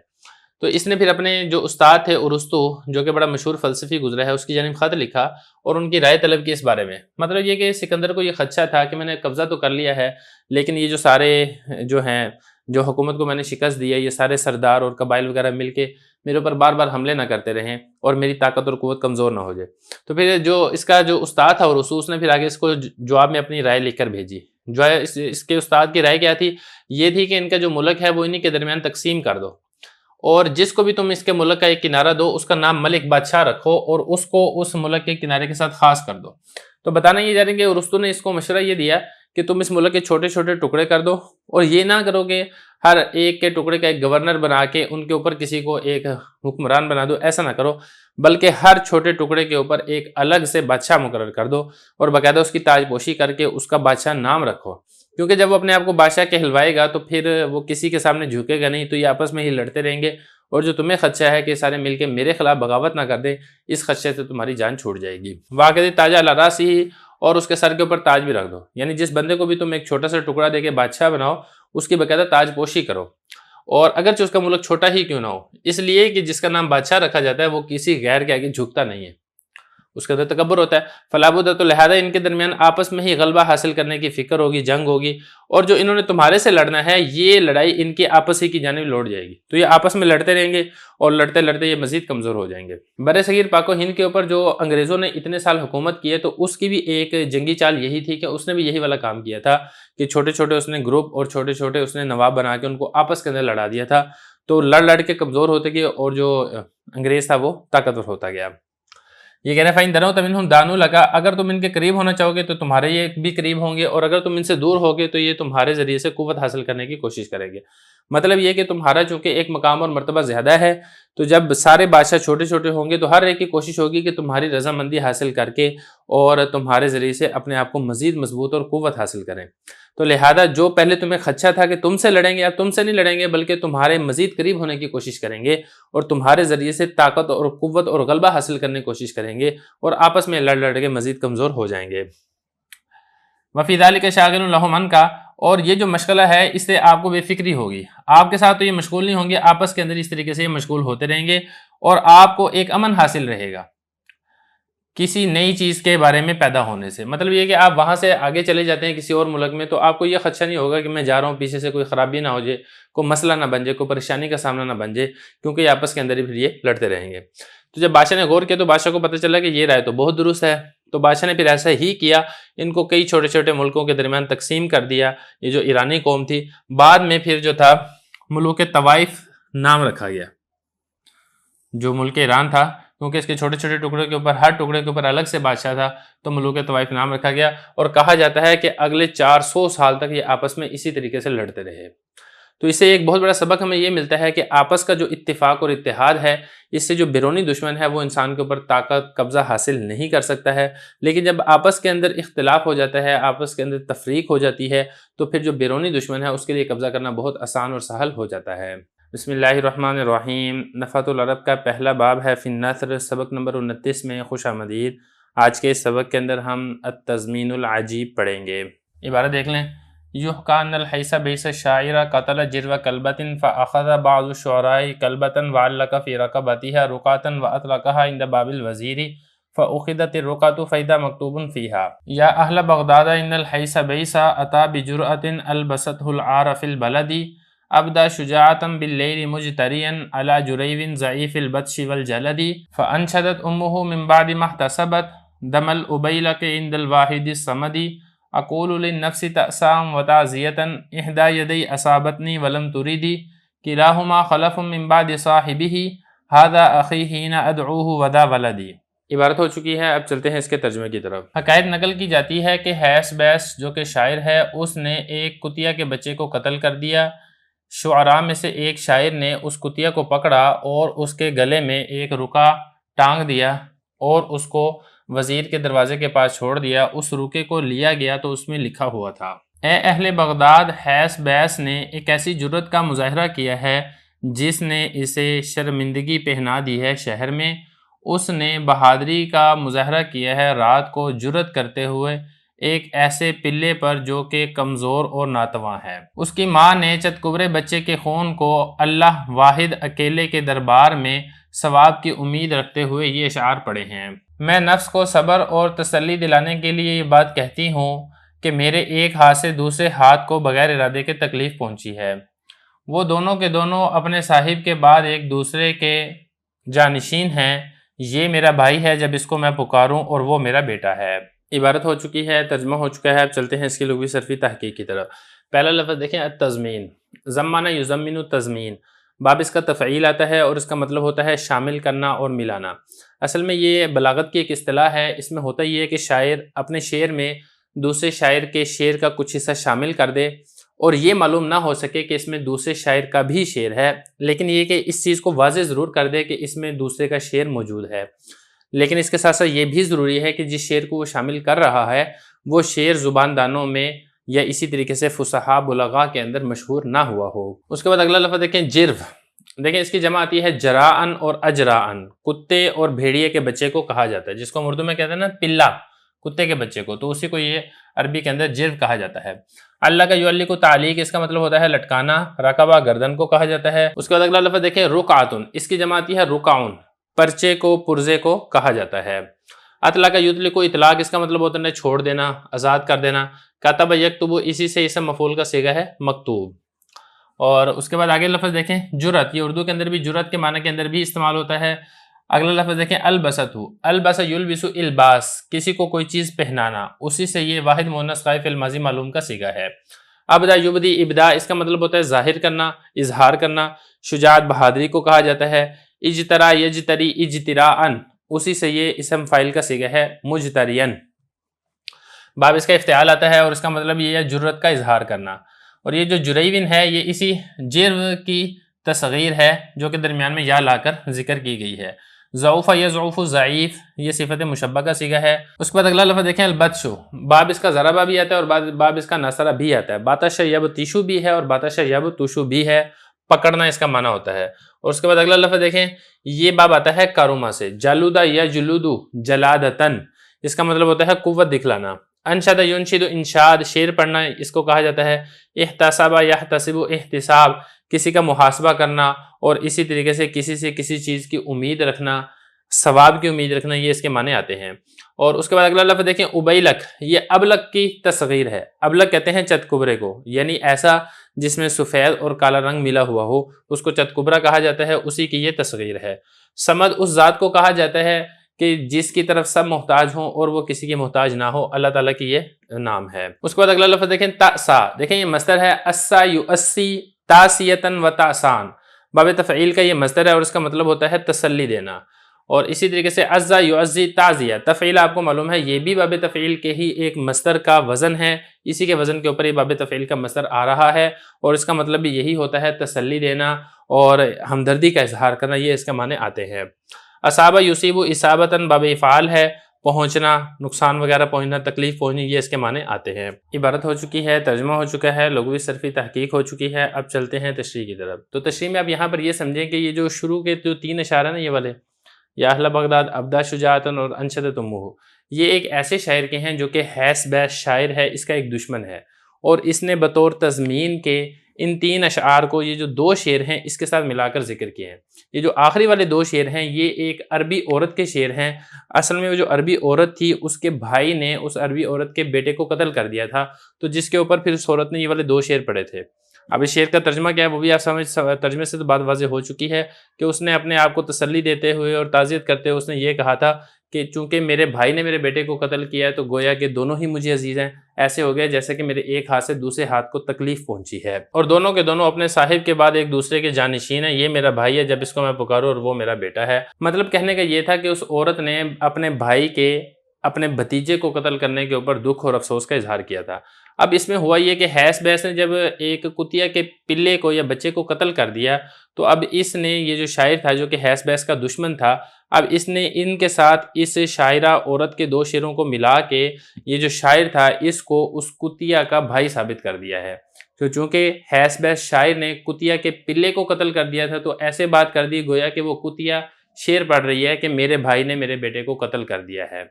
تو اس نے پھر اپنے جو استاد تھے ارسطو جو کہ بڑا مشہور فلسفی گزرا ہے اس کی جانب خط لکھا اور ان کی رائے طلب کی اس بارے میں۔ مطلب یہ کہ سکندر کو یہ خدشہ تھا کہ میں نے قبضہ تو کر لیا ہے لیکن یہ جو سارے جو ہیں جو حکومت کو میں نے شکست دی ہے، یہ سارے سردار اور قبائل وغیرہ مل کے میرے اوپر بار بار حملے نہ کرتے رہیں اور میری طاقت اور قوت کمزور نہ ہو جائے۔ تو پھر جو اس کا جو استاد تھا ارسطو، اس نے پھر آگے اس کو جواب میں اپنی رائے لکھ کر بھیجی۔ جو ہے اس کے استاد کی رائے کیا تھی؟ یہ تھی کہ ان کا جو ملک ہے وہ انہی کے درمیان تقسیم کر دو اور جس کو بھی تم اس کے ملک کا ایک کنارہ دو اس کا نام ملک بادشاہ رکھو اور اس کو اس ملک کے کنارے کے ساتھ خاص کر دو۔ تو بتانا یہ جا رہے ہیں کہ ارسطو نے اس کو مشورہ یہ دیا کہ تم اس ملک کے چھوٹے چھوٹے ٹکڑے کر دو اور یہ نہ کرو کہ ہر ایک کے ٹکڑے کا ایک گورنر بنا کے ان کے اوپر کسی کو ایک حکمران بنا دو، ایسا نہ کرو، بلکہ ہر چھوٹے ٹکڑے کے اوپر ایک الگ سے بادشاہ مقرر کر دو اور باقاعدہ اس کی تاج پوشی کر کے اس کا بادشاہ نام رکھو، کیونکہ جب وہ اپنے آپ کو بادشاہ کہلوائے گا تو پھر وہ کسی کے سامنے جھکے گا نہیں، تو یہ آپس میں ہی لڑتے رہیں گے اور جو تمہیں خدشہ ہے کہ سارے مل کے میرے خلاف بغاوت نہ کر دیں، اس خدشے سے تمہاری جان چھوٹ جائے گی۔ واقعی تاج علی راسہ، اور اس کے سر کے اوپر تاج بھی رکھ دو، یعنی جس بندے کو بھی تم ایک چھوٹا سا ٹکڑا دے کے بادشاہ بناؤ اس کی باقاعدہ تاج پوشی کرو، اور اگرچہ اس کا ملک چھوٹا ہی کیوں نہ ہو، اس لیے کہ جس کا نام بادشاہ رکھا جاتا ہے وہ کسی غیر کے آگے جھکتا نہیں ہے، اس کے اندر تکبر ہوتا ہے۔ فلا بد، تو لہذا ان کے درمیان آپس میں ہی غلبہ حاصل کرنے کی فکر ہوگی، جنگ ہوگی، اور جو انہوں نے تمہارے سے لڑنا ہے یہ لڑائی ان کی آپس ہی کی جانب لوٹ جائے گی، تو یہ آپس میں لڑتے رہیں گے اور لڑتے لڑتے یہ مزید کمزور ہو جائیں گے۔ بر صغیر پاک و ہند کے اوپر جو انگریزوں نے اتنے سال حکومت کی ہے تو اس کی بھی ایک جنگی چال یہی تھی کہ اس نے بھی یہی والا کام کیا تھا کہ چھوٹے چھوٹے اس نے گروپ اور چھوٹے چھوٹے اس نے نواب بنا کے ان کو آپس کے اندر لڑا دیا تھا، تو لڑ لڑ کے کمزور ہوتے گئے اور جو انگریز تھا وہ طاقتور ہوتا گیا۔ یہ کہنا فائن دنو تمنہم دانو لگا، اگر تم ان کے قریب ہونا چاہو گے تو تمہارے یہ بھی قریب ہوں گے، اور اگر تم ان سے دور ہوگے تو یہ تمہارے ذریعے سے قوت حاصل کرنے کی کوشش کریں گے۔ مطلب یہ کہ تمہارا چونکہ ایک مقام اور مرتبہ زیادہ ہے تو جب سارے بادشاہ چھوٹے چھوٹے ہوں گے تو ہر ایک کی کوشش ہوگی کہ تمہاری رضامندی حاصل کر کے اور تمہارے ذریعے سے اپنے آپ کو مزید مضبوط اور قوت حاصل کریں۔ تو لہذا جو پہلے تمہیں خدشہ تھا کہ تم سے لڑیں گے، اب تم سے نہیں لڑیں گے بلکہ تمہارے مزید قریب ہونے کی کوشش کریں گے اور تمہارے ذریعے سے طاقت اور قوت اور غلبہ حاصل کرنے کی کوشش کریں گے اور آپس میں لڑ لڑ کے مزید کمزور ہو جائیں گے۔ وفی ذلک شاغل لہم عنک، اور یہ جو مشغلہ ہے اس سے آپ کو بے فکری ہوگی، آپ کے ساتھ تو یہ مشغول نہیں ہوں گے، آپس کے اندر اس طریقے سے یہ مشغول ہوتے رہیں گے اور آپ کو ایک امن حاصل رہے گا کسی نئی چیز کے بارے میں پیدا ہونے سے۔ مطلب یہ کہ آپ وہاں سے آگے چلے جاتے ہیں کسی اور ملک میں تو آپ کو یہ خدشہ نہیں ہوگا کہ میں جا رہا ہوں، پیچھے سے کوئی خرابی نہ ہو جائے، کوئی مسئلہ نہ بن جائے، کوئی پریشانی کا سامنا نہ بن جائے، کیونکہ یہ آپس کے اندر ہی پھر یہ لڑتے رہیں گے۔ تو جب بادشاہ نے غور کیا تو بادشاہ کو پتہ چلا کہ یہ رائے تو بہت درست ہے، تو بادشاہ نے پھر ایسا ہی کیا، ان کو کئی چھوٹے چھوٹے ملکوں کے درمیان تقسیم کر دیا۔ یہ جو ایرانی قوم تھی، بعد میں پھر جو تھا ملوک طوائف نام رکھا گیا، جو ملک ایران تھا، کیونکہ اس کے چھوٹے چھوٹے ٹکڑے کے اوپر، ہر ٹکڑے کے اوپر الگ سے بادشاہ تھا، تو ملوک طوائف نام رکھا گیا، اور کہا جاتا ہے کہ اگلے 400 سال تک یہ آپس میں اسی طریقے سے لڑتے رہے۔ تو اس سے ایک بہت بڑا سبق ہمیں یہ ملتا ہے کہ آپس کا جو اتفاق اور اتحاد ہے، اس سے جو بیرونی دشمن ہے وہ انسان کے اوپر طاقت قبضہ حاصل نہیں کر سکتا ہے، لیکن جب آپس کے اندر اختلاف ہو جاتا ہے، آپس کے اندر تفریق ہو جاتی ہے، تو پھر جو بیرونی دشمن ہے اس کے لیے قبضہ کرنا بہت آسان اور سہل ہو جاتا ہے۔ بسم اللہ الرحمن الرحیم۔ نفحۃ العرب کا پہلا باب ہے فی النثر، سبق نمبر 29 میں خوش آمدید۔ آج کے اس سبق کے اندر ہم التضمین العجیب پڑھیں گے۔ عبارت دیکھ لیں۔ یحکیٰ ان الحیث بیس الشاعر قتل جرو کلبۃ فاخذ بعض الشعراء کلبۃ وعلق فی رقبتها رقعۃ واطلقها عند باب الوزیر فاخذت الرقعۃ فاذا مکتوب فیها یا اہل بغداد ان الحیث بیس اتى بجرأۃ البسته العار فی البلد ابدا شجاعتا باللیل مجتریا علی جریو ضعیف البطش والجلد فانشدت امه من بعد ما احتسبت دم الابیلق عند الواحد الصمد اقول للنفس تأسام وتعزیتا احدى یدی اصابتنی ولم تریدی کلاہما خلف من بعد صاحبہ هذا اخی حین ادعوہ وذا ولدی۔ عبارت ہو چکی ہے، اب چلتے ہیں اس کے ترجمے کی طرف۔ حکایت نقل کی جاتی ہے کہ حیث بیس جو کہ شاعر ہے، اس نے ایک کتیا کے بچے کو قتل کر دیا۔ شعراء میں سے ایک شاعر نے اس کتیا کو پکڑا اور اس کے گلے میں ایک رکا ٹانگ دیا اور اس کو وزیر کے دروازے کے پاس چھوڑ دیا۔ اس رکے کو لیا گیا تو اس میں لکھا ہوا تھا، اے اہل بغداد، حیث بیس نے ایک ایسی جرت کا مظاہرہ کیا ہے جس نے اسے شرمندگی پہنا دی ہے شہر میں۔ اس نے بہادری کا مظاہرہ کیا ہے رات کو جرت کرتے ہوئے ایک ایسے پلے پر جو کہ کمزور اور ناتواں ہے۔ اس کی ماں نے چتکبرے بچے کے خون کو اللہ واحد اکیلے کے دربار میں ثواب کی امید رکھتے ہوئے یہ اشعار پڑھے ہیں۔ میں نفس کو صبر اور تسلی دلانے کے لیے یہ بات کہتی ہوں کہ میرے ایک ہاتھ سے دوسرے ہاتھ کو بغیر ارادے کے تکلیف پہنچی ہے۔ وہ دونوں کے دونوں اپنے صاحب کے بعد ایک دوسرے کے جانشین ہیں۔ یہ میرا بھائی ہے جب اس کو میں پکاروں اور وہ میرا بیٹا ہے۔ عبارت ہو چکی ہے، ترجمہ ہو چکا ہے، اب چلتے ہیں اس کی لغوی صرفی تحقیق کی طرف۔ پہلا لفظ دیکھیں، التضمین، ضمن یضمن تضمین، باب اس کا تفعیل آتا ہے اور اس کا مطلب ہوتا ہے شامل کرنا اور ملانا۔ اصل میں یہ بلاغت کی ایک اصطلاح ہے، اس میں ہوتا یہ ہے کہ شاعر اپنے شعر میں دوسرے شاعر کے شعر کا کچھ حصہ شامل کر دے اور یہ معلوم نہ ہو سکے کہ اس میں دوسرے شاعر کا بھی شعر ہے، لیکن یہ کہ اس چیز کو واضح ضرور کر دے کہ اس میں دوسرے کا شعر موجود ہے۔ لیکن اس کے ساتھ ساتھ یہ بھی ضروری ہے کہ جس شعر کو وہ شامل کر رہا ہے وہ شعر زبان دانوں میں یا اسی طریقے سے فصحاء بلغاء کے اندر مشہور نہ ہوا ہو۔ اس کے بعد اگلا لفظ دیکھیں، جرو، دیکھیں اس کی جمع آتی ہے جراءن اور اجراءن، کتے اور بھیڑیے کے بچے کو کہا جاتا ہے، جس کو ہم اردو میں کہتے ہیں نا پلا، کتے کے بچے کو، تو اسی کو یہ عربی کے اندر جرو کہا جاتا ہے۔ اللہ کا یعلق تعلیق، اس کا مطلب ہوتا ہے لٹکانا، رقبہ گردن کو کہا جاتا ہے۔ اس کے بعد اگلا لفظ دیکھیں، رقعۃ، اس کی جمع آتی ہے رقعون، پرچے کو، پرزے کو کہا جاتا ہے۔ اطلق یطلق، اطلاق، اس کا مطلب ہوتا ہے چھوڑ دینا، آزاد کر دینا۔ کتب یکتب، اسی سے اسم مفعول کا صیغہ ہے مکتوب۔ اور اس کے بعد آگے لفظ دیکھیں، جرأت، یہ اردو کے اندر بھی جرأت کے معنی کے اندر بھی استعمال ہوتا ہے۔ اگلا لفظ دیکھیں، البست، البس یلبس الباس، کسی کو کوئی چیز پہنانا، اسی سے یہ واحد مؤنث غائب فعل ماضی معلوم کا صیغہ ہے۔ ابدا یبدی، ابدا، اس کا مطلب ہوتا ہے ظاہر کرنا، اظہار کرنا۔ شجاعت، بہادری کو کہا جاتا ہے۔ اجترا یجتری اجتراءن، اسی سے یہ اسم فاعل کا صیغہ ہے مجترین۔ باب اس کا افتعال آتا ہے اور اس کا مطلب یہ ہے جرت کا اظہار کرنا۔ اور یہ جو جریون ہے یہ اسی جرو کی تصغیر ہے جو کہ درمیان میں یا لا کر ذکر کی گئی ہے۔ ضعف یضعف ضعیف، یہ صفت مشبہ کا صیغہ ہے۔ اس کے بعد اگلا لفظ دیکھیں، البطش، باب اس کا ضربہ بھی آتا ہے اور باب اس کا نصرہ بھی آتا ہے۔ باتش یبطشو بھی ہے اور باتش یبطشو بھی ہے، پکڑنا اس کا معنی ہوتا ہے۔ اور اس کے بعد اگلا لفظ دیکھیں، یہ باب آتا ہے کاروما سے، جلودہ یا جلودو جلادتن، اس کا مطلب ہوتا ہے قوت دکھلانا۔ انشد ینشد انشاد شعر پڑھنا اس کو کہا جاتا ہے۔ احتسب یحتسب احتساب کسی کا محاسبہ کرنا اور اسی طریقے سے کسی سے کسی چیز کی امید رکھنا، ثواب کی امید رکھنا، یہ اس کے معنی آتے ہیں۔ اور اس کے بعد اگلا لفظ دیکھیں ابیلک، یہ ابلک کی تصغیر ہے۔ ابلک کہتے ہیں چت کبرے کو، یعنی ایسا جس میں سفید اور کالا رنگ ملا ہوا ہو اس کو چت کبرا کہا جاتا ہے، اسی کی یہ تصغیر ہے۔ سمد اس ذات کو کہا جاتا ہے کہ جس کی طرف سب محتاج ہوں اور وہ کسی کی محتاج نہ ہو، اللہ تعالیٰ کی یہ نام ہے۔ اس کے بعد اگلا لفظ دیکھیں تأسا، دیکھیں یہ مصدر ہے اسا یؤسی تاسیتاً و تأسان، باب تفعیل کا یہ مصدر ہے اور اس کا مطلب ہوتا ہے تسلی دینا۔ اور اسی طریقے سے عزا یعزی تعزیہ، تفعیل آپ کو معلوم ہے یہ بھی باب تفعیل کے ہی ایک مصدر کا وزن ہے، اسی کے وزن کے اوپر یہ باب تفعیل کا مصدر آ رہا ہے اور اس کا مطلب بھی یہی ہوتا ہے تسلی دینا اور ہمدردی کا اظہار کرنا، یہ اس کے معنی آتے ہیں۔ اصابہ یصیب اصابتاً باب افعال ہے، پہنچنا، نقصان وغیرہ پہنچنا، تکلیف پہنچنی، یہ اس کے معنی آتے ہیں۔ عبارت ہو چکی ہے، ترجمہ ہو چکا ہے، لغوی صرفی تحقیق ہو چکی ہے۔ اب چلتے ہیں تشریح کی طرف۔ تو تشریح میں اب یہاں پر یہ سمجھیں کہ یہ جو شروع کے جو 3 اشعار ہیں نا، یہ والے یا اہل بغداد ابدا شجاعتاً اور انشدت امہ، یہ ایک ایسے شاعر کے ہیں جو کہ حیث بیس شاعر ہے، اس کا ایک دشمن ہے، اور اس نے بطور تضمین کے ان 3 اشعار کو، یہ جو 2 شعر ہیں اس کے ساتھ ملا کر ذکر کیے ہیں۔ یہ جو آخری والے 2 شعر ہیں یہ ایک عربی عورت کے شعر ہیں۔ اصل میں وہ جو عربی عورت تھی اس کے بھائی نے اس عربی عورت کے بیٹے کو قتل کر دیا تھا، تو جس کے اوپر پھر اس عورت نے یہ والے 2 شعر پڑھے تھے۔ اب اس شعر کا ترجمہ کیا ہے وہ بھی آپ سمجھ، ترجمے سے تو بات واضح ہو چکی ہے کہ اس نے اپنے آپ کو تسلی دیتے ہوئے اور تعزیت کرتے ہوئے اس نے یہ کہا تھا کہ چونکہ میرے بھائی نے میرے بیٹے کو قتل کیا ہے تو گویا کہ دونوں ہی مجھے عزیز ہیں، ایسے ہو گیا جیسے کہ میرے ایک ہاتھ سے دوسرے ہاتھ کو تکلیف پہنچی ہے، اور دونوں کے دونوں اپنے صاحب کے بعد ایک دوسرے کے جانشین ہیں، یہ میرا بھائی ہے جب اس کو میں پکاروں اور وہ میرا بیٹا ہے۔ مطلب کہنے کا یہ تھا کہ اس عورت نے اپنے بھائی کے، اپنے بھتیجے کو قتل کرنے کے اوپر دکھ اور افسوس کا اظہار کیا تھا۔ اب اس میں ہوا یہ کہ حیث بیس نے جب ایک کتیا کے پلے کو یا بچے کو قتل کر دیا تو اب اس نے، یہ جو شاعر تھا جو کہ حیث بیس کا دشمن تھا، اب اس نے ان کے ساتھ اس شاعرہ عورت کے 2 شعروں کو ملا کے یہ جو شاعر تھا اس کو اس کتیا کا بھائی ثابت کر دیا ہے۔ تو چونکہ حیث بیس شاعر نے کتیا کے پلے کو قتل کر دیا تھا تو ایسے بات کر دی گویا کہ وہ کتیا شعر پڑھ رہی ہے کہ میرے بھائی نے میرے بیٹے کو قتل کر دیا ہے۔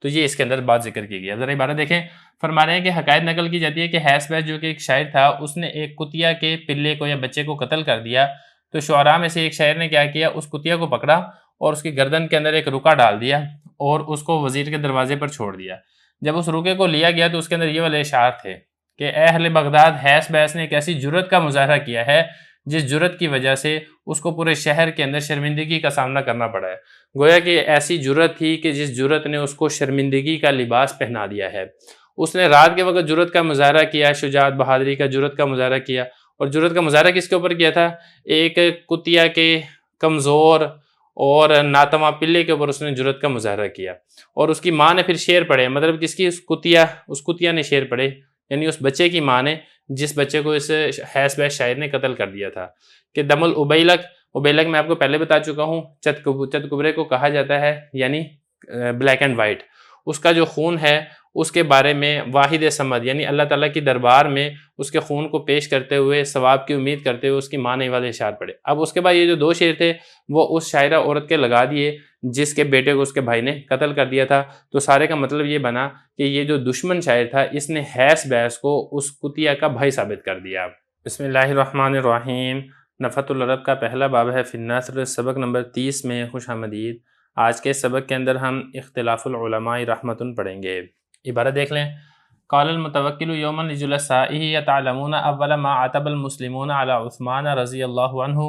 تو یہ اس کے اندر بات ذکر کی گئی ہے۔ ذرا عبارت دیکھیں، فرما رہے ہیں کہ حکایت نقل کی جاتی ہے کہ حیث بیس جو کہ ایک شاعر تھا اس نے ایک کتیا کے پلے کو یا بچے کو قتل کر دیا، تو شعراء میں سے ایک شاعر نے کیا کیا، اس کتیا کو پکڑا اور اس کی گردن کے اندر ایک رکا ڈال دیا اور اس کو وزیر کے دروازے پر چھوڑ دیا۔ جب اس رکے کو لیا گیا تو اس کے اندر یہ والے اشعار تھے کہ اے اہل بغداد، حیث بیس نے ایک ایسی جرت کا مظاہرہ کیا ہے جس جرت کی وجہ سے اس کو پورے شہر کے اندر شرمندگی کا سامنا کرنا پڑا ہے۔ گویا کہ ایسی جرت تھی کہ جس جرت نے اس کو شرمندگی کا لباس پہنا دیا ہے۔ اس نے رات کے وقت جرت کا مظاہرہ کیا، شجاعت بہادری کا جرت کا مظاہرہ کیا، اور جرت کا مظاہرہ کس کے اوپر کیا تھا؟ ایک کتیا کے کمزور اور ناتواں پلے کے اوپر اس نے جرت کا مظاہرہ کیا، اور اس کی ماں نے پھر شعر پڑھے، مطلب کس کی؟ اس کتیا نے شعر پڑھے، یعنی اس بچے کی ماں نے جس بچے کو اس حیث بیس شاعر نے قتل کر دیا تھا کہ دم الابیلک، ابیلک میں آپ کو پہلے بتا چکا ہوں چت کبرے کو کہا جاتا ہے، یعنی بلیک اینڈ وائٹ، اس کا جو خون ہے اس کے بارے میں واحد سمد یعنی اللہ تعالیٰ کی دربار میں اس کے خون کو پیش کرتے ہوئے ثواب کی امید کرتے ہوئے اس کی ماں نے والے اشعار پڑھے۔ اب اس کے بعد یہ جو 2 شعر تھے وہ اس شاعرہ عورت کے لگا دیے جس کے بیٹے کو اس کے بھائی نے قتل کر دیا تھا، تو سارے کا مطلب یہ بنا کہ یہ جو دشمن شاعر تھا اس نے حیث بیس کو اس کتیا کا بھائی ثابت کر دیا۔ بسم اللہ الرحمن الرحیم۔ نفحۃ العرب کا پہلا باب ہے فی النثر، سبق نمبر 30 میں خوش آمدید۔ آج کے سبق کے اندر ہم اختلاف العلماء رحمتن پڑھیں گے۔ عبارت دیکھ لیں۔ قال المتوکل یوما لجلسائه یتعلمون اول ما عتب المسلمون علی عثمان رضی اللہ عنہ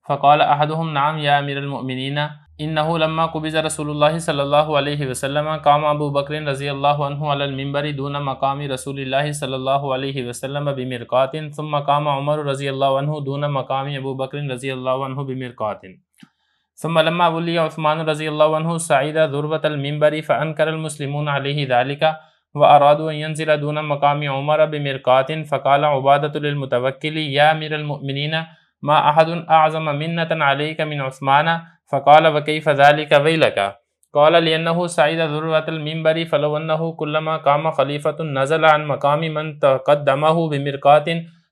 فقال احدهم نعم یا امیر المؤمنین انه لما قبض رسول اللہ صلی اللہ علیہ وسلم قام ابو بکر رضی اللہ عنہ علی المنبر دون مقام رسول اللہ صلی اللہ علیہ وسلم بمرقات ثم قام عمر رضی اللہ عنہ دون مقام ابو بکر رضی اللہ عنہ بمرقات ثم لما ولي عثمان رضی اللہ عنہ صعد ذروة المنبر فانکر المسلمون علیہ ذلك وارادوا ان ينزل دون مقام عمر بمرقات فقال عبادة للمتوکل یا امیر المؤمنین ما احد اعظم منة عليك من عثمان فقال وكيف ذلك ويلك قال لأنه صعد ذروة المنبر فلو أنه كلما قام خليفة نزل عن مقام من تقدمه بمرقات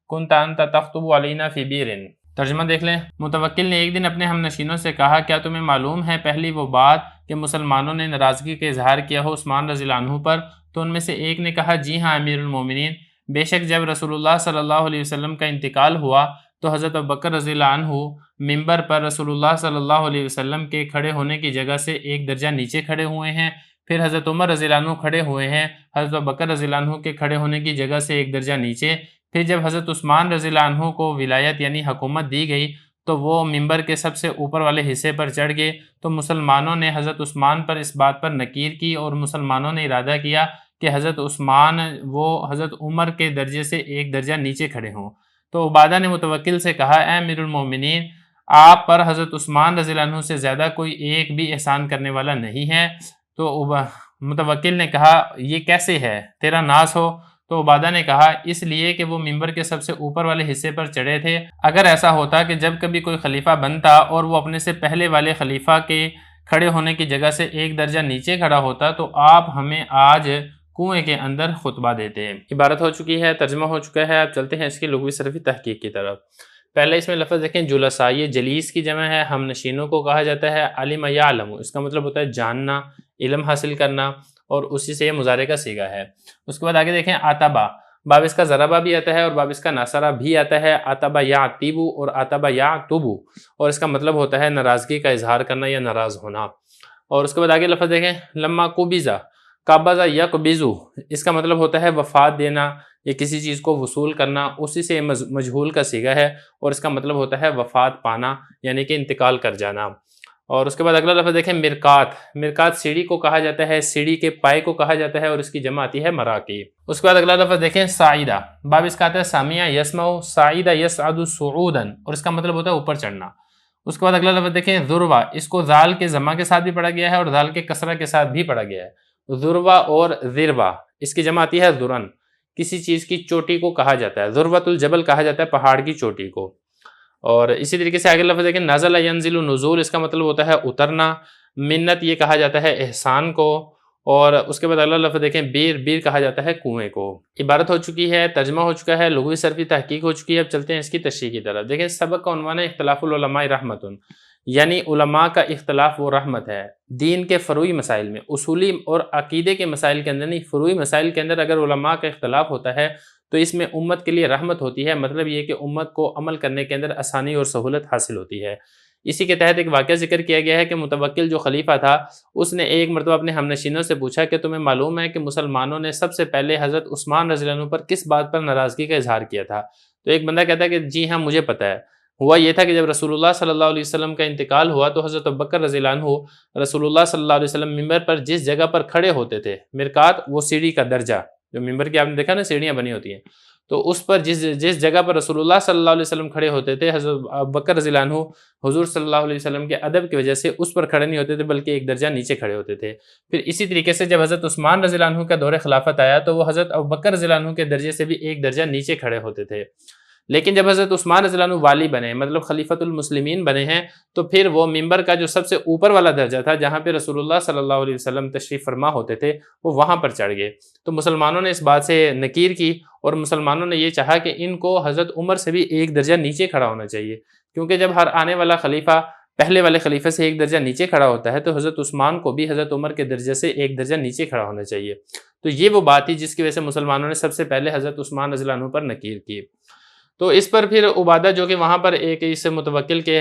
كنت أنت تخطب علينا في بئر۔ ترجمہ دیکھ لیں۔ متوکل نے ایک دن اپنے ہم نشینوں سے کہا کیا تمہیں معلوم ہے پہلی وہ بات کہ مسلمانوں نے ناراضگی کا اظہار کیا ہو عثمان رضی اللہ عنہ پر تو ان میں سے ایک نے کہا جی ہاں امیر المومنین، بے شک جب رسول اللہ صلی اللہ علیہ وسلم کا انتقال ہوا تو حضرت ابوبکر رضی اللہ عنہ ممبر پر رسول اللہ صلی اللہ علیہ وسلم کے کھڑے ہونے کی جگہ سے ایک درجہ نیچے کھڑے ہوئے ہیں، پھر حضرت عمر رضی اللہ عنہ کھڑے ہوئے ہیں حضرت ابوبکر رضی اللہ عنہ کے کھڑے ہونے کی جگہ سے ایک درجہ نیچے، پھر جب حضرت عثمان رضی اللہ عنہ کو ولایت یعنی حکومت دی گئی تو وہ ممبر کے سب سے اوپر والے حصے پر چڑھ گئے، تو مسلمانوں نے حضرت عثمان پر اس بات پر نکیر کی اور مسلمانوں نے ارادہ کیا کہ حضرت عثمان وہ حضرت عمر کے درجے سے ایک درجہ نیچے کھڑے ہوں۔ تو عبادہ نے متوکل سے کہا اے امیر المومنین، آپ پر حضرت عثمان رضی اللہ عنہ سے زیادہ کوئی ایک بھی احسان کرنے والا نہیں ہے۔ تو متوکل نے کہا یہ کیسے ہے، تیرا ناز ہو؟ تو عبادہ نے کہا اس لیے کہ وہ ممبر کے سب سے اوپر والے حصے پر چڑھے تھے، اگر ایسا ہوتا کہ جب کبھی کوئی خلیفہ بنتا اور وہ اپنے سے پہلے والے خلیفہ کے کھڑے ہونے کی جگہ سے ایک درجہ نیچے کھڑا ہوتا تو آپ ہمیں آج کنویں کے اندر خطبہ دیتے۔ عبارت ہو چکی ہے، ترجمہ ہو چکا ہے، اب چلتے ہیں اس کی لغوی صرفی تحقیق کی طرف۔ پہلے اس میں لفظ دیکھیں جلساء، یہ جلیس کی جمع ہے، ہم نشینوں کو کہا جاتا ہے۔ علم یعلم، اس کا مطلب ہوتا ہے جاننا، علم حاصل کرنا، اور اسی سے یہ مضارع کا صیغہ ہے۔ اس کے بعد آگے دیکھیں عتبہ، باب اس کا ضربہ بھی آتا ہے اور باب اس کا ناصرہ بھی آتا ہے، عتبہ یعتبو اور عتبہ یعتبو، اور اس کا مطلب ہوتا ہے ناراضگی کا اظہار کرنا یا ناراض ہونا۔ اور اس کے بعد آگے لفظ دیکھیں لما قبضہ، قبضہ یقبضو، اس کا مطلب ہوتا ہے وفات دینا یا کسی چیز کو وصول کرنا، اسی سے مجہول کا صیغہ ہے اور اس کا مطلب ہوتا ہے وفات پانا یعنی کہ انتقال کر جانا۔ اور اس کے بعد اگلا لفظ دیکھیں مرکات، مرکات سیڑھی کو کہا جاتا ہے، سیڑھی کے پائے کو کہا جاتا ہے اور اس کی جمع آتی ہے مراکی۔ اس کے بعد اگلا لفظ دیکھیں صاعدہ، باب اس کا آتا ہے سامعہ یسمع، صاعدہ یصعد صعودا، اور اس کا مطلب ہوتا ہے اوپر چڑھنا۔ اس کے بعد اگلا لفظ دیکھیں ذروہ، اس کو ذال کے ضمہ کے ساتھ بھی پڑھا گیا ہے اور ذال کے کسرہ کے ساتھ بھی پڑھا گیا ہے۔ ذروہ اور ذروہ، اس کی جمع آتی ہے ذرن، کسی چیز کی چوٹی کو کہا جاتا ہے، ذروۃ الجبل کہا جاتا ہے پہاڑ کی چوٹی کو۔ اور اسی طریقے سے آگے لفظ دیکھیں نزل ینزل نزول، اس کا مطلب ہوتا ہے اترنا، منت یہ کہا جاتا ہے احسان کو، اور اس کے بعد اگلا لفظ دیکھیں بیر، بیر کہا جاتا ہے کنویں کو۔ عبارت ہو چکی ہے، ترجمہ ہو چکا ہے، لغوی صرفی تحقیق ہو چکی ہے، اب چلتے ہیں اس کی تشریح کی طرف۔ دیکھیں سبق کا عنوان ہے اختلاف العلماء رحمت، یعنی علماء کا اختلاف وہ رحمت ہے۔ دین کے فروعی مسائل میں، اصولی اور عقیدے کے مسائل کے اندر نہیں، فروعی مسائل کے اندر اگر علماء کا اختلاف ہوتا ہے تو اس میں امت کے لیے رحمت ہوتی ہے، مطلب یہ کہ امت کو عمل کرنے کے اندر آسانی اور سہولت حاصل ہوتی ہے۔ اسی کے تحت ایک واقعہ ذکر کیا گیا ہے کہ متوکل جو خلیفہ تھا اس نے ایک مرتبہ اپنے ہمنشینوں سے پوچھا کہ تمہیں معلوم ہے کہ مسلمانوں نے سب سے پہلے حضرت عثمان رضی اللہ عنہ پر کس بات پر ناراضگی کا اظہار کیا تھا؟ تو ایک بندہ کہتا ہے کہ جی ہاں مجھے پتہ ہے، ہوا یہ تھا کہ جب رسول اللہ صلی اللہ علیہ وسلم کا انتقال ہوا تو حضرت ابوبکر رضی اللہ عنہ رسول اللہ صلی اللہ علیہ وسلم ممبر پر جس جگہ پر کھڑے ہوتے تھے، مرکات وہ سیڑھی کا درجہ، جو ممبر کی آپ نے دیکھا نا سیڑھیاں بنی ہوتی ہیں، تو اس پر جس جگہ پر رسول اللہ صلی اللہ علیہ وسلم کھڑے ہوتے تھے، حضرت ابوبکر رضی اللہ عنہ حضور صلی اللہ علیہ وسلم کے ادب کی وجہ سے اس پر کھڑے نہیں ہوتے تھے بلکہ ایک درجہ نیچے کھڑے ہوتے تھے۔ پھر اسی طریقے سے جب حضرت عثمان رضی اللہ عنہ کا دور خلافت آیا تو وہ حضرت ابوبکر رضی اللہ عنہ کے درجے سے بھی ایک درجہ نیچے کھڑے ہوتے تھے، لیکن جب حضرت عثمان رضی اللہ عنہ والی بنے، مطلب خلیفۃ المسلمین بنے ہیں، تو پھر وہ ممبر کا جو سب سے اوپر والا درجہ تھا جہاں پہ رسول اللہ صلی اللہ علیہ وسلم تشریف فرما ہوتے تھے وہ وہاں پر چڑھ گئے۔ تو مسلمانوں نے اس بات سے نکیر کی اور مسلمانوں نے یہ چاہا کہ ان کو حضرت عمر سے بھی ایک درجہ نیچے کھڑا ہونا چاہیے، کیونکہ جب ہر آنے والا خلیفہ پہلے والے خلیفہ سے ایک درجہ نیچے کھڑا ہوتا ہے تو حضرت عثمان کو بھی حضرت عمر کے درجے سے ایک درجہ نیچے کھڑا ہونا چاہیے۔ تو یہ وہ بات تھی جس کی وجہ سے مسلمانوں نے سب سے پہلے حضرت عثمان رضی اللہ عنہ پر نکیر کی۔ تو اس پر پھر عبادہ جو کہ وہاں پر ایک اس متوکل کے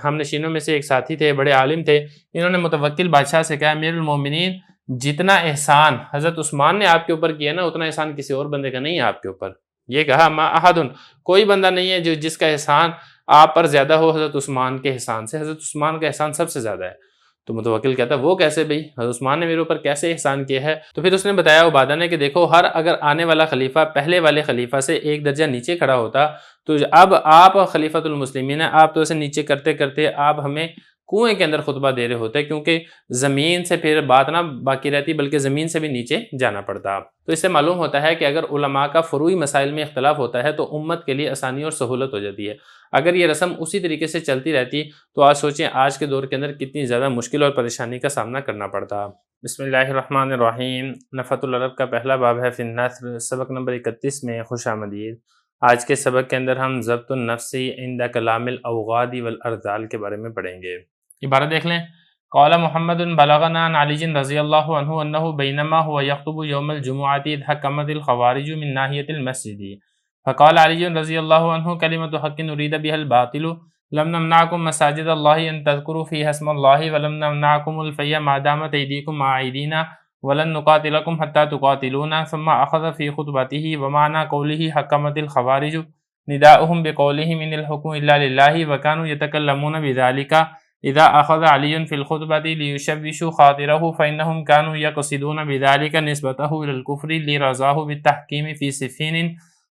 ہم نشینوں میں سے ایک ساتھی تھے، بڑے عالم تھے، انہوں نے متوکل بادشاہ سے کہا امیر المومنین جتنا احسان حضرت عثمان نے آپ کے اوپر کیا نا اتنا احسان کسی اور بندے کا نہیں ہے آپ کے اوپر۔ یہ کہا ما احد، کوئی بندہ نہیں ہے جس کا احسان آپ پر زیادہ ہو حضرت عثمان کے احسان سے، حضرت عثمان کا احسان سب سے زیادہ ہے۔ تو متوکل کہتا ہے وہ کیسے بھئی، حضرت عثمان نے میرے اوپر کیسے احسان کیا ہے؟ تو پھر اس نے بتایا عبادہ نے کہ دیکھو اگر آنے والا خلیفہ پہلے والے خلیفہ سے ایک درجہ نیچے کھڑا ہوتا تو اب آپ خلیفۃ المسلمین ہیں، آپ تو اسے نیچے کرتے کرتے آپ ہمیں کنویں کے اندر خطبہ دے رہے ہوتے، کیونکہ زمین سے پھر بات نہ باقی رہتی بلکہ زمین سے بھی نیچے جانا پڑتا۔ تو اس سے معلوم ہوتا ہے کہ اگر علماء کا فروعی مسائل میں اختلاف ہوتا ہے تو امت کے لیے آسانی اور سہولت ہو جاتی ہے۔ اگر یہ رسم اسی طریقے سے چلتی رہتی تو آج سوچیں آج کے دور کے اندر کتنی زیادہ مشکل اور پریشانی کا سامنا کرنا پڑتا۔ بسم اللہ الرحمن الرحیم۔ نفحۃ العرب کا پہلا باب ہے فی النثر، سبق نمبر 31 میں خوش آمدید۔ آج کے سبق کے اندر ہم ضبط النفس عند کلام الاوغاد والارذال کے بارے میں پڑھیں گے۔ عبارت دیکھ لیں، قال محمد بلغنا عن علي رضي الله عنه أنه بينما هو يخطب يوم الجمعة إذ حكمت الخوارج من ناحية المسجد فقال علي رضي الله عنه كلمة حق نريد بها الباطل لم نمنعكم مساجد الله أن تذكروا فيها اسم الله ولم نمنعكم الفي ما دامت أيديكم مع أيدينا ولن نقاتلكم حتى تقاتلونا. ثم أخذ في خطبته ومعنى قوله حكمت الخوارج نداؤهم بقولهم إن الحكم إلا لله وكانوا يتكلمون بذلك إذا أخذ علي في الخطبة ليشوشوا خاطره فإنهم كانوا يقصدون بذلك نسبته إلى الكفر لرضاه بالتحكيم في صفين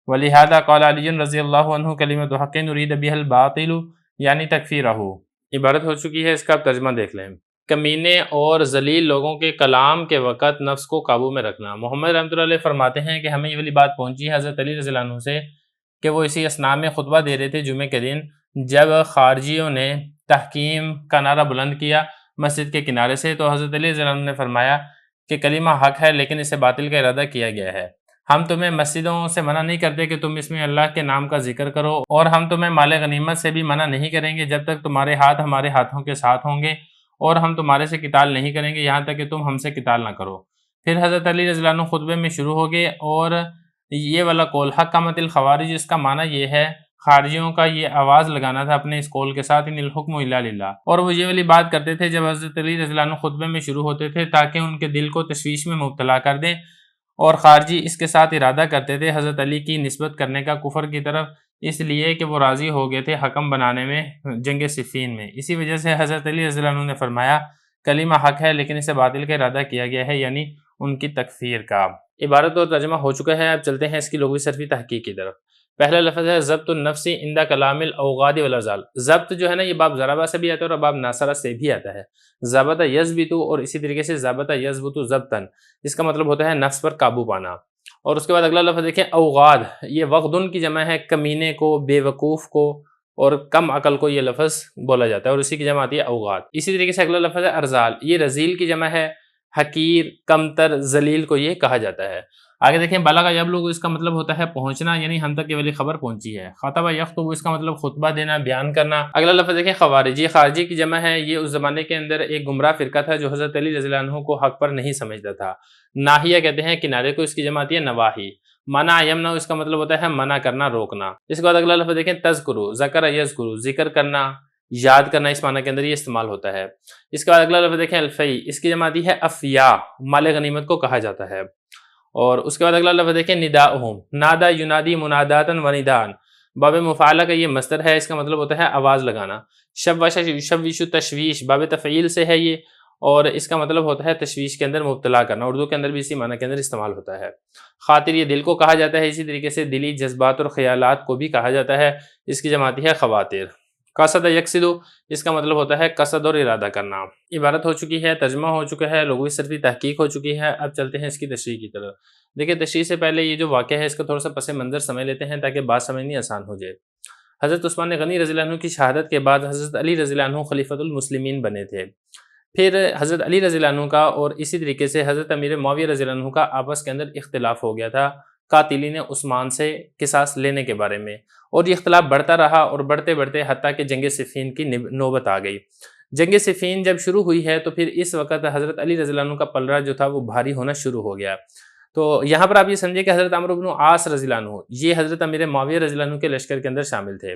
ولهذا قال علي رضی اللہ عنہ کلمۃ حق نرید بها الباطل یعنی تکفیرہ. عبارت ہو چکی ہے، اس کا آپ ترجمہ دیکھ لیں. کمینے اور ذلیل لوگوں کے کلام کے وقت نفس کو قابو میں رکھنا. محمد رحمۃ اللہ علیہ فرماتے ہیں کہ ہمیں یہ والی بات پہنچی ہے حضرت علی رضی اللہ عنہ سے کہ وہ اسی اسنا میں خطبہ دے رہے تھے جمعے کے دن، جب خارجیوں نے تحکیم کا نعرہ بلند کیا مسجد کے کنارے سے، تو حضرت علی رضی اللہ عنہ نے فرمایا کہ کلمہ حق ہے لیکن اسے باطل کا ارادہ کیا گیا ہے. ہم تمہیں مسجدوں سے منع نہیں کرتے کہ تم اس میں اللہ کے نام کا ذکر کرو، اور ہم تمہیں مال غنیمت سے بھی منع نہیں کریں گے جب تک تمہارے ہاتھ ہمارے ہاتھوں کے ساتھ ہوں گے، اور ہم تمہارے سے قتال نہیں کریں گے یہاں تک کہ تم ہم سے قتال نہ کرو. پھر حضرت علی رضی اللہ عنہ خطبے میں شروع ہو گئے، اور یہ والا قول حکمت الخوارج، اس کا معنی یہ ہے خارجیوں کا یہ آواز لگانا تھا اپنے اس قول کے ساتھ ان الحکم الا للہ. اور وہ یہ والی بات کرتے تھے جب حضرت علی رضی اللہ عنہ خطبے میں شروع ہوتے تھے تاکہ ان کے دل کو تشویش میں مبتلا کر دیں، اور خارجی اس کے ساتھ ارادہ کرتے تھے حضرت علی کی نسبت کرنے کا کفر کی طرف، اس لیے کہ وہ راضی ہو گئے تھے حکم بنانے میں جنگ صفین میں. اسی وجہ سے حضرت علی رضی اللہ عنہ نے فرمایا کلمہ حق ہے لیکن اسے باطل کا ارادہ کیا گیا ہے، یعنی ان کی تکفیر کا. عبارت اور ترجمہ ہو چکا ہے، اب چلتے ہیں اس کی لغوی صرفی تحقیق کی طرف. پہلا لفظ ہے ضبط النفس عند کلام الاوغاد والازال. ضبط جو ہے نا یہ باب ضربہ سے بھی آتا ہے اور باب ناصرہ سے بھی آتا ہے. ضبط یضبط، اور اسی طریقے سے ضبط یضبط ضبطا، اس کا مطلب ہوتا ہے نفس پر قابو پانا. اور اس کے بعد اگلا لفظ دیکھیں اوغاد، یہ وغدن کی جمع ہے، کمینے کو، بے وقوف کو اور کم عقل کو یہ لفظ بولا جاتا ہے، اور اسی کی جمع آتی ہے اوغاد. اسی طریقے سے اگلا لفظ ہے ارزال، یہ رزیل کی جمع ہے، حقیر، کمتر، ذلیل کو یہ کہا جاتا ہے. آگے دیکھیں بلغ یبلغ، اس کا مطلب ہوتا ہے پہنچنا، یعنی ہم تک یہ والی خبر پہنچی ہے. خطب یخطب، اس کا مطلب خطبہ دینا، بیان کرنا. اگلا لفظ دیکھیں خوارج، یہ خارجی کی جمع ہے، یہ اس زمانے کے اندر ایک گمراہ فرقہ تھا جو حضرت علی رضی اللہ عنہ کو حق پر نہیں سمجھتا تھا. ناحیہ کہتے ہیں کنارے کو، اس کی جمع آتی ہے نواحی. منع یمنع، اس کا مطلب ہوتا ہے منع کرنا، روکنا. اس کے بعد اگلا لفظ دیکھیں تذکرو، ذکر یذکرو، ذکر کرنا، یاد کرنا، اس معنی کے اندر یہ استعمال ہوتا ہے. اس کے بعد اگلا لفظ دیکھیں الفی، اس کی جمع آتی ہے افیا، مال غنیمت کو کہا جاتا ہے. اور اس کے بعد اگلا لفظ دیکھیں نداؤہم، نادا ینادی مناداتن و ندان، باب مفعلہ کا یہ مصدر ہے، اس کا مطلب ہوتا ہے آواز لگانا. شوش یشوش، تشویش، باب تفعیل سے ہے یہ، اور اس کا مطلب ہوتا ہے تشویش کے اندر مبتلا کرنا. اردو کے اندر بھی اسی معنی کے اندر استعمال ہوتا ہے. خاطر، یہ دل کو کہا جاتا ہے، اسی طریقے سے دلی جذبات اور خیالات کو بھی کہا جاتا ہے، اس کی جمع آتی ہے خواتر. قصد یقصد، اس کا مطلب ہوتا ہے قصد اور ارادہ کرنا. عبارت ہو چکی ہے، ترجمہ ہو چکا ہے، لغوی صرفی تحقیق ہو چکی ہے. اب چلتے ہیں اس کی تشریح کی طرف. دیکھیں تشریح سے پہلے یہ جو واقعہ ہے اس کا تھوڑا سا پس منظر سمجھ لیتے ہیں تاکہ بات سمجھنی آسان ہو جائے. حضرت عثمان غنی رضی اللہ عنہ کی شہادت کے بعد حضرت علی رضی اللہ عنہ خلیفۃ المسلمین بنے تھے. پھر حضرت علی رضی اللہ عنہ کا اور اسی طریقے سے حضرت امیر معاویہ رضی اللہ عنہ کا آپس کے اندر اختلاف ہو گیا تھا قاتلین عثمان سے قصاص لینے کے بارے میں، اور یہ اختلاف بڑھتا رہا اور بڑھتے بڑھتے حتیٰ کہ جنگ صفین کی نوبت آ گئی. جنگ صفین جب شروع ہوئی ہے تو پھر اس وقت حضرت علی رضی اللہ عنہ کا پلڑا جو تھا وہ بھاری ہونا شروع ہو گیا. تو یہاں پر آپ یہ سمجھے کہ حضرت عمرو بن عاص رضی اللہ عنہ یہ حضرت امیر معاویہ رضی اللہ عنہ کے لشکر کے اندر شامل تھے.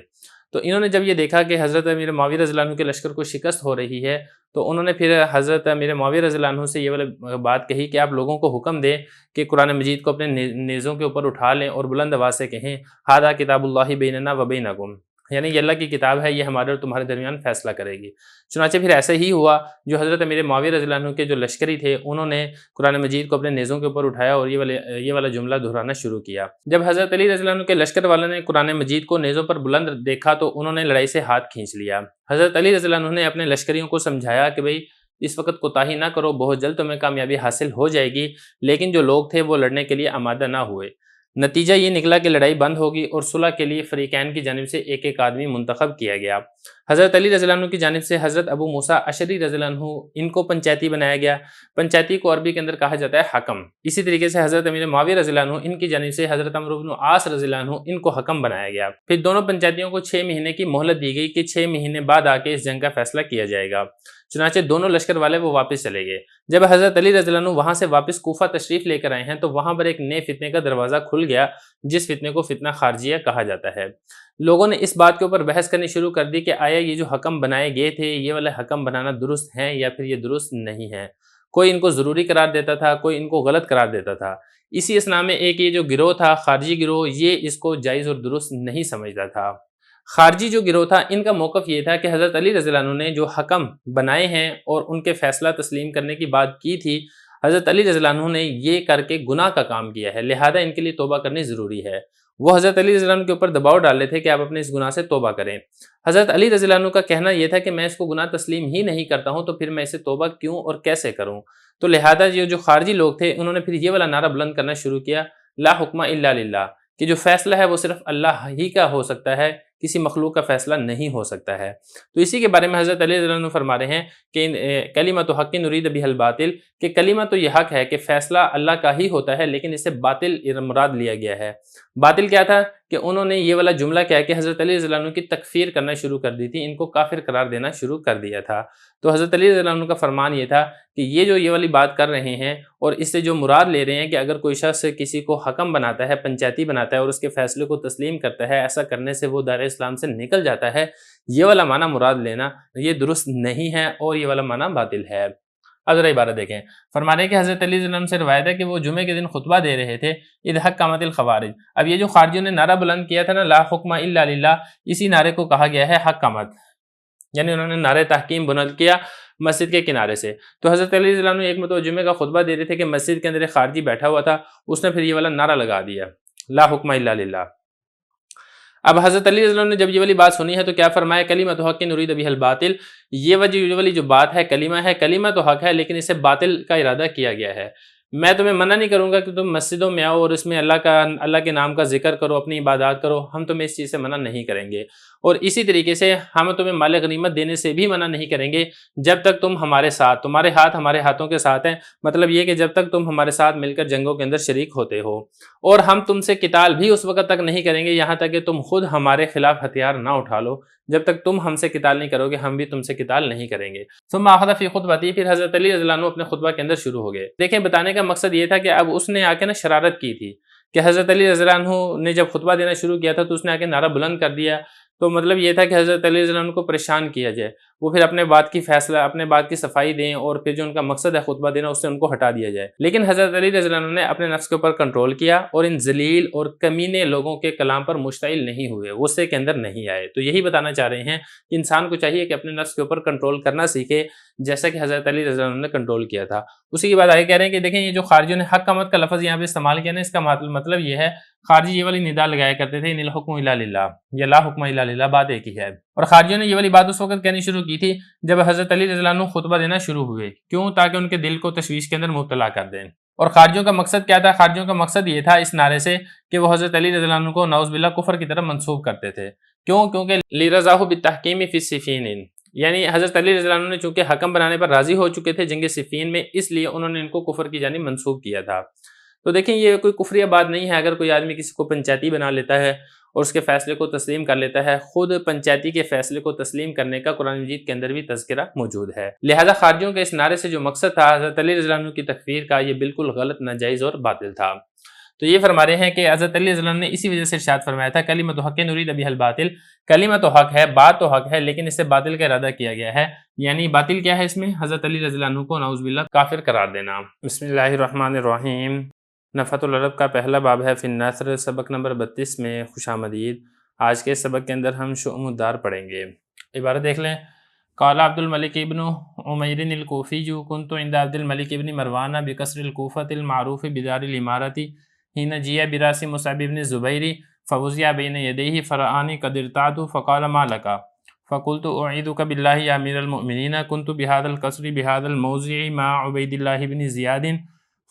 تو انہوں نے جب یہ دیکھا کہ حضرت امیر معاویہ رضی اللہ عنہ کے لشکر کو شکست ہو رہی ہے تو انہوں نے پھر حضرت امیر معاویہ رضی اللہ عنہ سے یہ والی بات کہی کہ آپ لوگوں کو حکم دیں کہ قرآن مجید کو اپنے نیزوں کے اوپر اٹھا لیں اور بلند آواز سے کہیں ھذا کتاب اللہ بیننا و بینکم، یعنی یہ اللہ کی کتاب ہے، یہ ہمارے اور تمہارے درمیان فیصلہ کرے گی. چنانچہ پھر ایسا ہی ہوا، جو حضرت امیر معاویہ رضی اللہ عنہ کے جو لشکری تھے انہوں نے قرآن مجید کو اپنے نیزوں کے اوپر اٹھایا اور یہ والا جملہ دہرانا شروع کیا. جب حضرت علی رضی اللہ عنہ کے لشکر والوں نے قرآن مجید کو نیزوں پر بلند دیکھا تو انہوں نے لڑائی سے ہاتھ کھینچ لیا. حضرت علی رضی اللہ عنہ نے اپنے لشکریوں کو سمجھایا کہ بھئی اس وقت کوتاہی نہ کرو، بہت جلد تمہیں کامیابی حاصل ہو جائے گی. لیکن جو لوگ تھے وہ لڑنے کے لیے آمادہ نہ ہوئے. نتیجہ یہ نکلا کہ لڑائی بند ہوگی اور صلح کے لیے فریقین کی جانب سے ایک ایک آدمی منتخب کیا گیا. حضرت علی رضی اللہ عنہ کی جانب سے حضرت ابو موسیٰ اشعری رضی اللہ عنہ ان کو پنچایتی بنایا گیا. پنچایتی کو عربی کے اندر کہا جاتا ہے حکم. اسی طریقے سے حضرت امیر معاویہ رضی اللہ عنہ ان کی جانب سے حضرت عمرو بن عاص رضی اللہ عنہ ان کو حکم بنایا گیا. پھر دونوں پنچایتیوں کو 6 مہینے کی مہلت دی گئی کہ 6 مہینے بعد آ کے اس جنگ کا فیصلہ کیا جائے گا. چنانچہ دونوں لشکر والے وہ واپس چلے گئے۔ جب حضرت علی رضی اللہ عنہ وہاں سے واپس کوفہ تشریف لے کر آئے ہیں تو وہاں پر ایک نئے فتنے کا دروازہ کھل گیا، جس فتنے کو فتنہ خارجیہ کہا جاتا ہے۔ لوگوں نے اس بات کے اوپر بحث کرنی شروع کر دی کہ آیا یہ جو حکم بنائے گئے تھے یہ والے حکم بنانا درست ہیں یا پھر یہ درست نہیں ہے۔ کوئی ان کو ضروری قرار دیتا تھا، کوئی ان کو غلط قرار دیتا تھا۔ اسی اسنا میں ایک یہ جو گروہ تھا، خارجی گروہ، یہ اس کو جائز اور درست نہیں سمجھتا تھا۔ خارجی جو گروہ تھا ان کا موقف یہ تھا کہ حضرت علی رضی اللہ عنہ نے جو حکم بنائے ہیں اور ان کے فیصلہ تسلیم کرنے کی بات کی تھی، حضرت علی رضی اللہ عنہ نے یہ کر کے گناہ کا کام کیا ہے، لہذا ان کے لیے توبہ کرنی ضروری ہے۔ وہ حضرت علی رضی اللہ عنہ کے اوپر دباؤ ڈال رہے تھے کہ آپ اپنے اس گناہ سے توبہ کریں۔ حضرت علی رضی اللہ عنہ کا کہنا یہ تھا کہ میں اس کو گناہ تسلیم ہی نہیں کرتا ہوں تو پھر میں اسے توبہ کیوں اور کیسے کروں؟ تو لہذا یہ جو خارجی لوگ تھے انہوں نے پھر یہ والا نعرہ بلند کرنا شروع کیا، لا حکم الا للہ، کہ جو فیصلہ ہے وہ صرف اللہ ہی کا ہو سکتا ہے، کسی مخلوق کا فیصلہ نہیں ہو سکتا ہے۔ تو اسی کے بارے میں حضرت علی رضی اللہ عنہ فرما رہے ہیں کہ کلمۃ حق نرید بہ الباطل، کہ کلمہ تو یہ حق ہے کہ فیصلہ اللہ کا ہی ہوتا ہے لیکن اس سے باطل مراد لیا گیا ہے۔ باطل کیا تھا کہ انہوں نے یہ والا جملہ کیا کہ حضرت علی رضی اللہ عنہ کی تکفیر کرنا شروع کر دی تھی، ان کو کافر قرار دینا شروع کر دیا تھا۔ تو حضرت علی رضی اللہ عنہ کا فرمان یہ تھا کہ یہ والی بات کر رہے ہیں اور اس سے جو مراد لے رہے ہیں کہ اگر کوئی شخص کسی کو حکم بناتا ہے، پنچایتی بناتا ہے اور اس کے فیصلے کو تسلیم کرتا ہے، ایسا کرنے سے وہ دار اسلام سے نکل جاتا ہے، یہ والا معنی مراد لینا یہ درست نہیں ہے اور یہ والا معنی باطل ہے۔ اب ذرا عبارت دیکھیں، فرما رہے ہیں کہ حضرت علی رضی اللہ عنہ سے روایت ہے کہ وہ جمعے کے دن خطبہ دے رہے تھے، اذ حکمت الخوارج۔ اب یہ جو خارجیوں نے نعرہ بلند کیا تھا نا، لا حکم الا للہ، اسی نعرے کو کہا گیا ہے حکمت، یعنی انہوں نے نعرہ تحکیم بلند کیا مسجد کے کنارے سے۔ تو حضرت علی رضی اللہ عنہ ایک مرتبہ جمعے کا خطبہ دے رہے تھے کہ مسجد کے اندر ایک خارجی بیٹھا ہوا تھا، اس نے پھر یہ والا نعرہ لگا دیا، لا حکم الا للہ۔ اب حضرت علی رضی اللہ عنہ نے جب یہ والی بات سنی ہے تو کیا فرمایا، کلمۃ حق نرید بہ الباطل، یہ والی جو بات ہے کلمہ تو حق ہے لیکن اسے باطل کا ارادہ کیا گیا ہے۔ میں تمہیں منع نہیں کروں گا کہ تم مسجدوں میں آؤ اور اس میں اللہ کے نام کا ذکر کرو، اپنی عبادات کرو، ہم تمہیں اس چیز سے منع نہیں کریں گے، اور اسی طریقے سے ہم تمہیں مال غنیمت دینے سے بھی منع نہیں کریں گے جب تک تم ہمارے ساتھ، تمہارے ہاتھ ہمارے ہاتھوں کے ساتھ ہیں، مطلب یہ کہ جب تک تم ہمارے ساتھ مل کر جنگوں کے اندر شریک ہوتے ہو، اور ہم تم سے قتال بھی اس وقت تک نہیں کریں گے یہاں تک کہ تم خود ہمارے خلاف ہتھیار نہ اٹھا لو، جب تک تم ہم سے قتال نہیں کرو گے ہم بھی تم سے قتال نہیں کریں گے۔ ثم اخذ فی خطبتی، پھر حضرت علی رضی اللہ عنہ اپنے خطبہ کے اندر شروع ہو گئے۔ دیکھیں بتانے کا مقصد یہ تھا کہ اب اس نے آ کے نا شرارت کی تھی کہ حضرت علی رضی اللہ عنہ نے جب خطبہ دینا شروع کیا تھا تو اس نے آ کے نعرہ بلند کر دیا، تو مطلب یہ تھا کہ حضرت علی رضی اللہ عنہ کو پریشان کیا جائے، وہ پھر اپنے بات کی صفائی دیں اور پھر جو ان کا مقصد ہے خطبہ دینا اس سے ان کو ہٹا دیا جائے۔ لیکن حضرت علی رضی اللہ عنہ نے اپنے نفس کے اوپر کنٹرول کیا اور ان ذلیل اور کمینے لوگوں کے کلام پر مشتعل نہیں ہوئے، غصے کے اندر نہیں آئے۔ تو یہی بتانا چاہ رہے ہیں کہ انسان کو چاہیے کہ اپنے نفس کے اوپر کنٹرول کرنا سیکھے، جیسا کہ حضرت علی رضی اللہ عنہ نے کنٹرول کیا تھا۔ اسی کے بعد آگے کہہ رہے ہیں کہ دیکھیں یہ جو خارجیوں نے حکمت کا لفظ یہاں پہ استعمال کیا نا، اس کا مطلب یہ ہے، خارجی یہ والی ندا لگایا کرتے تھے ان الحکم الا للہ، یا لا حکم الا للہ، بات ایک ہی ہے، اور خارجیوں نے یہ والی بات اس وقت کہنی شروع کی تھی جب حضرت علی رضی اللہ عنہ خطبہ دینا شروع ہوئے، کیوں؟ تاکہ ان کے دل کو تشویش کے اندر مبتلا کر دیں۔ اور خارجیوں کا مقصد کیا تھا؟ خارجیوں کا مقصد یہ تھا اس نعرے سے کہ وہ حضرت علی رضی اللہ عنہ کو نعوذ باللہ کفر کی طرف منسوب کرتے تھے، کیونکہ لرضاہ بالتحکیم فی صفین، یعنی حضرت علی رضی اللہ عنہ نے چونکہ حکم بنانے پر راضی ہو چکے تھے جنگ صفین میں، اس لیے انہوں نے ان کو کفر کی جانب منسوب کیا تھا۔ تو دیکھیں یہ کوئی کفریہ بات نہیں ہے اگر کوئی آدمی کسی کو پنچایتی بنا لیتا ہے اور اس کے فیصلے کو تسلیم کر لیتا ہے، خود پنچایتی کے فیصلے کو تسلیم کرنے کا قرآن مجید کے اندر بھی تذکرہ موجود ہے۔ لہذا خارجیوں کے اس نعرے سے جو مقصد تھا حضرت علی رضی اللہ عنہ کی تکفیر کا، یہ بالکل غلط، ناجائز اور باطل تھا۔ تو یہ فرما رہے ہیں کہ حضرت علی رضی اللہ عنہ نے اسی وجہ سے ارشاد فرمایا تھا، کلمۃ حق نرید بہ الباطل، کلمہ تو حق ہے، بات تو حق ہے، لیکن اس سے باطل کا ارادہ کیا گیا ہے۔ یعنی باطل کیا ہے اس میں؟ حضرت علی رضی اللہ عنہ کو نعوذ باللہ کافر قرار دینا۔ بسم اللہ الرحمن الرحیم۔ نفحۃ العرب کا پہلا باب ہے فی النثر، سبق نمبر 32 میں خوش آمدید۔ آج کے سبق کے اندر ہم شؤم الدار پڑھیں گے۔ عبارت دیکھ لیں، قال عبد الملک ابن عمیر الکوفی كنت عند عبد الملک ابن مروان بقصر الکوفۃ المعروف بدار الامارۃ حين جيء براس مصعب بن الزبير فوضع بين يديه فرآني قد ارتعت فقال ما لك فقلت أعيذك بالله يا أمير المؤمنين كنت بهذا القصر بهذا الموضع مع عبيد الله بن زياد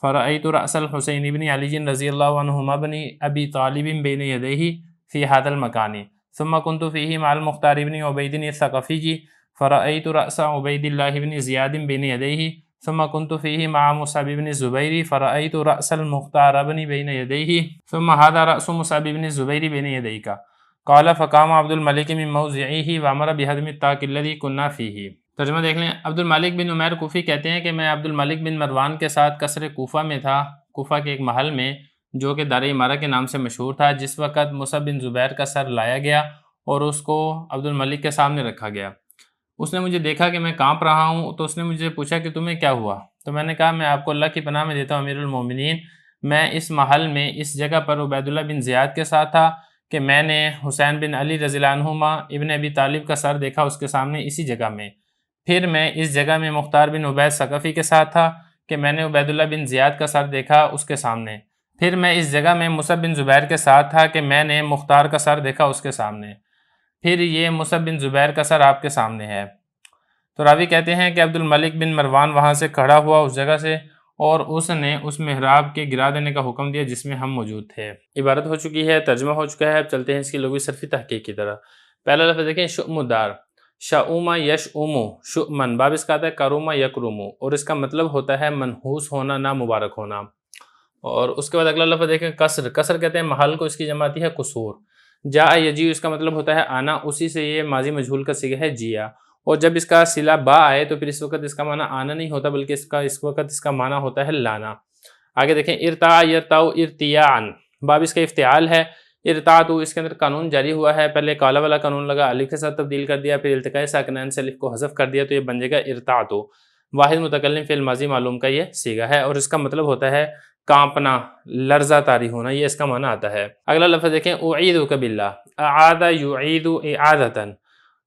فرأيت رأس الحسين بن علي رضي الله عنهما بن أبي طالب بين يديه في هذا المكان ثم كنت فيه مع المختار بن عبيد الثقفي فرأيت رأس عبيد الله بن زياد بين يديه ثم كنت فيه مع مصعب بن الزبير فرأيت رأس المختار بن بين يديه ثم هذا رأس مصعب بن الزبير بين يديك قال فقام عبد الملك من موضعه وأمر بهدم الطاق الذي كنا فيه۔ ترجمہ دیکھ لیں۔ عبد الملک بن عمیر کوفی کہتے ہیں کہ میں عبد الملک بن مروان کے ساتھ قصر کوفہ میں تھا، کوفہ کے ایک محل میں جو کہ دار امارہ کے نام سے مشہور تھا، جس وقت مصعب بن زبیر کا سر لایا گیا اور اس کو عبد الملک کے سامنے رکھا گیا۔ اس نے مجھے دیکھا کہ میں کانپ رہا ہوں تو اس نے مجھے پوچھا کہ تمہیں کیا ہوا؟ تو میں نے کہا میں آپ کو اللہ کی پناہ میں دیتا ہوں امیر المومنین، میں اس محل میں اس جگہ پر عبید اللہ بن زیاد کے ساتھ تھا کہ میں نے حسین بن علی رضی اللہ عنہما ابن ابی طالب کا سر دیکھا اس کے سامنے اسی جگہ میں۔ پھر میں اس جگہ میں مختار بن عبید ثقفی کے ساتھ تھا کہ میں نے عبید اللہ بن زیاد کا سر دیکھا اس کے سامنے۔ پھر میں اس جگہ میں مصعب بن زبیر کے ساتھ تھا کہ میں نے مختار کا سر دیکھا اس کے سامنے۔ پھر یہ مصعب بن زبیر کا سر آپ کے سامنے ہے۔ تو راوی کہتے ہیں کہ عبد الملک بن مروان وہاں سے کھڑا ہوا اس جگہ سے اور اس نے اس محراب کے گرا دینے کا حکم دیا جس میں ہم موجود تھے۔ عبارت ہو چکی ہے، ترجمہ ہو چکا ہے، اب چلتے ہیں اس کی لغوی صرفی تحقیق کی طرح۔ پہلا لفظ دیکھیں، شؤم الدار، شؤم یشؤم، شؤمن، باب اس کا آتا ہے کروم یکرم اور اس کا مطلب ہوتا ہے منحوس ہونا، نامبارک ہونا۔ اور اس کے بعد اگلا لفظ دیکھیں، قصر، قصر کہتے ہیں محل کو، اس کی جمع آتی ہے قصور۔ جاء یجیء، اس کا مطلب ہوتا ہے آنا، اسی سے یہ ماضی مجہول کا صیغہ ہے جیا، اور جب اس کا صلہ با آئے تو پھر اس وقت اس کا معنی آنا نہیں ہوتا بلکہ اس وقت اس کا معنی ہوتا ہے لانا۔ آگے دیکھیں، ارتاع یرتاع ارتیاعن، باب اس کا افتعال ہے۔ ارتاع تو اس کے اندر قانون جاری ہوا ہے، پہلے کالا والا قانون لگا، الف کے ساتھ تبدیل کر دیا، پھر التقاء ساکنین سے الف کو حذف کر دیا تو یہ بن جائے گا ارتاع تو۔ واحد متکلم فعل ماضی معلوم کا یہ صیغہ ہے اور اس کا مطلب ہوتا ہے کانپنا، لرزہ طاری ہونا، یہ اس کا معنی آتا ہے۔ اگلا لفظ دیکھیں، اعیذک باللہ، اعاذ یعید اعاذۃ،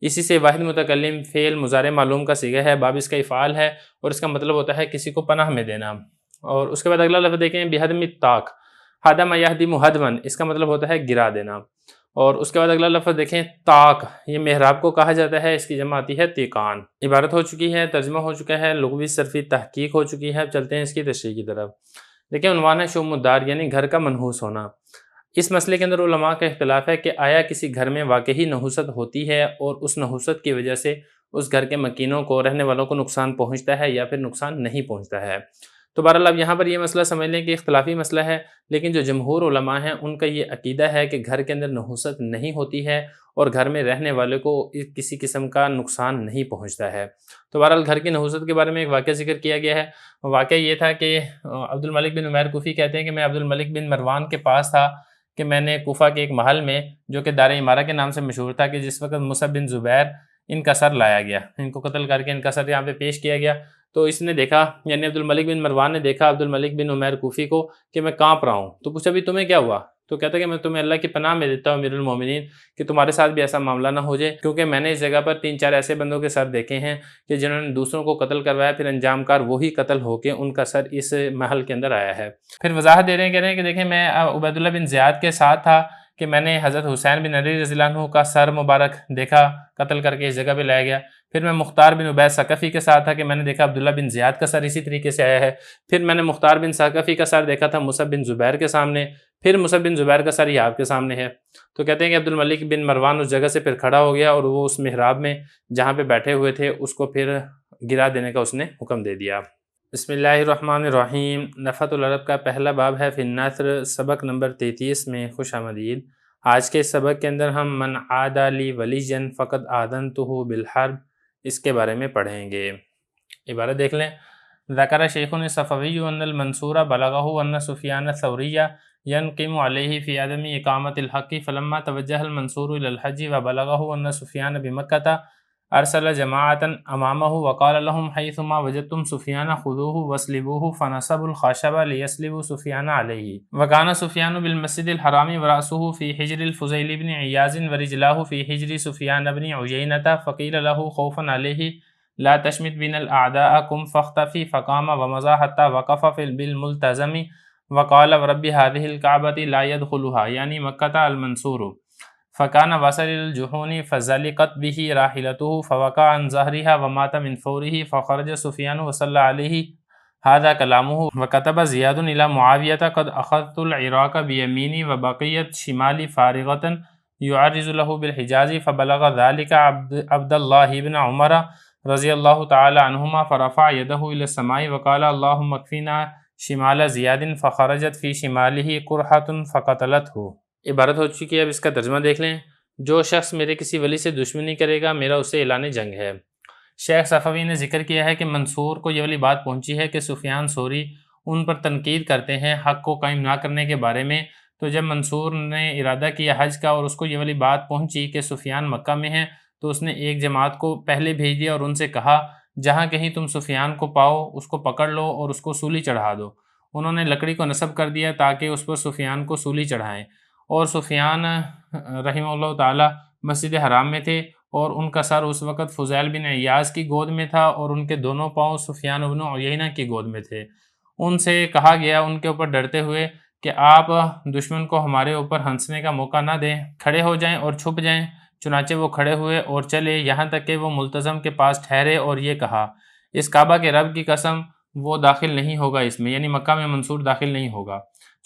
اسی سے واحد متکلم فعل مضارع معلوم کا صیغہ ہے، باب اس کا افعال ہے اور اس کا مطلب ہوتا ہے کسی کو پناہ میں دینا۔ اور اس کے بعد اگلا لفظ دیکھیں، بہدم الطاق، ہدم یہدم ہدمن، اس کا مطلب ہوتا ہے گرا دینا۔ اور اس کے بعد اگلا لفظ دیکھیں، طاق، یہ محراب کو کہا جاتا ہے، اس کی جمع آتی ہے تیقان۔ عبارت ہو چکی ہے، ترجمہ ہو چکا ہے، لغوی صرفی تحقیق ہو چکی ہے، اب چلتے ہیں اس کی تشریح کی طرف۔ دیکھیں، عنوان ہے شؤم الدار، یعنی گھر کا منحوس ہونا۔ اس مسئلے کے اندر علماء کا اختلاف ہے کہ آیا کسی گھر میں واقعی نحوست ہوتی ہے اور اس نحوست کی وجہ سے اس گھر کے مکینوں کو، رہنے والوں کو نقصان پہنچتا ہے یا پھر نقصان نہیں پہنچتا ہے۔ تو بہرحال اب یہاں پر یہ مسئلہ سمجھ لیں کہ اختلافی مسئلہ ہے، لیکن جو جمہور علماء ہیں ان کا یہ عقیدہ ہے کہ گھر کے اندر نحوست نہیں ہوتی ہے اور گھر میں رہنے والے کو کسی قسم کا نقصان نہیں پہنچتا ہے۔ تو بہرحال گھر کی نحوست کے بارے میں ایک واقعہ ذکر کیا گیا ہے۔ واقعہ یہ تھا کہ عبد الملک بن عمیر کوفی کہتے ہیں کہ میں عبد الملک بن مروان کے پاس تھا کہ میں نے کوفہ کے ایک محل میں جو کہ دار امارہ کے نام سے مشہور تھا کہ جس وقت مصعب بن زبیر ان کا سر لایا گیا، ان کو قتل کر کے ان کا سر یہاں پہ پیش کیا گیا، تو اس نے دیکھا، یعنی عبد الملک بن مروان نے دیکھا عبد الملک بن عمیر کوفی کو کہ میں کانپ رہا ہوں، تو پوچھا بھی تمہیں کیا ہوا؟ تو کہتا کہ میں تمہیں اللہ کی پناہ میں دیتا ہوں امیر المومنین کہ تمہارے ساتھ بھی ایسا معاملہ نہ ہو جائے، کیونکہ میں نے اس جگہ پر 3-4 ایسے بندوں کے سر دیکھے ہیں کہ جنہوں نے دوسروں کو قتل کروایا، پھر انجام کار وہی قتل ہو کے ان کا سر اس محل کے اندر آیا ہے۔ پھر وضاحت دے رہے ہیں، کہہ رہے ہیں کہ دیکھیں میں عبید اللہ بن زیاد کے ساتھ تھا کہ میں نے حضرت حسین بن علی رضی اللہ عنہ کا سر مبارک دیکھا قتل کر کے اس جگہ پہ لایا گیا۔ پھر میں مختار بن عبید ثقفی کے ساتھ تھا کہ میں نے دیکھا عبداللہ بن زیاد کا سر اسی طریقے سے آیا ہے۔ پھر میں نے مختار بن ثقفی کا سر دیکھا تھا مصعب بن زبیر کے سامنے، پھر مصعب بن زبیر کا سر یہ آپ کے سامنے ہے۔ تو کہتے ہیں کہ عبد الملک بن مروان اس جگہ سے پھر کھڑا ہو گیا اور وہ اس محراب میں جہاں پہ بیٹھے ہوئے تھے اس کو پھر گرا دینے کا اس نے حکم دے دیا۔ بسم اللہ الرحمن الرحیم۔ نفحۃ العرب کا پہلا باب ہے فی النثر، سبق نمبر 33 میں خوش آمدید۔ آج کے سبق کے اندر ہم من عادى لی ولیا فقد آذنتہ بالحرب، اس کے بارے میں پڑھیں گے۔ عبارت دیکھ لیں، ذکر شیخنا الصفوی ان المنصور بلغہ ان سفیان الثوری ینقم علیہ فی عدم اقامت الحق فلما توجہ المنصور الی الحج وبلغہ ان سفیان بمکہ ارسل جماعتا امامہ وقال لهم حیثما وجدتم سفیان خذوه واسلبوه فنصبوا الخشب لیسلبوا سفیان علیہ وکان سفیان بالمسجد الحرام ورأسه فی حجر الفضیل بن عیاض ورجلاه فی حجر سفیان بن عیینة فقیل له خوفا علیہ لا تشمت بین الاعداء قم فاختفی فقام ومضى حتى وقف بالملتزم وقال ورب هذه الكعبة لا يدخلها، یعنی مکہ المنصور، فکان وصل الجحون فزلقت به راحلته فوقع عن ظهرها ومات من فوره فخرج سفیان وصلى عليه هذا كلامه وكتب زیاد الى معاویة قد اخذت العراق بیمینی وبقیت شمالی فارغة يعرض له بالحجاز فبلغ ذلك عبد الله بن عمر رضی اللہ تعالی عنہما فرفع يده الى السماء وقال اللهم اكفنا شمال زیاد فخرجت في شماله قرحة فقتلته۔ عبارت ہو چکی ہے، اب اس کا ترجمہ دیکھ لیں۔ جو شخص میرے کسی ولی سے دشمنی کرے گا میرا اسے اعلان جنگ ہے، شیخ صفوی نے ذکر کیا ہے کہ منصور کو یہ والی بات پہنچی ہے کہ سفیان ثوری ان پر تنقید کرتے ہیں حق کو قائم نہ کرنے کے بارے میں۔ تو جب منصور نے ارادہ کیا حج کا اور اس کو یہ والی بات پہنچی کہ سفیان مکہ میں ہیں، تو اس نے ایک جماعت کو پہلے بھیج دیا اور ان سے کہا جہاں کہیں تم سفیان کو پاؤ اس کو پکڑ لو اور اس کو سولی چڑھا دو۔ انہوں نے لکڑی کو نصب کر دیا تاکہ اس پر سفیان کو سولی چڑھائیں، اور سفیان رحمہ اللہ تعالی مسجد حرام میں تھے اور ان کا سر اس وقت فضیل بن عیاض کی گود میں تھا اور ان کے دونوں پاؤں سفیان بن عیینہ کی گود میں تھے۔ ان سے کہا گیا ان کے اوپر ڈرتے ہوئے کہ آپ دشمن کو ہمارے اوپر ہنسنے کا موقع نہ دیں، کھڑے ہو جائیں اور چھپ جائیں۔ چنانچہ وہ کھڑے ہوئے اور چلے یہاں تک کہ وہ ملتزم کے پاس ٹھہرے اور یہ کہا اس کعبہ کے رب کی قسم وہ داخل نہیں ہوگا اس میں، یعنی مکہ میں منصور داخل نہیں ہوگا۔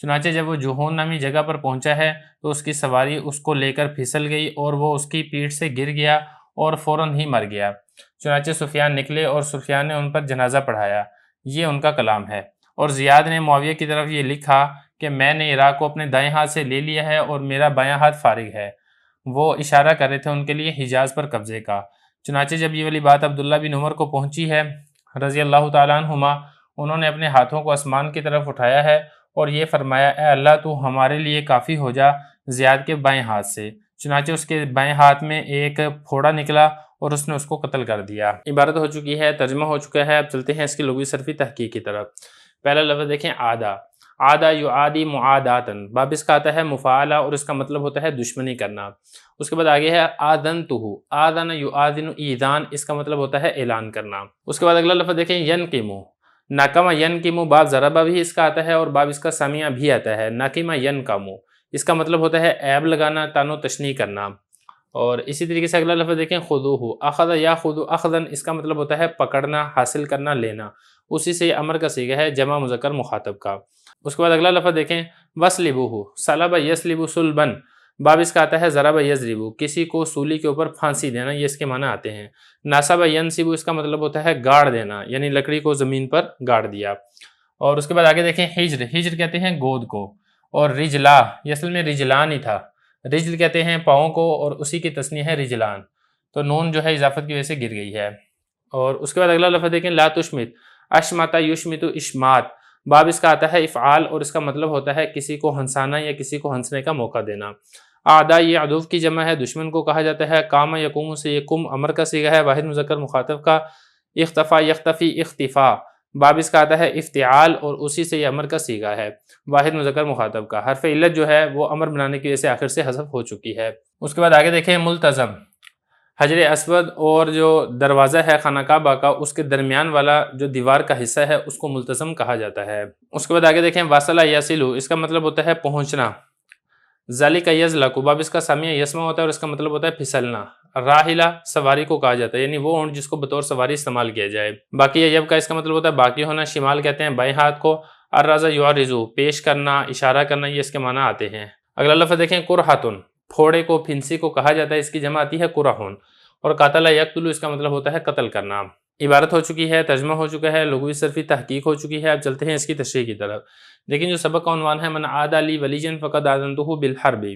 چنانچہ جب وہ جہون نامی جگہ پر پہنچا ہے تو اس کی سواری اس کو لے کر پھسل گئی اور وہ اس کی پیٹھ سے گر گیا اور فوراً ہی مر گیا۔ چنانچہ سفیان نکلے اور سفیان نے ان پر جنازہ پڑھایا۔ یہ ان کا کلام ہے۔ اور زیاد نے معاویہ کی طرف یہ لکھا کہ میں نے عراق کو اپنے دائیں ہاتھ سے لے لیا ہے اور میرا بایاں ہاتھ فارغ ہے۔ وہ اشارہ کر رہے تھے ان کے لیے حجاز پر قبضے کا۔ چنانچہ جب یہ والی بات عبداللہ بن عمر کو پہنچی ہے رضی اللہ تعالیٰ عنہما، انہوں نے اپنے ہاتھوں کو آسمان کی طرف اٹھایا ہے اور یہ فرمایا اے اللہ تو ہمارے لیے کافی ہو جا زیاد کے بائیں ہاتھ سے۔ چنانچہ اس کے بائیں ہاتھ میں ایک پھوڑا نکلا اور اس نے اس کو قتل کر دیا۔ عبارت ہو چکی ہے، ترجمہ ہو چکا ہے، اب چلتے ہیں اس کی لغوی صرفی تحقیق کی طرف۔ پہلا لفظ دیکھیں عادہ، عادہ یعادی معاداتن، باب اس کا آتا ہے مفاعلہ اور اس کا مطلب ہوتا ہے دشمنی کرنا۔ اس کے بعد آگے ہے آذنتہ، آذن یعاذن ایذان، اس کا مطلب ہوتا ہے اعلان کرنا۔ اس کے بعد اگلا لفظ دیکھیں ینقمو، ناکمہ ینقمو، باب ضربہ بھی اس کا آتا ہے اور باب اس کا سمیع بھی آتا ہے۔ ناکمہ ینقمو اس کا مطلب ہوتا ہے عیب لگانا، تان و تشنیع کرنا۔ اور اسی طریقے سے اگلا لفظ دیکھیں خذوہ، اخذ یاخذ اخذا، اس کا مطلب ہوتا ہے پکڑنا، حاصل کرنا، لینا۔ اسی سے امر کا صیغہ ہے جمع مذکر مخاطب کا۔ اس کے بعد اگلا لفظ دیکھیں وسلبوہ، سلب یسلب سلبن، باب اس کا آتا ہے ضرب یضرب، کسی کو سولی کے اوپر پھانسی دینا، یہ اس کے معنی آتے ہیں۔ ناصب ینصب، اس کا مطلب ہوتا ہے گاڑ دینا، یعنی لکڑی کو زمین پر گاڑ دیا۔ اور اس کے بعد آگے دیکھیں ہجر، ہجر کہتے ہیں گود کو، اور رجلا، یہ اصل میں رجلان ہی تھا، رجل کہتے ہیں پاؤں کو اور اسی کی تثنیہ ہے رجلان، تو نون جو ہے اضافت کی وجہ سے گر گئی ہے۔ اور اس کے بعد اگلا لفظ دیکھیں لا تشمت، اشمتا یشمت اشمات، باب اس کا آتا ہے افعال اور اس کا مطلب ہوتا ہے کسی کو ہنسانا یا کسی کو ہنسنے کا موقع دینا۔ اعداء، یہ عدو کی جمع ہے، دشمن کو کہا جاتا ہے۔ قام یقوم سے یہ کم امر کا صیغہ ہے، واحد مذکر مخاطب کا۔ اختفا یختفی اختفا، باب اس کا آتا ہے افتعال اور اسی سے یہ امر کا صیغہ ہے، واحد مذکر مخاطب کا۔ حرف علت جو ہے وہ امر بنانے کی وجہ سے آخر سے حذف ہو چکی ہے۔ اس کے بعد آگے دیکھیں ملتزم، حجر اسود اور جو دروازہ ہے خانہ کعبہ کا اس کے درمیان والا جو دیوار کا حصہ ہے اس کو ملتزم کہا جاتا ہے۔ اس کے بعد آگے دیکھیں واصلہ یصلو، اس کا مطلب ہوتا ہے پہنچنا۔ ذالک یزلق، باب اس کا سامیہ یسمع ہوتا ہے اور اس کا مطلب ہوتا ہے پھسلنا۔ راحلہ، سواری کو کہا جاتا ہے، یعنی وہ اونٹ جس کو بطور سواری استعمال کیا جائے۔ باقی یب کا اس کا مطلب ہوتا ہے باقی ہونا، شمال کہتے ہیں بائیں ہاتھ کو۔ الرض یعرض، پیش کرنا، اشارہ کرنا، یہ اس کے معنی آتے ہیں۔ اگلا لفظ دیکھیں قرحۃن، پھوڑے کو، پھنسی کو کہا جاتا ہے، اس کی جمع آتی ہے قرحن۔ اور قاتل یقتل، اس کا مطلب ہوتا ہے قتل کرنا۔ عبارت ہو چکی ہے، ترجمہ ہو چکا ہے، لغوی صرفی تحقیق ہو چکی ہے۔ اب چلتے ہیں اس کی تشریح کی طرف۔ لیکن جو سبق کا عنوان ہے من عادى لي وليا فقد آذنته بالحرب،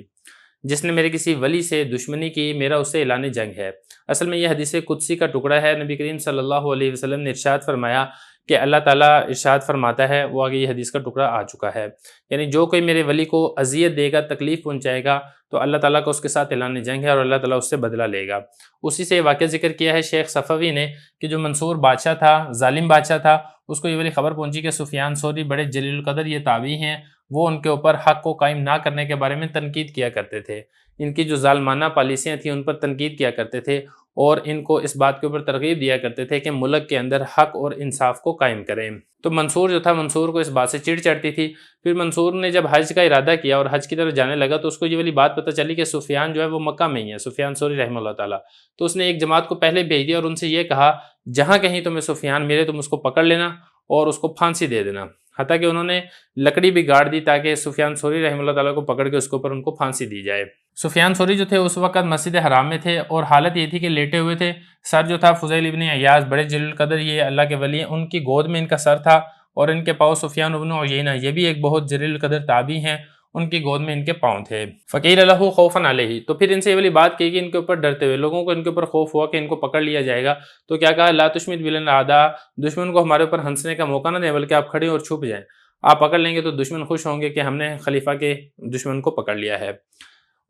جس نے میرے کسی ولی سے دشمنی کی میرا اس سے اعلان جنگ ہے۔ اصل میں یہ حدیث قدسی کا ٹکڑا ہے، نبی کریم صلی اللہ علیہ وسلم نے ارشاد فرمایا کہ اللہ تعالیٰ ارشاد فرماتا ہے، وہ آگے یہ حدیث کا ٹکڑا آ چکا ہے، یعنی جو کوئی میرے ولی کو اذیت دے گا، تکلیف پہنچائے گا، تو اللہ تعالیٰ کا اس کے ساتھ اعلان جنگ ہے اور اللہ تعالیٰ اس سے بدلہ لے گا۔ اسی سے واقعہ ذکر کیا ہے شیخ صفوی نے کہ جو منصور بادشاہ تھا، ظالم بادشاہ تھا، اس کو یہ والی خبر پہنچی کہ سفیان ثوری بڑے جلیل القدر یہ تابعی ہیں، وہ ان کے اوپر حق کو قائم نہ کرنے کے بارے میں تنقید کیا کرتے تھے، ان کی جو ظالمانہ پالیسیاں تھیں ان پر تنقید کیا کرتے تھے اور ان کو اس بات کے اوپر ترغیب دیا کرتے تھے کہ ملک کے اندر حق اور انصاف کو قائم کریں۔ تو منصور جو تھا، منصور کو اس بات سے چڑ چڑھتی تھی۔ پھر منصور نے جب حج کا ارادہ کیا اور حج کی طرف جانے لگا تو اس کو یہ والی بات پتہ چلی کہ سفیان جو ہے وہ مکہ میں ہی ہے، سفیان ثوری رحمہ اللہ تعالیٰ۔ تو اس نے ایک جماعت کو پہلے بھیج دیا اور ان سے یہ کہا جہاں کہیں تمہیں سفیان ملے تم اس کو پکڑ لینا اور اس کو پھانسی دے دینا، حتیٰ کہ انہوں نے لکڑی بھی گاڑ دی تاکہ سفیان ثوری رحمہ اللہ تعالیٰ کو پکڑ کے اس کے اوپر ان کو پھانسی دی جائے۔ سفیان ثوری جو تھے اس وقت مسجد حرام میں تھے اور حالت یہ تھی کہ لیٹے ہوئے تھے، سر جو تھا فضیل ابن عیاض بڑے جلیل القدر یہ اللہ کے ولی ہیں، ان کی گود میں ان کا سر تھا اور ان کے پاؤں سفیان ابن عیینہ یہ بھی ایک بہت جلیل القدر تابعی ہیں، ان کی گود میں ان کے پاؤں تھے۔ فقیل لہ خوفا علیہ، تو پھر ان سے یہ والی بات کہی کہ ان کے اوپر ڈرتے ہوئے، لوگوں کو ان کے اوپر خوف ہوا کہ ان کو پکڑ لیا جائے گا، تو کیا کہا، لا تشمت بنا الاعداء، دشمن کو ہمارے اوپر ہنسنے کا موقع نہ دیں، بلکہ آپ کھڑے اور چھپ جائیں، آپ پکڑ لیں گے تو دشمن خوش ہوں گے کہ ہم نے خلیفہ کے دشمن کو پکڑ لیا ہے۔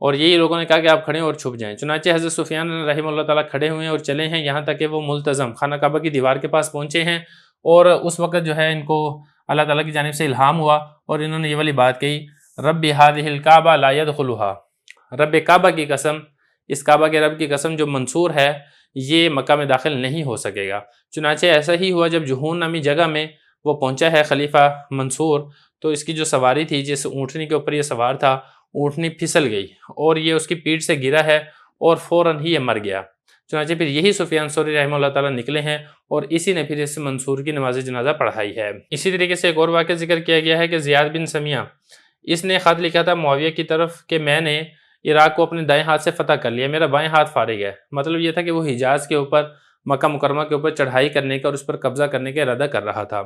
اور یہی لوگوں نے کہا کہ آپ کھڑے اور چھپ جائیں۔ چنانچہ حضرت سفیان رحمہ اللہ تعالیٰ کھڑے ہوئے اور چلے ہیں یہاں تک کہ وہ ملتزم خانہ کعبہ کی دیوار کے پاس پہنچے ہیں، اور اس وقت جو ہے ان کو اللہ تعالیٰ کی جانب سے الہام ہوا اور انہوں نے یہ والی بات کہی، رب ہذہ الکعبہ لا يدخلها، رب کعبہ کی قسم، اس کعبہ کے رب کی قسم جو منصور ہے یہ مکہ میں داخل نہیں ہو سکے گا۔ چنانچہ ایسا ہی ہوا، جب جہون نامی جگہ میں وہ پہنچا ہے خلیفہ منصور، تو اس کی جو سواری تھی، جس اونٹنی کے اوپر یہ سوار تھا، اونٹنی پھسل گئی اور یہ اس کی پیٹھ سے گرا ہے اور فوراً ہی یہ مر گیا۔ چنانچہ پھر یہی سفیان ثوری رحمہ اللہ تعالیٰ نکلے ہیں اور اسی نے پھر اس منصور کی نماز جنازہ پڑھائی ہے۔ اسی طریقے سے ایک اور واقعہ ذکر کیا گیا ہے کہ زیاد بن سمیہ، اس نے خط لکھا تھا معاویہ کی طرف کہ میں نے عراق کو اپنے دائیں ہاتھ سے فتح کر لیا، میرا بائیں ہاتھ فارغ ہے۔ مطلب یہ تھا کہ وہ حجاز کے اوپر، مکہ مکرمہ کے اوپر چڑھائی کرنے کا اور اس پر قبضہ کرنے کا ارادہ کر رہا تھا۔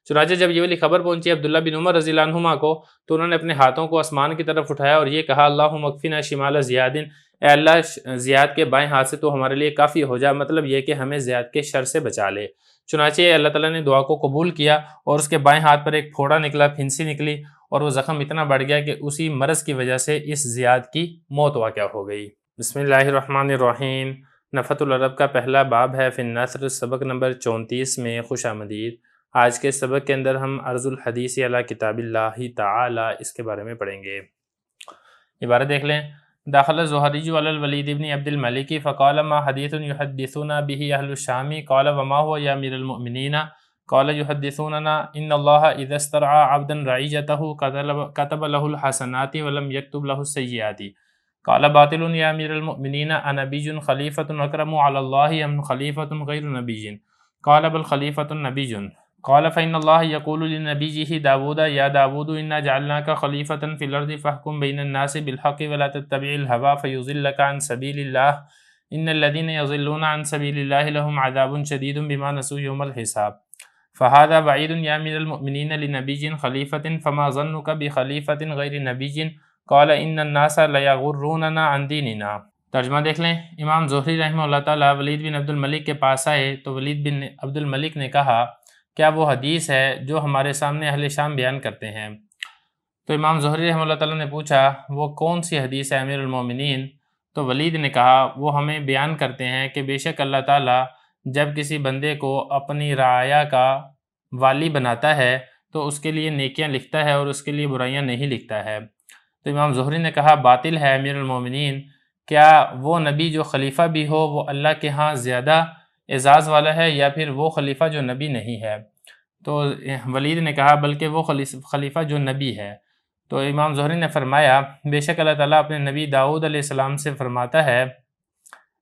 چنانچہ جب یہ والی خبر پہنچی عبداللہ بن عمر رضی اللہ عنہما کو، تو انہوں نے اپنے ہاتھوں کو آسمان کی طرف اٹھایا اور یہ کہا، اللہم اکفنا شمال زیاد، اے اللہ زیاد کے بائیں ہاتھ سے تو ہمارے لیے کافی ہو جا، مطلب یہ کہ ہمیں زیاد کے شر سے بچا لے۔ چنانچہ اللہ تعالیٰ نے دعا کو قبول کیا اور اس کے بائیں ہاتھ پر ایک پھوڑا نکلا، پھنسی نکلی، اور وہ زخم اتنا بڑھ گیا کہ اسی مرض کی وجہ سے اس زیاد کی موت واقع ہو گئی۔ بسم اللہ الرحمن الرحیم۔ نفحۃ العرب کا پہلا باب ہے فی النثر، سبق نمبر 34 میں خوش آمدید۔ آج کے سبق کے اندر ہم عرض الحدیث علی کتاب اللہ تعالی اس کے بارے میں پڑھیں گے۔ عبارت دیکھ لیں، داخل الزہری علی الولید بن عبد الملک فقال ما حدیث یحدثنا به اہل الشام قال وما هو یا امیر المؤمنین قال يحدثوننا ان الله اذا استرعى عبدا رعيته كتب له الحسنات ولم يكتب له السيئات قال باطل يا امير المؤمنين انبي خليفة اكرم على الله ام خليفة غير نبي قال بل خليفة نبي قال فإن الله يقول لنبيه داود يا داود إنا جعلناك خليفة في الأرض فاحكم بين الناس بالحق ولا تتبع الهوى فيضلك عن سبيل الله إن الذين يضلون عن سبيل الله لهم عذاب شديد بما نسوا يوم الحساب فهذا بعيد يا أمير المؤمنين لنبي خليفة فما ظنك بخليفة غير نبي قال إن الناس ليغروننا عن ديننا۔ ترجمہ دیکھ لیں، امام زہری رحمہ اللہ تعالیٰ ولید بن عبد الملک کے پاس آئے تو ولید بن عبد الملک نے کہا، کیا وہ حدیث ہے جو ہمارے سامنے اہل شام بیان کرتے ہیں؟ تو امام زہری رحمہ اللہ تعالیٰ نے پوچھا، وہ کون سی حدیث ہے امیر المومنین؟ تو ولید نے کہا، وہ ہمیں بیان کرتے ہیں کہ بے شک اللہ تعالیٰ جب کسی بندے کو اپنی رعایا کا والی بناتا ہے تو اس کے لیے نیکیاں لکھتا ہے اور اس کے لیے برائیاں نہیں لکھتا ہے۔ تو امام زہری نے کہا، باطل ہے امیر المومنین، کیا وہ نبی جو خلیفہ بھی ہو وہ اللہ کے ہاں زیادہ اعزاز والا ہے یا پھر وہ خلیفہ جو نبی نہیں ہے؟ تو ولید نے کہا، بلکہ وہ خلیفہ جو نبی ہے۔ تو امام زہری نے فرمایا، بے شک اللہ تعالیٰ اپنے نبی داؤد علیہ السلام سے فرماتا ہے،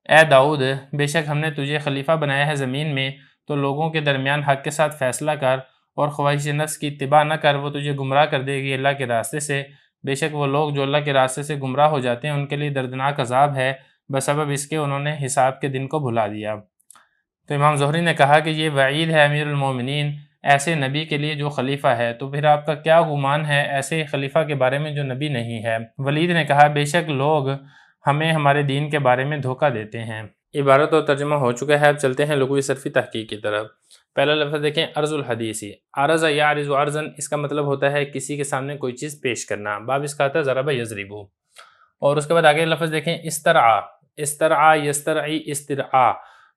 اے داؤد، بے شک ہم نے تجھے خلیفہ بنایا ہے زمین میں، تو لوگوں کے درمیان حق کے ساتھ فیصلہ کر اور خواہش نفس کی اتباع نہ کر، وہ تجھے گمراہ کر دے گی اللہ کے راستے سے۔ بے شک وہ لوگ جو اللہ کے راستے سے گمراہ ہو جاتے ہیں ان کے لیے دردناک عذاب ہے، بسبب اس کے انہوں نے حساب کے دن کو بھلا دیا۔ تو امام زہری نے کہا کہ یہ وعید ہے امیر المومنین ایسے نبی کے لیے جو خلیفہ ہے، تو پھر آپ کا کیا گمان ہے ایسے خلیفہ کے بارے میں جو نبی نہیں ہے؟ ولید نے کہا، بے شک لوگ ہمیں ہمارے دین کے بارے میں دھوکہ دیتے ہیں۔ عبارت اور ترجمہ ہو چکا ہے، اب چلتے ہیں لغوی صرفی تحقیق کی طرف۔ پہلا لفظ دیکھیں، عرض الحدیثی، عرض یعرض عرضاً، اس کا مطلب ہوتا ہے کسی کے سامنے کوئی چیز پیش کرنا، باب اس کا آتا ہے ضرب یضرب۔ اور اس کے بعد آگے لفظ دیکھیں، استرعا، استرعا یسترعی استرعا،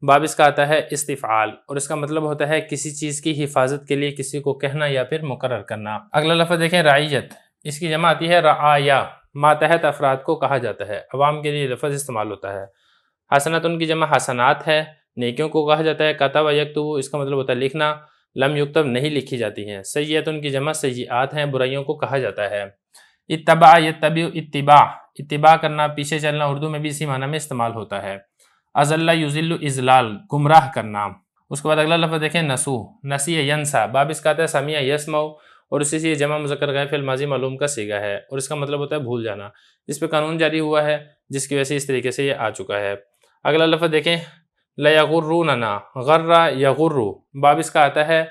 باب اس کا آتا ہے استفعال، اور اس کا مطلب ہوتا ہے کسی چیز کی حفاظت کے لیے کسی کو کہنا یا پھر مقرر کرنا۔ اگلا لفظ دیکھیں، رعیت، اس کی جمع آتی ہے رعایا، ماتحت افراد کو کہا جاتا ہے، عوام کے لیے لفظ استعمال ہوتا ہے۔ حسنات، ان کی جمع حسنات ہے، نیکیوں کو کہا جاتا ہے۔ کتب یکتب، اس کا مطلب ہوتا ہے لکھنا، لم یکتب نہیں لکھی جاتی ہیں۔ سیئت، ان کی جمع سیئات ہیں، برائیوں کو کہا جاتا ہے۔ اتبع یتبع، اتباع، اتباع کرنا، پیچھے چلنا، اردو میں بھی اسی معنی میں استعمال ہوتا ہے۔ اضل یضل، اضلال، گمراہ کرنا۔ اس کے بعد اگلا لفظ دیکھیں، نسو، نسی ینسا، باب اس کا آتا ہے سمیع یسمع، اور اسی سے جمع مذکر غائب فعل ماضی معلوم کا صیغہ ہے، اور اس کا مطلب ہوتا ہے بھول جانا۔ اس پہ قانون جاری ہوا ہے جس کی وجہ سے اس طریقے سے یہ آ چکا ہے۔ اگلا لفظ دیکھیں، لیغروننا، غر یغر، باب اس کا آتا ہے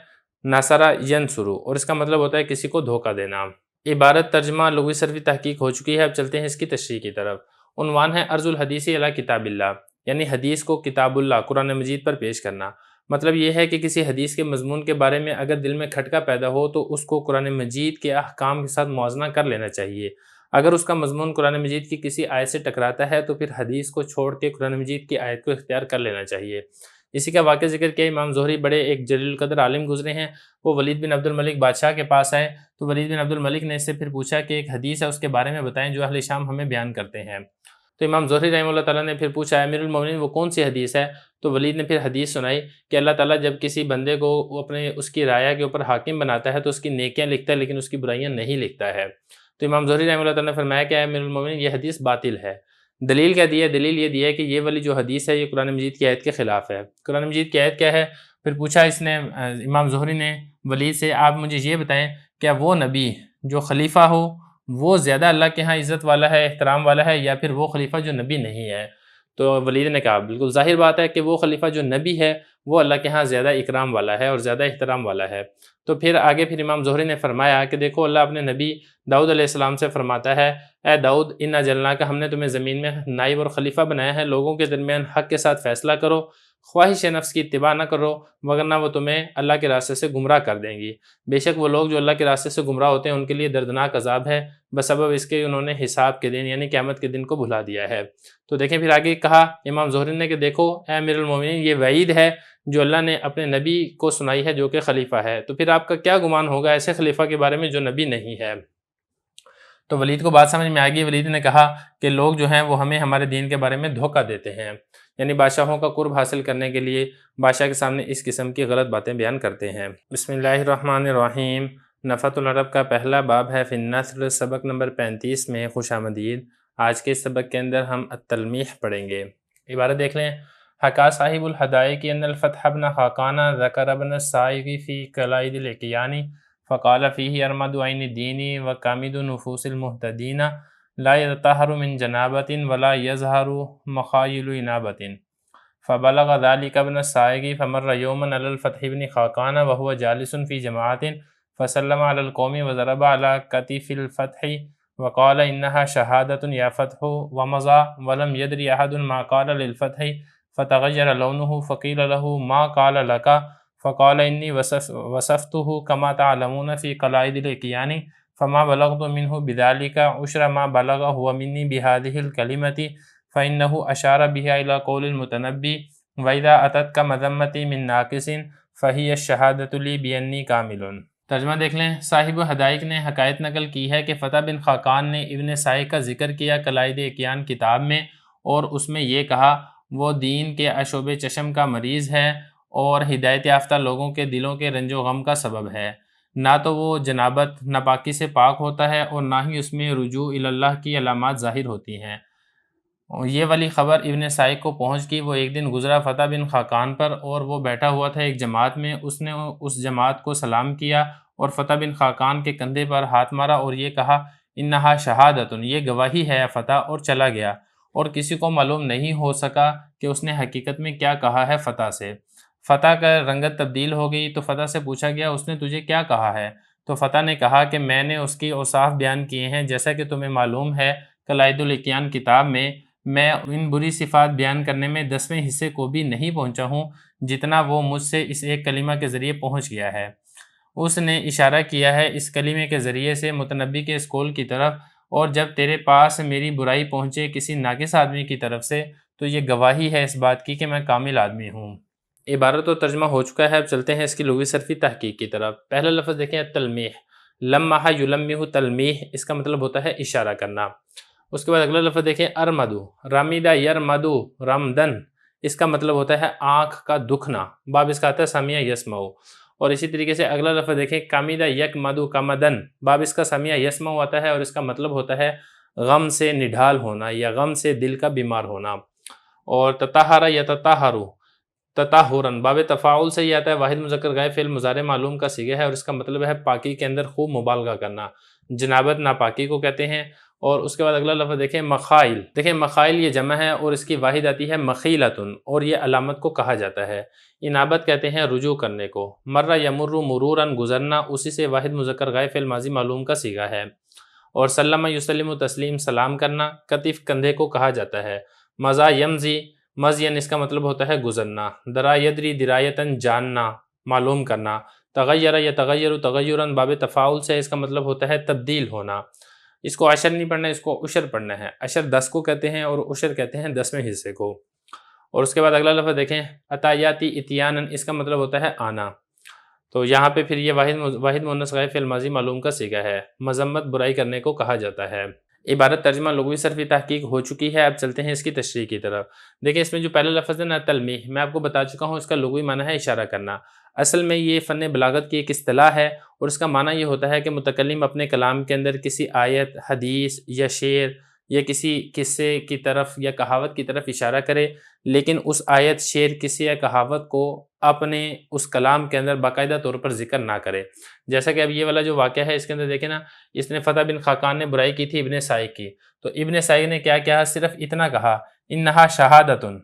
نصر ینصر، اور اس کا مطلب ہوتا ہے کسی کو دھوکہ دینا۔ عبارت ترجمہ لغوی صرفی تحقیق ہو چکی ہے، اب چلتے ہیں اس کی تشریح کی طرف۔ عنوان ہے ارض الحدیث علی کتاب اللہ، یعنی حدیث کو کتاب اللہ قرآن مجید پر پیش کرنا۔ مطلب یہ ہے کہ کسی حدیث کے مضمون کے بارے میں اگر دل میں کھٹکا پیدا ہو تو اس کو قرآن مجید کے احکام کے ساتھ موازنہ کر لینا چاہیے۔ اگر اس کا مضمون قرآن مجید کی کسی آیت سے ٹکراتا ہے تو پھر حدیث کو چھوڑ کے قرآن مجید کی آیت کو اختیار کر لینا چاہیے۔ اسی کا واقعہ ذکر کیا، امام زہری بڑے ایک جلیل القدر عالم گزرے ہیں، وہ ولید بن عبد الملک بادشاہ کے پاس آئے تو ولید بن عبد الملک نے اس سے پھر پوچھا کہ ایک حدیث ہے اس کے بارے میں بتائیں جو اہل شام ہمیں بیان کرتے ہیں۔ تو امام زہری رحمہ اللہ تعالیٰ نے پھر پوچھا امیر المومنین وہ کون سی حدیث ہے؟ تو ولید نے پھر حدیث سنائی کہ اللہ تعالیٰ جب کسی بندے کو اپنے اس کی رعایا کے اوپر حاکم بناتا ہے تو اس کی نیکیاں لکھتا ہے لیکن اس کی برائیاں نہیں لکھتا ہے۔ تو امام زہری رحمہ اللہ تعالیٰ نے فرمایا کہ امیر المومنین یہ حدیث باطل ہے۔ دلیل کیا دی ہے؟ دلیل یہ دی ہے کہ یہ والی جو حدیث ہے یہ قرآن مجید کی آیت کے خلاف ہے۔ قرآن مجید کی آیت کیا ہے؟ پھر پوچھا اس نے امام زہری نے ولید سے، آپ مجھے یہ بتائیں کیا وہ نبی جو خلیفہ ہو وہ زیادہ اللہ کے ہاں عزت والا ہے، احترام والا ہے، یا پھر وہ خلیفہ جو نبی نہیں ہے؟ تو ولید نے کہا بالکل ظاہر بات ہے کہ وہ خلیفہ جو نبی ہے وہ اللہ کے ہاں زیادہ اکرام والا ہے اور زیادہ احترام والا ہے۔ تو پھر آگے پھر امام زہری نے فرمایا کہ دیکھو اللہ اپنے نبی داؤد علیہ السلام سے فرماتا ہے، اے داؤد انا جلنا کا، ہم نے تمہیں زمین میں نائب اور خلیفہ بنایا ہے، لوگوں کے درمیان حق کے ساتھ فیصلہ کرو، خواہش نفس کی اتباع نہ کرو وگرنہ وہ تمہیں اللہ کے راستے سے گمراہ کر دیں گی۔ بے شک وہ لوگ جو اللہ کے راستے سے گمراہ ہوتے ہیں ان کے لیے دردناک عذاب ہے، بسبب اس کے انہوں نے حساب کے دن یعنی قیامت کے دن کو بھلا دیا ہے۔ تو دیکھیں پھر آگے کہا امام زہری نے کہ دیکھو اے امیر المومنین یہ وعید ہے جو اللہ نے اپنے نبی کو سنائی ہے جو کہ خلیفہ ہے، تو پھر آپ کا کیا گمان ہوگا ایسے خلیفہ کے بارے میں جو نبی نہیں ہے؟ تو ولید کو بات سمجھ میں آ گئی۔ ولید نے کہا کہ لوگ جو ہیں وہ ہمیں ہمارے دین کے بارے میں دھوکہ دیتے ہیں، یعنی بادشاہوں کا قرب حاصل کرنے کے لیے بادشاہ کے سامنے اس قسم کی غلط باتیں بیان کرتے ہیں۔ بسم اللہ الرحمن الرحیم۔ نفحۃ العرب کا پہلا باب ہے فی النثر، سبق نمبر 35 میں خوش آمدید۔ آج کے سبق کے اندر ہم التلمیح پڑھیں گے۔ عبارت دیکھ لیں، حکا صاحب الحدائق ان الفتح بن خاقانہ ذکر ابن السائق فی قلائد الاقیانی فقال فیہ ارمد عین الدین وکامد نفوس المہتدین لا یتطہر من جنابۃ ولا یظہر مخایل انابۃ فبلغ ذلك ابن السائق فمر یوما علی الفتح بن خاقانہ وهو جالس فی جماعت فسلم علی القوم وضرب علی کتف الفتح وقال انها شہادۃ یا فتح ومضى ولم يدر احد ما قال للفتح فتغیر لونه فقیل له ما قال لك فقال انی وصفته كما تعلمون في قلائد الاقیان فما بلغت منه بذلك عشر ما بلغ هو مني بهذه الكلمة فإنه أشار بها إلى قول المتنبي وإذا أتتك مذمتي من ناقص فهي الشهادة لي بأني كامل۔ ترجمہ دیکھ لیں، صاحب حدائق نے حکایت نقل کی ہے کہ فتح بن خاقان نے ابن سائق کا ذکر کیا قلائد اقیان کتاب میں، اور اس میں یہ کہا وہ دین کے عشوب چشم کا مریض ہے اور ہدایت یافتہ لوگوں کے دلوں کے رنج و غم کا سبب ہے۔ نہ تو وہ جنابت ناپاکی سے پاک ہوتا ہے اور نہ ہی اس میں رجوع اللہ کی علامات ظاہر ہوتی ہیں۔ یہ والی خبر ابن سائق کو پہنچ گئی۔ وہ ایک دن گزرا فتح بن خاقان پر اور وہ بیٹھا ہوا تھا ایک جماعت میں، اس نے اس جماعت کو سلام کیا اور فتح بن خاقان کے کندھے پر ہاتھ مارا اور یہ کہا انہا شہادت، یہ گواہی ہے فتح، اور چلا گیا، اور کسی کو معلوم نہیں ہو سکا کہ اس نے حقیقت میں کیا کہا ہے فتح سے۔ فتح کا رنگت تبدیل ہو گئی تو فتح سے پوچھا گیا اس نے تجھے کیا کہا ہے؟ تو فتح نے کہا کہ میں نے اس کی اوصاف بیان کیے ہیں، جیسا کہ تمہیں معلوم ہے قلائد الاقیان کتاب میں ان بری صفات بیان کرنے میں 10ویں حصے کو بھی نہیں پہنچا ہوں جتنا وہ مجھ سے اس ایک کلمہ کے ذریعے پہنچ گیا ہے۔ اس نے اشارہ کیا ہے اس کلمے کے ذریعے سے متنبی کے اس قول کی طرف، اور جب تیرے پاس میری برائی پہنچے کسی ناقص آدمی کی طرف سے تو یہ گواہی ہے اس بات کی کہ میں کامل آدمی ہوں۔ عبارت و ترجمہ ہو چکا ہے، اب چلتے ہیں اس کی لغوی صرفی تحقیق کی طرف۔ پہلا لفظ دیکھیں تلمیح، لمح یلمح تلمیح، اس کا مطلب ہوتا ہے اشارہ کرنا۔ اس کے بعد اگلا لفظ دیکھیں ارمدو، رمیدہ یرمدو رمدن، اس کا مطلب ہوتا ہے آنکھ کا دکھنا، باب اس کا آتا ہے سمیع یسمعو۔ اور اسی طریقے سے اگلا لفظ دیکھیں کامیدہ یک مدو کمدن، باب اس کا سمیع یسمعو آتا ہے اور اس کا مطلب ہوتا ہے غم سے نڈھال ہونا یا غم سے دل کا بیمار ہونا۔ اور تطہر یتطہرو تطہرن، باب تفاعل سے یہ آتا ہے واحد مذکر غائب فعل مضارع معلوم کا صیغہ ہے اور اس کا مطلب ہے پاکی کے اندر خوب مبالغہ کرنا۔ جنابت ناپاکی کو کہتے ہیں اور اس کے بعد اگلا لفظ دیکھیں مخائل، دیکھیں مخائل یہ جمع ہے اور اس کی واحد آتی ہے مخیلتن، اور یہ علامت کو کہا جاتا ہے۔ انابت کہتے ہیں رجوع کرنے کو۔ مرہ یمر مروراً گزرنا اسی سے واحد مذکر غائب فعل ماضی معلوم کا صیغہ ہے۔ اور سلم یسلم تسلیم سلام کرنا، کتف کندھے کو کہا جاتا ہے۔ مزا یمزی، مزین اس کا مطلب ہوتا ہے گزرنا۔ درا یدری درایتاً جاننا، معلوم کرنا۔ تغیر یا تغیر تغیراً باب تفاعل سے اس کا مطلب ہوتا ہے تبدیل ہونا۔ اس کو عشر نہیں پڑھنا، اس کو عشر پڑھنا ہے۔ عشر 10 کو کہتے ہیں اور عشر کہتے ہیں 10ویں حصے کو۔ اور اس کے بعد اگلا لفظ دیکھیں عطایاتی اتیانن، اس کا مطلب ہوتا ہے آنا۔ تو یہاں پہ پھر یہ واحد مؤنث غائب فعل ماضی معلوم کا صیغہ ہے۔ مذمت برائی کرنے کو کہا جاتا ہے۔ عبارت ترجمہ لغوی صرفی تحقیق ہو چکی ہے، اب چلتے ہیں اس کی تشریح کی طرف۔ دیکھیں اس میں جو پہلا لفظ ہے نا تلمیح، میں آپ کو بتا چکا ہوں اس کا لغوی معنی ہے اشارہ کرنا۔ اصل میں یہ فن بلاغت کی ایک اصطلاح ہے اور اس کا معنی یہ ہوتا ہے کہ متکلم اپنے کلام کے اندر کسی آیت، حدیث یا شعر یا کسی قصے کی طرف یا کہاوت کی طرف اشارہ کرے، لیکن اس آیت، شعر، قصے یا کہاوت کو اپنے اس کلام کے اندر باقاعدہ طور پر ذکر نہ کرے۔ جیسا کہ اب یہ والا جو واقعہ ہے اس کے اندر دیکھیں نا، اس نے فتح بن خاقان نے برائی کی تھی ابن سائق کی، تو ابن سائق نے کیا کہا؟ صرف اتنا کہا انہا شہادتن،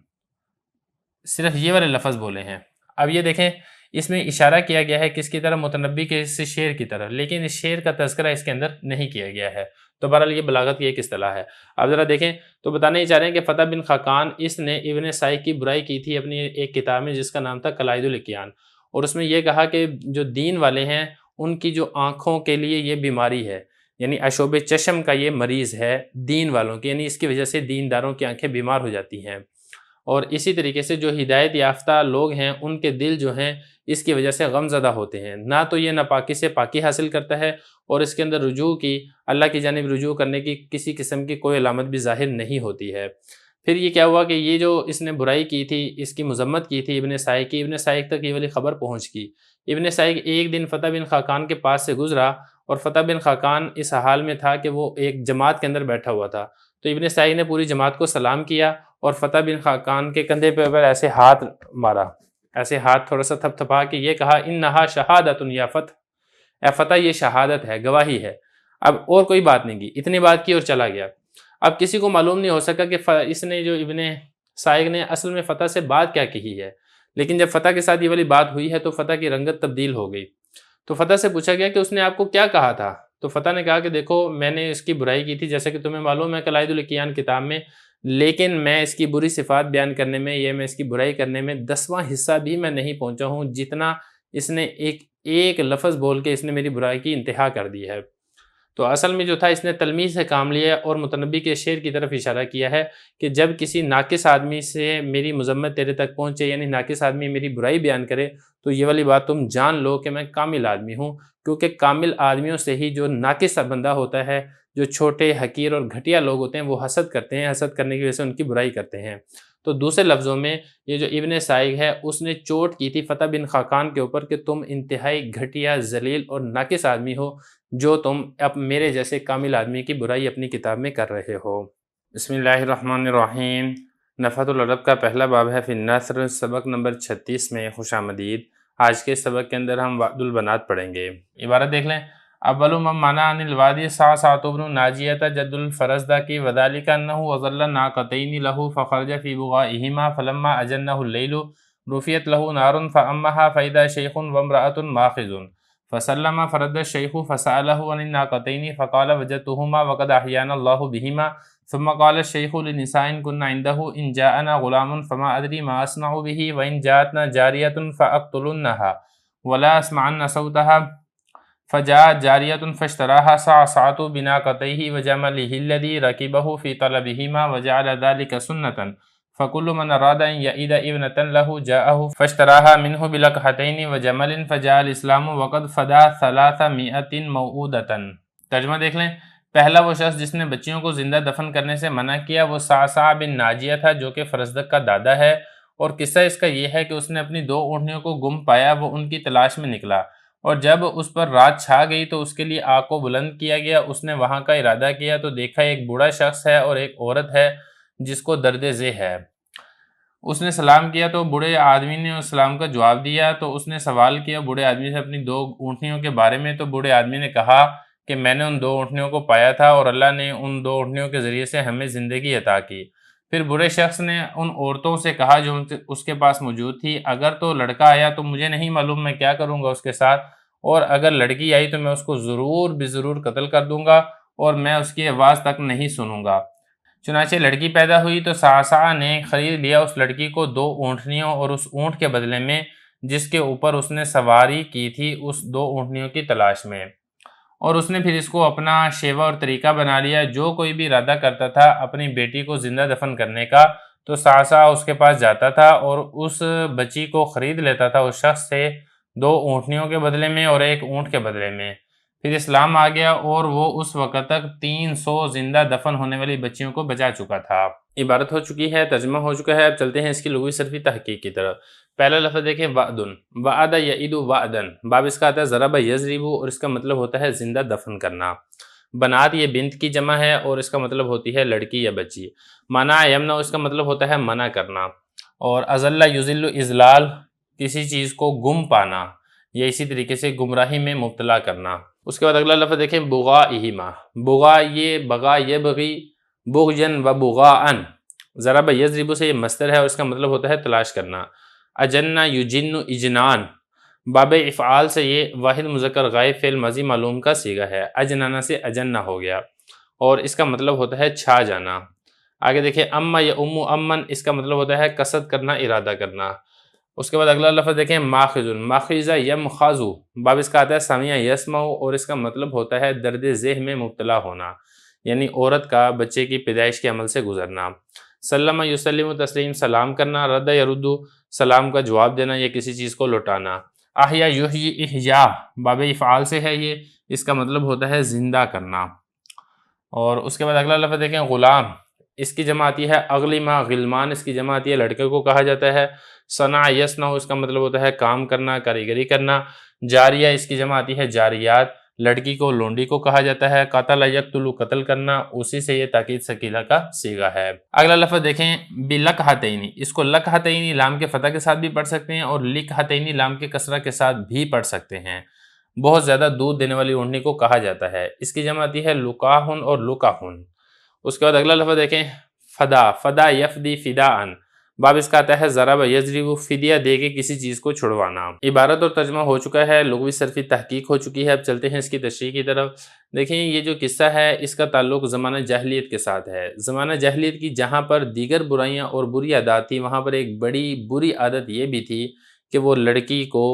صرف یہ والے لفظ بولے ہیں۔ اب یہ دیکھیں اس میں اشارہ کیا گیا ہے کس کی طرف؟ متنبی کے اس شعر کی طرف، لیکن اس شعر کا تذکرہ اس کے اندر نہیں کیا گیا ہے۔ تو بہرحال یہ بلاغت کی ایک اصطلاح ہے۔ اب ذرا دیکھیں تو بتانا ہی چاہ رہے ہیں کہ فتح بن خاقان اس نے ابن سائق کی برائی کی تھی اپنی ایک کتاب میں جس کا نام تھا قلائد الاکیان، اور اس میں یہ کہا کہ جو دین والے ہیں ان کی جو آنکھوں کے لیے یہ بیماری ہے، یعنی عشوب چشم کا یہ مریض ہے دین والوں کی، یعنی اس کی وجہ سے دینداروں کی آنکھیں بیمار ہو جاتی ہیں۔ اور اسی طریقے سے جو ہدایت یافتہ لوگ ہیں ان کے دل جو ہیں اس کی وجہ سے غم زدہ ہوتے ہیں، نہ تو یہ ناپاکی سے پاکی حاصل کرتا ہے اور اس کے اندر رجوع کی، اللہ کی جانب رجوع کرنے کی کسی قسم کی کوئی علامت بھی ظاہر نہیں ہوتی ہے۔ پھر یہ کیا ہوا کہ یہ جو اس نے برائی کی تھی، اس کی مذمت کی تھی ابن سائق کی، ابن سائق تک یہ والی خبر پہنچ گئی۔ ابن سائق ایک دن فتح بن خاقان کے پاس سے گزرا اور فتح بن خاقان اس حال میں تھا کہ وہ ایک جماعت کے اندر بیٹھا ہوا تھا، تو ابن سائق نے پوری جماعت کو سلام کیا اور فتح بن خاقان کے کندھے پر ایسے ہاتھ مارا، ایسے ہاتھ تھوڑا سا تھپ تھپا کے یہ کہا انہا شہادتن یا فتح، اے فتح یہ شہادت ہے، گواہی ہے۔ اب اور کوئی بات نہیں کی، اتنی بات کی اور چلا گیا۔ اب کسی کو معلوم نہیں ہو سکا کہ اس نے جو ابن سائق نے اصل میں فتح سے بات کیا کہی ہے، لیکن جب فتح کے ساتھ یہ والی بات ہوئی ہے تو فتح کی رنگت تبدیل ہو گئی۔ تو فتح سے پوچھا گیا کہ اس نے آپ کو کیا کہا تھا؟ تو فتح نے کہا کہ دیکھو میں نے اس کی برائی کی تھی جیسے کہ تمہیں معلوم ہے قلائد الاکیان کتاب میں، لیکن میں اس کی بری صفات بیان کرنے میں، یہ میں اس کی برائی کرنے میں 10واں حصہ بھی میں نہیں پہنچا ہوں جتنا اس نے ایک لفظ بول کے اس نے میری برائی کی انتہا کر دی ہے۔ تو اصل میں جو تھا اس نے تلمیح سے کام لیا اور متنبی کے شعر کی طرف اشارہ کیا ہے کہ جب کسی ناقص آدمی سے میری مذمت تیرے تک پہنچے، یعنی ناقص آدمی میری برائی بیان کرے، تو یہ والی بات تم جان لو کہ میں کامل آدمی ہوں، کیونکہ کامل آدمیوں سے ہی جو ناقص بندہ ہوتا ہے، جو چھوٹے حقیر اور گھٹیا لوگ ہوتے ہیں وہ حسد کرتے ہیں، حسد کرنے کی وجہ سے ان کی برائی کرتے ہیں۔ تو دوسرے لفظوں میں یہ جو ابن سائق ہے اس نے چوٹ کی تھی فتح بن خاقان کے اوپر کہ تم انتہائی گھٹیا، ذلیل اور ناقص آدمی ہو جو تم اب میرے جیسے کامل آدمی کی برائی اپنی کتاب میں کر رہے ہو۔ بسم اللہ الرحمن الرحیم۔ نفحۃ العرب کا پہلا باب ہے فی النثر، سبق نمبر 36 میں خوش آمدید۔ آج کے سبق کے اندر ہم وعد البنات پڑھیں گے۔ عبارت دیکھ لیں۔ اول من منع عن الوادی سعسعۃ بن ناجیۃ جد الفرزدہ کی وذلک انہ اضل ناقتین لہ فخرج فی بغائہما فلما اجنہ اللیل رفعت لہ نار فامھا فاذا شیخ وامرأۃ ماخذ فسلم فرد الشیخ فسألہ عن الناقتین فقال وجدتہما وقد احیانا اللہ بہما ثم قال الشیخ لنساء کن عندہ ان جاءنا غلام فما ادری ما اصنع به وان جاءتنا جاریۃ فاقتلنها ولا اسمعن صوتها فجاءت جاریۃ فاشتراها صعصعۃ بناقتیہ وجملہ الذی رکبہ فی طلبہما وجعل ذلک سنۃ فکل من اراد ان یعید ابنۃ لہ جاءہ فاشتراها منہ بلقحتین وجمل فجاء الاسلام وقد فدا 300 موعودۃ۔ ترجمہ دیکھ لیں۔ پہلا وہ شخص جس نے بچیوں کو زندہ دفن کرنے سے منع کیا وہ صعصع بن ناجیہ تھا جو کہ فرزدق کا دادا ہے، اور قصہ اس کا یہ ہے کہ اس نے اپنی 2 اونٹنیوں کو گم پایا، وہ ان کی تلاش میں نکلا اور جب اس پر رات چھا گئی تو اس کے لیے آگ کو بلند کیا گیا۔ اس نے وہاں کا ارادہ کیا تو دیکھا ایک بوڑھا شخص ہے اور ایک عورت ہے جس کو درد ذہ ہے۔ اس نے سلام کیا تو بوڑھے آدمی نے اس سلام کا جواب دیا، تو اس نے سوال کیا بوڑھے آدمی سے اپنی 2 اونٹنیوں کے بارے میں، تو بوڑھے آدمی نے کہا کہ میں نے ان 2 اونٹنیوں کو پایا تھا اور اللہ نے ان 2 اونٹنیوں کے ذریعے سے ہمیں زندگی عطا کی۔ پھر برے شخص نے ان عورتوں سے کہا جو اس کے پاس موجود تھی، اگر تو لڑکا آیا تو مجھے نہیں معلوم میں کیا کروں گا اس کے ساتھ، اور اگر لڑکی آئی تو میں اس کو ضرور بضرور قتل کر دوں گا اور میں اس کی آواز تک نہیں سنوں گا۔ چنانچہ لڑکی پیدا ہوئی تو صعصع نے خرید لیا اس لڑکی کو 2 اونٹنیوں اور اس اونٹ کے بدلے میں جس کے اوپر اس نے سواری کی تھی اس 2 اونٹنیوں کی تلاش میں، اور اس نے پھر اس کو اپنا شیوا اور طریقہ بنا لیا۔ جو کوئی بھی ارادہ کرتا تھا اپنی بیٹی کو زندہ دفن کرنے کا تو صعصع اس کے پاس جاتا تھا اور اس بچی کو خرید لیتا تھا اس شخص سے 2 اونٹنیوں کے بدلے میں اور 1 اونٹ کے بدلے میں۔ پھر اسلام آ گیا اور وہ اس وقت تک 300 زندہ دفن ہونے والی بچیوں کو بچا چکا تھا۔ عبارت ہو چکی ہے، ترجمہ ہو چکا ہے، اب چلتے ہیں اس کی لغوی صرفی تحقیق کی طرف۔ پہلا لفظ دیکھیں وعدن، وعد یعید وعدن، باب اس کا آتا ہے ضرب یضرب اور اس کا مطلب ہوتا ہے زندہ دفن کرنا۔ بنات یہ بنت کی جمع ہے اور اس کا مطلب ہوتی ہے لڑکی یا بچی۔ منع یمنع اس کا مطلب ہوتا ہے منع کرنا، اور اضل یضل اضلال کسی چیز کو گم پانا یا اسی طریقے سے گمراہی میں مبتلا کرنا۔ اس کے بعد اگلا لفظ دیکھیں بغائہما، بغا یہ بغا یبغی بغین و بغاءن، ضرب یضرب سے یہ مصدر ہے اور اس کا مطلب ہوتا ہے تلاش کرنا۔ اجنہ یجن اجنان، باب افعال سے یہ واحد مذکر غائب فعل ماضی معلوم کا صیغہ ہے۔ اجنانہ سے اجنہ ہو گیا اور اس کا مطلب ہوتا ہے چھا جانا۔ آگے دیکھیں اما یا امو امن، اس کا مطلب ہوتا ہے قصد کرنا، ارادہ کرنا۔ اس کے بعد اگلا لفظ دیکھیں ماخذ، ماخذ یمخذ، باب اس کا آتا ہے سمع یسمع اور اس کا مطلب ہوتا ہے درد ذہن میں مبتلا ہونا، یعنی عورت کا بچے کی پیدائش کے عمل سے گزرنا۔ سلم یسلم تسلیم، سلام کرنا، رد یرد سلام کا جواب دینا یا کسی چیز کو لوٹانا۔ احیا یحیی احیا، باب افعال سے ہے یہ، اس کا مطلب ہوتا ہے زندہ کرنا۔ اور اس کے بعد اگلا لفظ دیکھیں غلام، اس کی جمع آتی ہے اغلما، غلمان اس کی جمع آتی ہے لڑکے کو کہا جاتا ہے۔ صنع یصنع اس کا مطلب ہوتا ہے کام کرنا، کاریگری کرنا۔ جاریہ اس کی جمع آتی ہے جاریات، لڑکی کو لونڈی کو کہا جاتا ہے۔ قتل یقتل قتل کرنا، اسی سے یہ تاکید ثقیلہ کا صیغہ ہے۔ اگلا لفظ دیکھیں بلقحتین، اس کو لقحتین لام کے فتح کے ساتھ بھی پڑھ سکتے ہیں اور لقحتین لام کے کسرہ کے ساتھ بھی پڑھ سکتے ہیں۔ بہت زیادہ دودھ دینے والی اونٹنی کو کہا جاتا ہے، اس کی جمع آتی ہے لقاحن اور لقاحن۔ اس کے بعد اگلا لفظ دیکھیں فدا، فدا یفدی فداءن، باب اس کا آتا ہے ضرب یضرب، فدیہ دے کے کسی چیز کو چھڑوانا۔ عبارت اور ترجمہ ہو چکا ہے، لغوی صرفی تحقیق ہو چکی ہے، اب چلتے ہیں اس کی تشریح کی طرف۔ دیکھیں یہ جو قصہ ہے اس کا تعلق زمانہ جاہلیت کے ساتھ ہے۔ زمانہ جاہلیت کی جہاں پر دیگر برائیاں اور بری عادات تھی، وہاں پر ایک بڑی بری عادت یہ بھی تھی کہ وہ لڑکی کو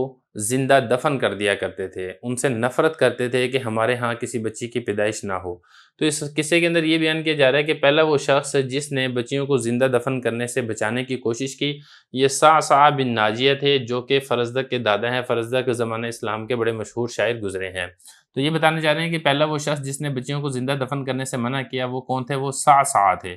زندہ دفن کر دیا کرتے تھے، ان سے نفرت کرتے تھے کہ ہمارے ہاں کسی بچی کی پیدائش نہ ہو۔ تو اس قصے کے اندر یہ بیان کیا جا رہا ہے کہ پہلا وہ شخص جس نے بچیوں کو زندہ دفن کرنے سے بچانے کی کوشش کی، یہ صعصع بن ناجیہ تھے، جو کہ فرزدق کے دادا ہیں۔ فرزدق کے زمانہ اسلام کے بڑے مشہور شاعر گزرے ہیں۔ تو یہ بتانے جا رہے ہیں کہ پہلا وہ شخص جس نے بچیوں کو زندہ دفن کرنے سے منع کیا وہ کون تھے؟ وہ صعصع تھے۔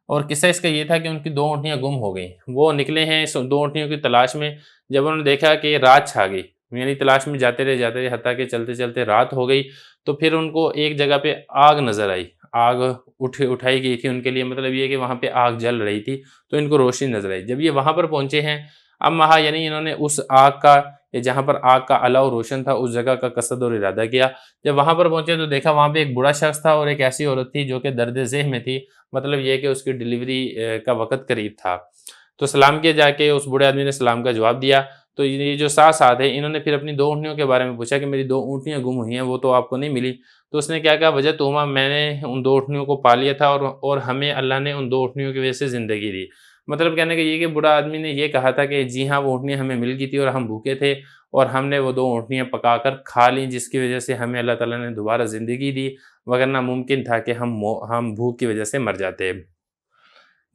اور قصہ اس کا یہ تھا کہ ان کی 2 اونٹنیاں گم ہو گئیں، وہ نکلے ہیں اس 2 اونٹنیوں کی تلاش میں۔ جب انہوں نے دیکھا کہ رات چھا گئی، یعنی تلاش میں جاتے رہے حتیٰ کہ چلتے چلتے رات ہو گئی، تو پھر ان کو ایک جگہ پہ آگ نظر آئی، آگ اٹھائی گئی تھی ان کے لیے، مطلب یہ کہ وہاں پہ آگ جل رہی تھی تو ان کو روشنی نظر آئی۔ جب یہ وہاں پر پہنچے ہیں، اب وہاں یعنی انہوں نے اس آگ کا جہاں پر آگ کا اعلیٰ روشن تھا اس جگہ کا قصد اور ارادہ کیا۔ جب وہاں پر پہنچے تو دیکھا وہاں پہ ایک بوڑھا شخص تھا اور ایک ایسی عورت تھی جو کہ درد ذہ میں تھی، مطلب یہ کہ اس کی ڈیلیوری کا وقت قریب تھا۔ تو سلام کیا جا کے اس بوڑھے آدمی نے سلام کا جواب دیا۔ تو یہ جو ساتھ ہے انہوں نے پھر اپنی 2 اونٹنیوں کے بارے میں پوچھا کہ میری 2 اونٹنیاں گم ہوئی ہیں، وہ تو آپ کو نہیں ملی۔ تو اس نے کیا کہا وجہ توما، میں نے ان 2 اونٹنیوں کو پا لیا تھا اور ہمیں اللہ نے ان 2 اونٹنیوں کی وجہ سے زندگی دی۔ مطلب کہنے کا یہ کہ بوڑھا آدمی نے یہ کہا تھا کہ جی ہاں وہ اونٹنیاں ہمیں مل گئی تھی اور ہم بھوکے تھے اور ہم نے وہ 2 اونٹنیاں پکا کر کھا لیں، جس کی وجہ سے ہمیں اللہ تعالیٰ نے دوبارہ زندگی دی، وگرنہ ممکن تھا کہ ہم بھوک کی وجہ سے مر جاتے۔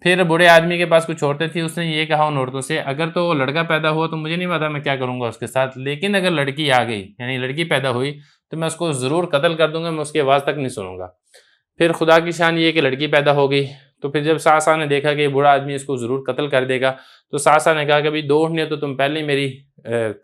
پھر بوڑھے آدمی کے پاس کچھ عورتیں تھیں، اس نے یہ کہا ان عورتوں سے اگر تو لڑکا پیدا ہوا تو مجھے نہیں پتا میں کیا کروں گا اس کے ساتھ، لیکن اگر لڑکی آ گئی یعنی لڑکی پیدا ہوئی تو میں اس کو ضرور قتل کر دوں گا، میں اس کی آواز تک نہیں سنوں گا۔ پھر خدا کی شان یہ کہ لڑکی پیدا ہو گئی، تو پھر جب صعصع نے دیکھا کہ یہ بوڑھا آدمی اس کو ضرور قتل کر دے گا تو صعصع نے کہا کہ بھائی 2 اونٹنیاں تو تم پہلے ہی میری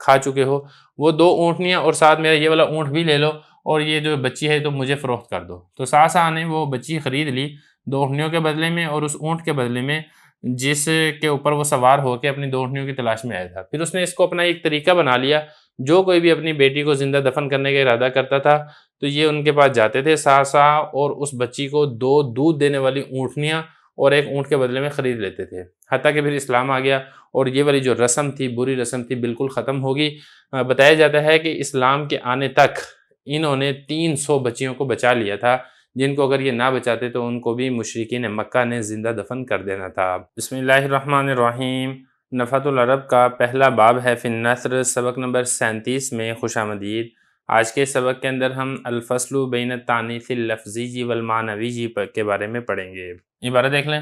کھا چکے ہو، وہ 2 اونٹنیاں اور ساتھ میرا یہ والا اونٹ بھی لے لو اور یہ جو بچی ہے تو مجھے فروخت کر دو۔ تو صعصع نے وہ بچی خرید لی 2 اونٹنیوں کے بدلے میں اور اس اونٹ کے بدلے میں جس کے اوپر وہ سوار ہو کے اپنی 2 اونٹنیوں کی تلاش میں آیا تھا۔ پھر اس نے اس کو اپنا ایک طریقہ بنا لیا، جو کوئی بھی اپنی بیٹی کو زندہ دفن کرنے کا ارادہ کرتا تھا تو یہ ان کے پاس جاتے تھے سا اور اس بچی کو 2 دودھ دینے والی اونٹنیاں اور ایک اونٹ کے بدلے میں خرید لیتے تھے، حتیٰ کہ پھر اسلام آ گیا اور یہ والی جو رسم تھی، بری رسم تھی، بالکل ختم ہوگی۔ بتایا جاتا ہے کہ اسلام کے آنے تک انہوں نے 300 بچیوں کو بچا لیا تھا، جن کو اگر یہ نہ بچاتے تو ان کو بھی مشرکین مکہ نے زندہ دفن کر دینا تھا۔ بسم اللہ الرحمن الرحیم۔ نفحۃ العرب کا پہلا باب ہے فی النثر، سبق نمبر 37 میں خوش آمدید۔ آج کے سبق کے اندر ہم الفصل بین التانیث اللفظی والمعنوی کے بارے میں پڑھیں گے۔ عبارت دیکھ لیں۔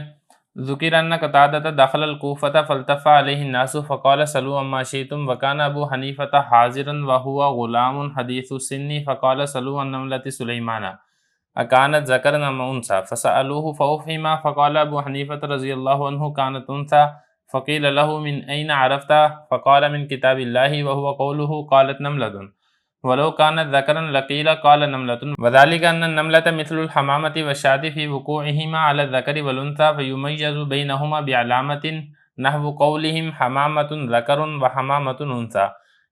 ذکر ان قتادہ دخل الکوفۃ فالتفت علیہ الناس فقال صلوا عما شئتم وکان ابو حنیفۃ حاضرا وهو غلام حدیث السن فقال صلوا عن نملة سلیمان اکانت ذکرا ام انثى فسألوه فأفهم فقال ابو حنیفۃ رضی اللہ عنہ كانت انثى فقیل له من أين عرفت فقال من كتاب الله وهو قوله قالت نملة ولو كانت ذكرا لقيل قال نملة وذلك أن النملة مثل الحمامة والشاة في وقوعهما على الذكر والأنثى فيميز بينهما بعلامة نحو قولهم حمامة ذكر وحمامة أنثى،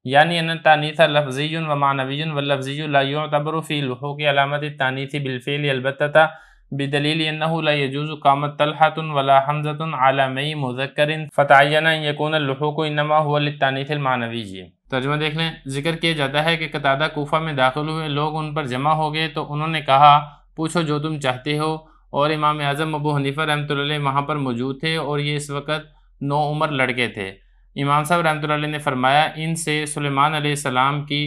يعني أن التانيث لفظي ومعنوي واللفظي لا يعتبر في لحوق علامة التانيث بالفعل البتة، بدليل أنه لا يجوز قامت طلحة ولا حمزة على مي مذكر فتعين أن يكون اللحوق إنما هو للتانيث المعنوي۔ ترجمہ دیکھ لیں۔ ذکر کیا جاتا ہے کہ قتادہ کوفہ میں داخل ہوئے، لوگ ان پر جمع ہو گئے تو انہوں نے کہا پوچھو جو تم چاہتے ہو، اور امام اعظم ابو حنیفہ رحمۃ اللہ علیہ وہاں پر موجود تھے اور یہ اس وقت 9 عمر لڑکے تھے۔ امام صاحب رحمۃ اللہ علیہ نے فرمایا ان سے سلیمان علیہ السلام کی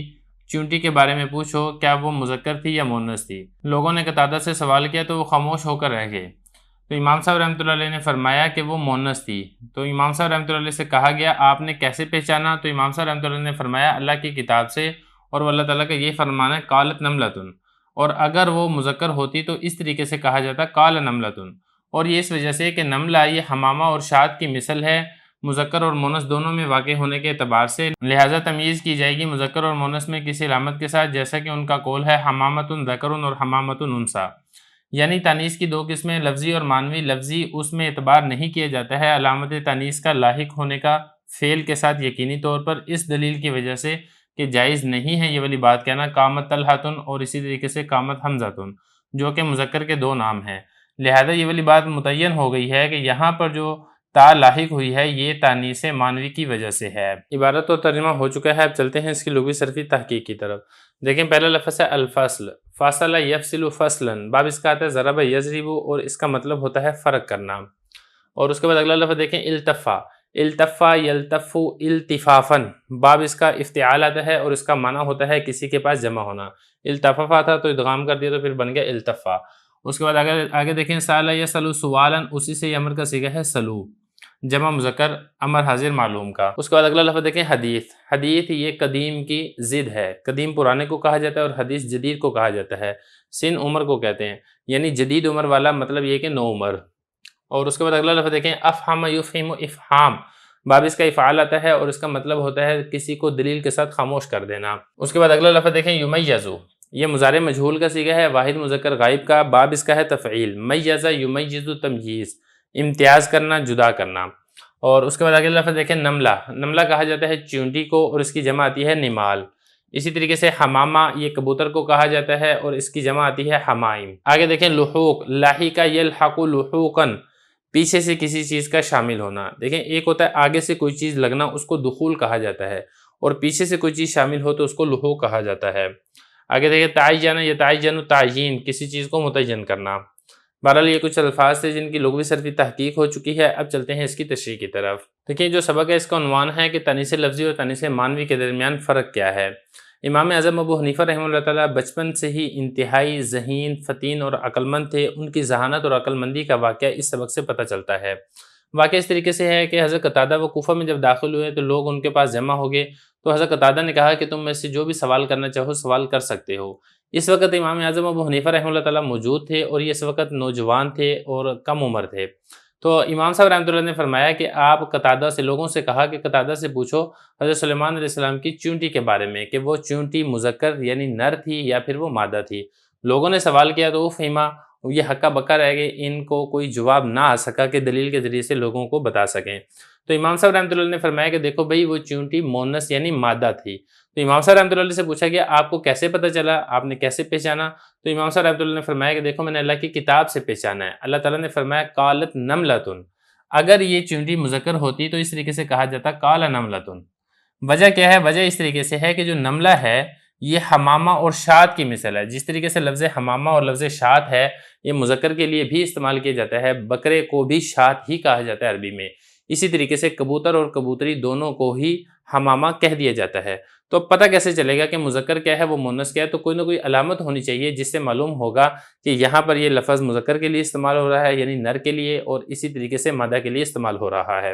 چونٹی کے بارے میں پوچھو، کیا وہ مذکر تھی یا مؤنث تھی؟ لوگوں نے قتادہ سے سوال کیا تو وہ خاموش ہو کر رہ گئے، تو امام صاحب رحمۃ اللہ علیہ نے فرمایا کہ وہ مؤنث تھی۔ تو امام صاحب رحمۃ اللہ علیہ سے کہا گیا آپ نے کیسے پہچانا؟ تو امام صاحب رحمۃ اللہ علیہ نے فرمایا اللہ کی کتاب سے، اور اللہ تعالیٰ کا یہ فرمان ہے قالت نملۃ، اور اگر وہ مذکر ہوتی تو اس طریقے سے کہا جاتا قال نملۃ، اور یہ اس وجہ سے کہ نملہ یہ حمامہ اور شاد کی مثل ہے، مذکر اور مؤنث دونوں میں واقع ہونے کے اعتبار سے، لہٰذا تمیز کی جائے گی مذکر اور مؤنث میں کسی علامت کے ساتھ، جیسا کہ ان کا قول ہے حمامۃ ذکر اور حمامۃ انثیٰ، یعنی تانیث کی 2 قسمیں لفظی اور معنوی۔ لفظی اس میں اعتبار نہیں کیا جاتا ہے علامت تانیث کا لاحق ہونے کا فعل کے ساتھ یقینی طور پر، اس دلیل کی وجہ سے کہ جائز نہیں ہے یہ والی بات کہنا قامت طلحۃ اور اسی طریقے سے قامت حمزۃ، جو کہ مذکر کے 2 نام ہیں، لہذا یہ والی بات متعین ہو گئی ہے کہ یہاں پر جو تا لاحق ہوئی ہے یہ تانیث معنوی کی وجہ سے ہے۔ عبارت اور ترجمہ ہو چکا ہے، اب چلتے ہیں اس کی لغوی صرفی تحقیق کی طرف۔ دیکھیں پہلا لفظ ہے الفصل، فاصلہ یفصل فصلا، باب اس کا آتا ہے ضرب یضرب اور اس کا مطلب ہوتا ہے فرق کرنا، اور اس کے بعد اگلا لفظ دیکھیں التفا، التفا یلتف التفافا، باب اس کا افتعال آتا ہے اور اس کا معنی ہوتا ہے کسی کے پاس جمع ہونا، التفافا تھا تو ادغام کر دیا تو پھر بن گیا التفا۔ اس کے بعد آگے دیکھیں سال یسلو سوالا، اسی سے یہ امر کا صیغہ ہے سلو، جمع مذکر امر حاضر معلوم کا۔ اس کے بعد اگلا لفظ دیکھیں حدیث، حدیث یہ قدیم کی ضد ہے، قدیم پرانے کو کہا جاتا ہے اور حدیث جدید کو کہا جاتا ہے، سن عمر کو کہتے ہیں، یعنی جدید عمر والا مطلب یہ کہ 9 عمر۔ اور اس کے بعد اگلا لفظ دیکھیں افہم یفہم افہام، باب اس کا افعال آتا ہے اور اس کا مطلب ہوتا ہے کسی کو دلیل کے ساتھ خاموش کر دینا۔ اس کے بعد اگلا لفظ دیکھیں یمیز، یہ مضارع مجہول کا صیغہ ہے واحد مذکر غائب کا، باب اس کا ہے تفعیل، میز یمیز تمییز، امتیاز کرنا، جدا کرنا۔ اور اس کے بعد اگلا لفظ دیکھیں نملہ، نملہ کہا جاتا ہے چونٹی کو اور اس کی جمع آتی ہے نمال۔ اسی طریقے سے حمامہ یہ کبوتر کو کہا جاتا ہے اور اس کی جمع آتی ہے حمائم۔ آگے دیکھیں لحوق، لاحق یلحق لحوقا، پیچھے سے کسی چیز کا شامل ہونا۔ دیکھیں ایک ہوتا ہے آگے سے کوئی چیز لگنا، اس کو دخول کہا جاتا ہے، اور پیچھے سے کوئی چیز شامل ہو تو اس کو لحوق کہا جاتا ہے۔ آگے دیکھیں تعین یتعین تعیین، کسی چیز کو متعین کرنا۔ بہرحال یہ کچھ الفاظ تھے جن کی لغوی صرفی تحقیق ہو چکی ہے، اب چلتے ہیں اس کی تشریح کی طرف۔ دیکھیں جو سبق ہے اس کا عنوان ہے کہ تانیث لفظی اور تانیث معنوی کے درمیان فرق کیا ہے۔ امام اعظم ابو حنیفہ رحمہ اللہ تعالیٰ بچپن سے ہی انتہائی ذہین، فطین اور عقل مند تھے، ان کی ذہانت اور عقل مندی کا واقعہ اس سبق سے پتہ چلتا ہے۔ واقعہ اس طریقے سے ہے کہ حضرت قتادہ وہ کوفہ میں جب داخل ہوئے تو لوگ ان کے پاس جمع ہو گئے، تو حضرت قتادہ نے کہا کہ تم میں سے جو بھی سوال کرنا چاہو سوال کر سکتے ہو۔ اس وقت امام اعظم ابو حنیفہ رحمہ اللہ تعالیٰ موجود تھے اور یہ اس وقت نوجوان تھے اور کم عمر تھے، تو امام صاحب رحمۃ اللہ نے فرمایا کہ آپ قتادہ سے، لوگوں سے کہا کہ قتادہ سے پوچھو حضرت سلیمان علیہ السلام کی چونٹی کے بارے میں کہ وہ چونٹی مذکر یعنی نر تھی یا پھر وہ مادہ تھی۔ لوگوں نے سوال کیا تو وہ فہما، یہ ہکا بکا رہ گئے، ان کو کوئی جواب نہ آ سکا کہ دلیل کے ذریعے سے لوگوں کو بتا سکیں۔ تو امام صاحب رحمۃ اللہ نے فرمایا کہ دیکھو بھائی وہ چونٹی مونس یعنی مادہ تھی۔ تو امام صاحب رحمۃ اللہ سے پوچھا گیا آپ کو کیسے پتہ چلا، آپ نے کیسے پہچانا؟ تو امام صاحب رحمۃ اللہ نے فرمایا کہ دیکھو میں نے اللہ کی کتاب سے پہچانا ہے۔ اللہ تعالیٰ نے فرمایا قالت نملۃ، اگر یہ چونٹی مذکر ہوتی تو اس طریقے سے کہا جاتا قال نملۃ۔ وجہ کیا ہے؟ وجہ اس طریقے سے ہے کہ جو نملہ ہے یہ حمامہ اور شاد کی مثل ہے۔ جس طریقے سے لفظ حمامہ اور لفظ شاد ہے یہ مذکر کے لیے بھی استعمال کیا جاتا ہے، بکرے کو بھی شاد ہی کہا جاتا ہے عربی میں، اسی طریقے سے کبوتر اور کبوتری دونوں کو ہی حمامہ کہہ دیا جاتا ہے۔ تو پتہ کیسے چلے گا کہ مذکر کیا ہے وہ مؤنث کیا ہے؟ تو کوئی نہ کوئی علامت ہونی چاہیے جس سے معلوم ہوگا کہ یہاں پر یہ لفظ مذکر کے لیے استعمال ہو رہا ہے یعنی نر کے لیے، اور اسی طریقے سے مادہ کے لیے استعمال ہو رہا ہے۔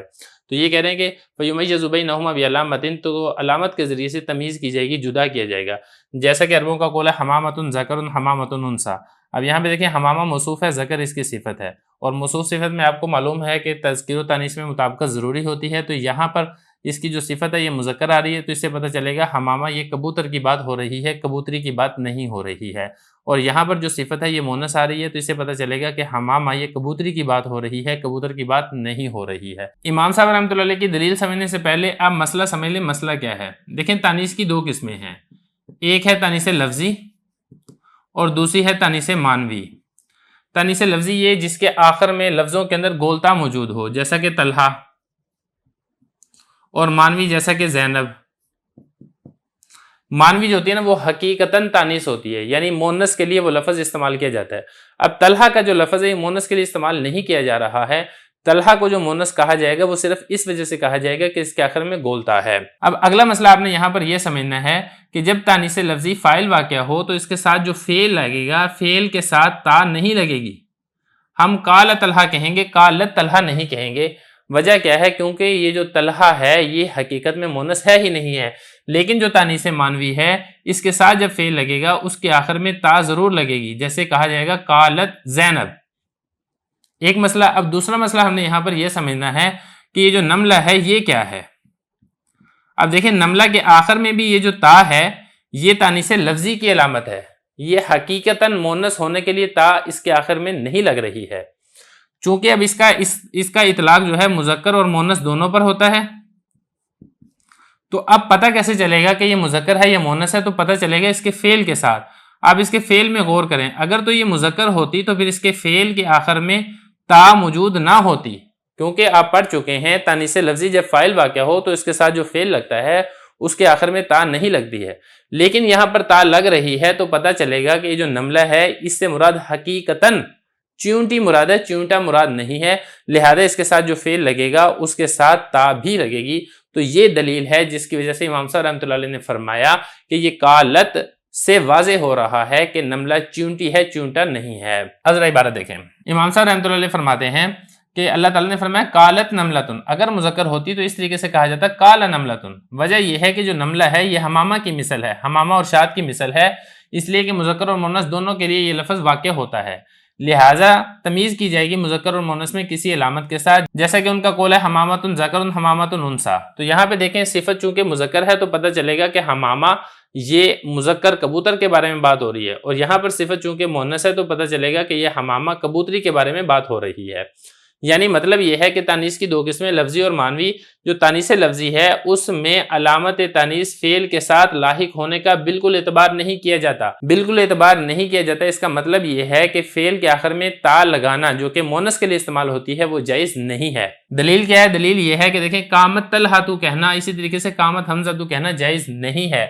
تو یہ کہہ رہے ہیں کہ فَيُمَيَّزُ بَيْنَهُمَا بِعَلَامَةٍ، تو علامت کے ذریعے سے تمیز کی جائے گی، جدا کیا جائے گا۔ جیسا کہ عربوں کا قول ہے حمامۃ ذکر حمامۃ انثیٰ۔ اب یہاں پہ دیکھیں حمامہ موصوف ہے، ذکر اس کی صفت ہے، اور موصوف صفت میں آپ کو معلوم ہے کہ تذکیر و تانیث میں مطابقت ضروری ہوتی ہے۔ تو یہاں پر اس کی جو صفت ہے یہ مذکر آ رہی ہے، تو اس سے پتہ چلے گا حمامہ یہ کبوتر کی بات ہو رہی ہے، کبوتری کی بات نہیں ہو رہی ہے۔ اور یہاں پر جو صفت ہے یہ مونس آ رہی ہے، تو اس سے پتہ چلے گا کہ حمامہ یہ کبوتری کی بات ہو رہی ہے، کبوتر کی بات نہیں ہو رہی ہے۔ امام صاحب رحمۃ اللہ علیہ کی دلیل سمجھنے سے پہلے آپ مسئلہ سمجھ لیں، مسئلہ کیا ہے؟ دیکھیں تانیث کی دو قسمیں ہیں، ایک ہے تانیث لفظی اور دوسری ہے تانیث معنوی۔ تانیث لفظی یہ جس کے آخر میں لفظوں کے اندر گولتا موجود ہو، جیسا کہ طلحہ، اور معنوی جیسا کہ زینب۔ معنوی جو ہوتی ہے نا وہ حقیقتاً تانیث ہوتی ہے، یعنی مونس کے لیے وہ لفظ استعمال کیا جاتا ہے۔ اب طلحہ کا جو لفظ ہے یہ مونس کے لیے استعمال نہیں کیا جا رہا ہے، طلحہ کو جو مونس کہا جائے گا وہ صرف اس وجہ سے کہا جائے گا کہ اس کے آخر میں گولتا ہے۔ اب اگلا مسئلہ آپ نے یہاں پر یہ سمجھنا ہے کہ جب تانیث لفظی فاعل واقع ہو تو اس کے ساتھ جو فعل لگے گا، فعل کے ساتھ تا نہیں لگے گی، ہم قال طلحہ کہیں گے، قالت طلحہ نہیں کہیں گے۔ وجہ کیا ہے؟ کیونکہ یہ جو طلحہ ہے یہ حقیقت میں مونس ہے ہی نہیں ہے، لیکن جو تانیث معنوی ہے اس کے ساتھ جب فعل لگے گا اس کے آخر میں تا ضرور لگے گی، جیسے کہا جائے گا قالت زینب۔ ایک مسئلہ۔ اب دوسرا مسئلہ ہم نے یہاں پر یہ سمجھنا ہے کہ یہ جو نملہ ہے یہ کیا ہے؟ اب دیکھیں نملہ کے آخر میں بھی یہ جو تا ہے یہ تانیث لفظی کی علامت ہے، یہ حقیقتاً مونس ہونے کے لیے تا اس کے آخر میں نہیں لگ رہی ہے، چونکہ اب اس کا اطلاق جو ہے مذکر اور مونس دونوں پر ہوتا ہے۔ تو اب پتہ کیسے چلے گا کہ یہ مذکر ہے یا مونس ہے؟ تو پتہ چلے گا اس کے فعل کے ساتھ۔ آپ اس کے فعل میں غور کریں، اگر تو یہ مذکر ہوتی تو پھر اس کے فعل کے آخر میں تا موجود نہ ہوتی، کیونکہ آپ پڑھ چکے ہیں تانیث لفظی جب فاعل واقع ہو تو اس کے ساتھ جو فعل لگتا ہے اس کے آخر میں تا نہیں لگتی ہے، لیکن یہاں پر تا لگ رہی ہے، تو پتہ چلے گا کہ یہ جو نملہ ہے اس سے مراد حقیقتاً چیونٹی مراد ہے، چیونٹا مراد نہیں ہے، لہذا اس کے ساتھ جو فعل لگے گا اس کے ساتھ تا بھی لگے گی۔ تو یہ دلیل ہے جس کی وجہ سے امام صاحب رحمۃ اللہ علیہ نے فرمایا کہ یہ قالت سے واضح ہو رہا ہے کہ نملہ چیونٹی ہے، چیونٹا نہیں ہے۔ ذرا عبارت دیکھیں، امام صاحب رحمۃ اللہ علیہ فرماتے ہیں کہ اللہ تعالیٰ نے فرمایا قالت نملۃ، اگر مذکر ہوتی تو اس طریقے سے کہا جاتا قال نملۃ۔ وجہ یہ ہے کہ جو نملہ ہے یہ حمامہ کی مثل ہے، حمامہ اور شاد کی مثل ہے، اس لیے کہ مذکر اور مؤنث دونوں کے لیے یہ لفظ واقع ہوتا ہے، لہٰذا تمیز کی جائے گی مذکر اور مؤنث میں کسی علامت کے ساتھ، جیسا کہ ان کا قول ہے حمامۃ ذکر حمامۃ انثیٰ۔ تو یہاں پہ دیکھیں صفت چونکہ مذکر ہے تو پتہ چلے گا کہ حمامہ یہ مذکر کبوتر کے بارے میں بات ہو رہی ہے، اور یہاں پر صفت چونکہ مؤنث ہے تو پتہ چلے گا کہ یہ حمامہ کبوتری کے بارے میں بات ہو رہی ہے۔ یعنی مطلب یہ ہے کہ تانیث کی دو قسمیں لفظی اور معنوی۔ جو تانیث لفظی ہے اس میں علامت تانیث فعل کے ساتھ لاحق ہونے کا بالکل اعتبار نہیں کیا جاتا، بالکل اعتبار نہیں کیا جاتا۔ اس کا مطلب یہ ہے کہ فعل کے آخر میں تا لگانا جو کہ مؤنث کے لیے استعمال ہوتی ہے وہ جائز نہیں ہے۔ دلیل کیا ہے؟ دلیل یہ ہے کہ دیکھیں قامت طلحہ تو کہنا، اسی طریقے سے قامت حمزہ تو کہنا جائز نہیں ہے،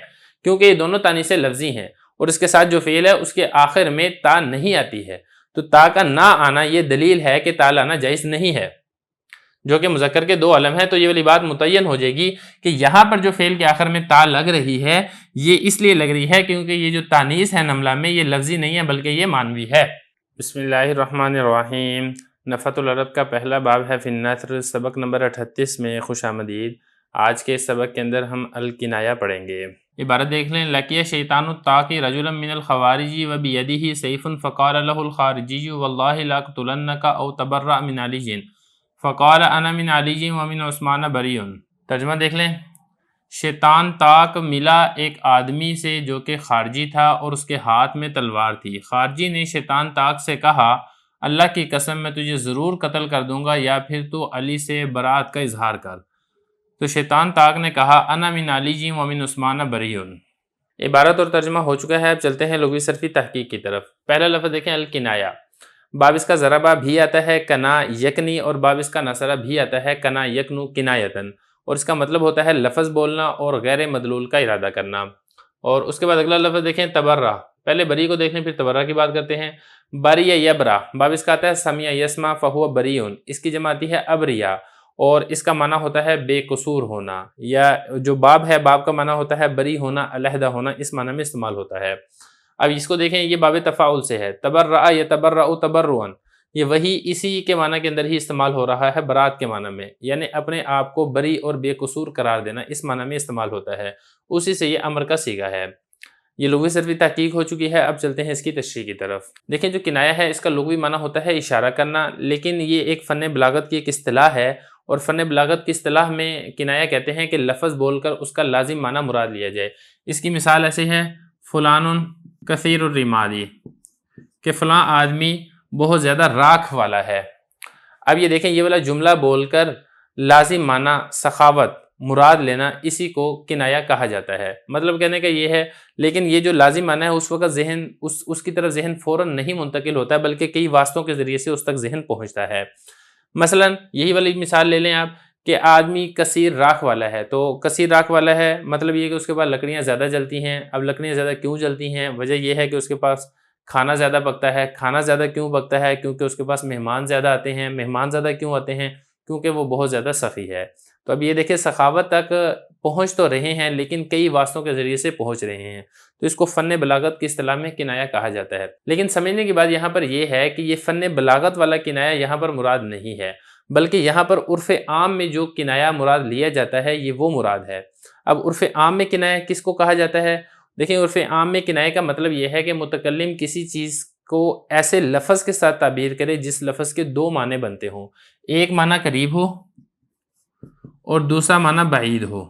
کیونکہ یہ دونوں تانیث لفظی ہیں اور اس کے ساتھ جو فعل ہے اس کے آخر میں تا نہیں آتی ہے، تو تا کا نہ آنا یہ دلیل ہے کہ تا لانا جائز نہیں ہے، جو کہ مذکر کے دو علم ہے۔ تو یہ والی بات متعین ہو جائے گی کہ یہاں پر جو فعل کے آخر میں تا لگ رہی ہے یہ اس لیے لگ رہی ہے کیونکہ یہ جو تانیث ہے نملہ میں یہ لفظی نہیں ہے بلکہ یہ معنوی ہے۔ بسم اللہ الرحمن الرحیم۔ نفحۃ العرب کا پہلا باب ہے فی النثر، سبق نمبر 38 میں خوش آمدید۔ آج کے سبق کے اندر ہم الکنایہ پڑھیں گے۔ عبارت دیکھ لیں، لقی شیطان الطاقی رجلا من الخوارج وبیدہ سیف فقال له الخارجی واللہ لاقتلنک او تبرأ من علی فقال انا من علی ومن عثمان بری۔ ترجمہ دیکھ لیں، شیطان طاق ملا ایک آدمی سے جو کہ خارجی تھا اور اس کے ہاتھ میں تلوار تھی۔ خارجی نے شیطان طاق سے کہا اللہ کی قسم میں تجھے ضرور قتل کر دوں گا یا پھر تو علی سے برات کا اظہار کر۔ تو شیطان طاق نے کہا انا من علی جی ومن عثمان بریون۔ عبارت اور ترجمہ ہو چکا ہے، اب چلتے ہیں لغوی صرفی تحقیق کی طرف۔ پہلا لفظ دیکھیں الکنایا، باب اس کا ضربہ بھی آتا ہے کنا یکنی، اور باب اس کا نصرہ بھی آتا ہے کنا یکنو کنایتن، اور اس کا مطلب ہوتا ہے لفظ بولنا اور غیر مدلول کا ارادہ کرنا۔ اور اس کے بعد اگلا لفظ دیکھیں تبرہ، پہلے بری کو دیکھ لیں پھر تبرہ کی بات کرتے ہیں۔ بری یبرا، باب اس کا آتا ہے سمیع یسمع فہو بریون، اس کی جمع آتی ہے ابریا، اور اس کا معنی ہوتا ہے بے قصور ہونا، یا جو باب ہے باب کا معنی ہوتا ہے بری ہونا، علیحدہ ہونا، اس معنی میں استعمال ہوتا ہے۔ اب اس کو دیکھیں، یہ باب تفاعل سے ہے، تبرع یتبرع تبرعا، یہ وہی اسی کے معنی کے اندر ہی استعمال ہو رہا ہے برات کے معنی میں، یعنی اپنے آپ کو بری اور بے قصور قرار دینا، اس معنی میں استعمال ہوتا ہے، اسی سے یہ امر کا صیغہ ہے۔ یہ لغوی صرفی تحقیق ہو چکی ہے، اب چلتے ہیں اس کی تشریح کی طرف۔ دیکھیں جو کنایہ ہے اس کا لغوی معنی ہوتا ہے اشارہ کرنا، لیکن یہ ایک فن بلاغت کی ایک اصطلاح ہے، اور فن بلاغت کی اصطلاح میں کنایہ کہتے ہیں کہ لفظ بول کر اس کا لازم معنی مراد لیا جائے۔ اس کی مثال ایسے ہے فلان کثیر الرمادی، کہ فلاں آدمی بہت زیادہ راکھ والا ہے۔ اب یہ دیکھیں یہ والا جملہ بول کر لازم معنی سخاوت مراد لینا، اسی کو کنایہ کہا جاتا ہے۔ مطلب کہنے کا یہ ہے، لیکن یہ جو لازم معنی ہے اس وقت ذہن اس کی طرف ذہن فوراً نہیں منتقل ہوتا ہے، بلکہ کئی واسطوں کے ذریعے سے اس تک ذہن پہنچتا ہے۔ مثلا یہی والی مثال لے لیں آپ کہ آدمی کثیر راکھ والا ہے، تو کثیر راکھ والا ہے مطلب یہ کہ اس کے پاس لکڑیاں زیادہ جلتی ہیں۔ اب لکڑیاں زیادہ کیوں جلتی ہیں؟ وجہ یہ ہے کہ اس کے پاس کھانا زیادہ پکتا ہے۔ کھانا زیادہ کیوں پکتا ہے؟ کیونکہ اس کے پاس مہمان زیادہ آتے ہیں۔ مہمان زیادہ کیوں آتے ہیں؟ کیونکہ وہ بہت زیادہ سخی ہے۔ تو اب یہ دیکھیں سخاوت تک پہنچ تو رہے ہیں لیکن کئی واسطوں کے ذریعے سے پہنچ رہے ہیں، تو اس کو فن بلاغت کی اصطلاح میں کنایہ کہا جاتا ہے۔ لیکن سمجھنے کی بات یہاں پر یہ ہے کہ یہ فن بلاغت والا کنایہ یہاں پر مراد نہیں ہے، بلکہ یہاں پر عرف عام میں جو کنایہ مراد لیا جاتا ہے یہ وہ مراد ہے۔ اب عرف عام میں کنایہ کس کو کہا جاتا ہے؟ دیکھیں عرف عام میں کنایہ کا مطلب یہ ہے کہ متکلم کسی چیز کو ایسے لفظ کے ساتھ تعبیر کرے جس لفظ کے دو معنی بنتے ہوں، ایک معنی قریب ہو اور دوسرا معنی بعید ہو،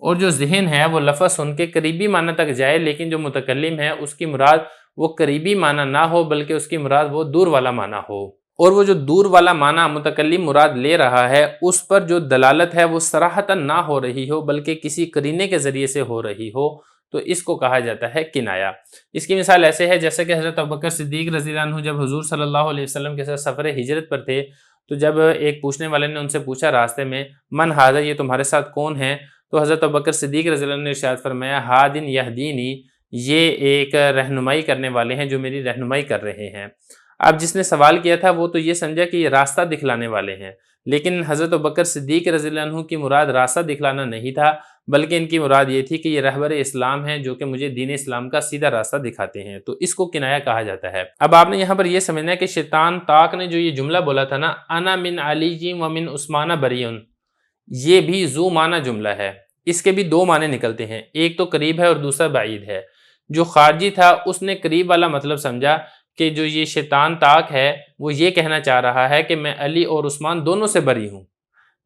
اور جو ذہن ہے وہ لفظ سن کے قریبی معنی تک جائے، لیکن جو متکلم ہے اس کی مراد وہ قریبی معنی نہ ہو بلکہ اس کی مراد وہ دور والا معنی ہو، اور وہ جو دور والا معنی متکلم مراد لے رہا ہے اس پر جو دلالت ہے وہ صراحتاً نہ ہو رہی ہو بلکہ کسی قرینے کے ذریعے سے ہو رہی ہو، تو اس کو کہا جاتا ہے کنایہ۔ اس کی مثال ایسے ہے جیسے کہ حضرت ابوبکر صدیق رضی اللہ عنہ جب حضور صلی اللہ علیہ وسلم کے ساتھ سفر ہجرت پر تھے، تو جب ایک پوچھنے والے نے ان سے پوچھا راستے میں من ھذا، یہ تمہارے ساتھ کون ہے؟ تو حضرت ابوبکر صدیق رضی اللہ عنہ نے ارشاد فرمایا ہادن یہدینی، یہ ایک رہنمائی کرنے والے ہیں جو میری رہنمائی کر رہے ہیں۔ اب جس نے سوال کیا تھا وہ تو یہ سمجھا کہ یہ راستہ دکھلانے والے ہیں، لیکن حضرت ابوبکر صدیق رضی اللہ عنہ کی مراد راستہ دکھلانا نہیں تھا، بلکہ ان کی مراد یہ تھی کہ یہ رہبر اسلام ہیں جو کہ مجھے دین اسلام کا سیدھا راستہ دکھاتے ہیں، تو اس کو کنایہ کہا جاتا ہے۔ اب آپ نے یہاں پر یہ سمجھنا ہے کہ شیطان طاق نے جو یہ جملہ بولا تھا نا انا من علی جی ومن عثمان بریون، یہ بھی ذو معنی جملہ ہے، اس کے بھی دو معنی نکلتے ہیں، ایک تو قریب ہے اور دوسرا بعید ہے۔ جو خارجی تھا اس نے قریب والا مطلب سمجھا کہ جو یہ شیطان طاق ہے وہ یہ کہنا چاہ رہا ہے کہ میں علی اور عثمان دونوں سے بری ہوں،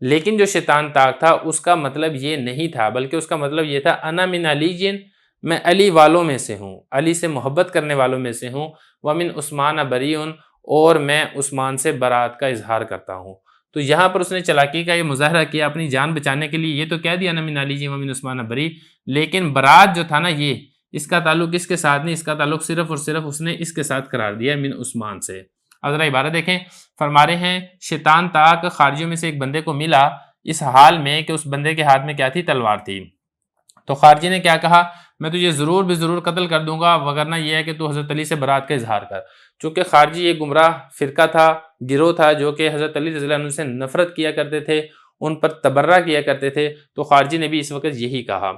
لیکن جو شیطان طاق تھا اس کا مطلب یہ نہیں تھا، بلکہ اس کا مطلب یہ تھا انا من علی جن، میں علی والوں میں سے ہوں، علی سے محبت کرنے والوں میں سے ہوں، ومن عثمان بریون، اور میں عثمان سے برات کا اظہار کرتا ہوں۔ تو یہاں پر اس نے چلاکی کا یہ مظاہرہ کیا اپنی جان بچانے کے لیے، یہ تو کہہ دیا انا من علی جن ومن عثمان بری، لیکن برات جو تھا نا یہ اس کا تعلق اس کے ساتھ نہیں، اس کا تعلق صرف اور صرف اس نے اس کے ساتھ قرار دیا من عثمان سے۔ اب ذرا عبارت دیکھیں، فرما رہے ہیں شیطان طاق خارجیوں میں سے ایک بندے کو ملا اس حال میں کہ اس بندے کے ہاتھ میں کیا تھی؟ تلوار تھی۔ تو خارجی نے کیا کہا؟ میں تجھے ضرور بھی ضرور قتل کر دوں گا، وگرنہ یہ ہے کہ تو حضرت علی سے برات کا اظہار کر۔ چونکہ خارجی ایک گمراہ فرقہ تھا، گروہ تھا جو کہ حضرت علی رضی اللہ عنہ سے نفرت کیا کرتے تھے، ان پر تبرہ کیا کرتے تھے، تو خارجی نے بھی اس وقت یہی کہا۔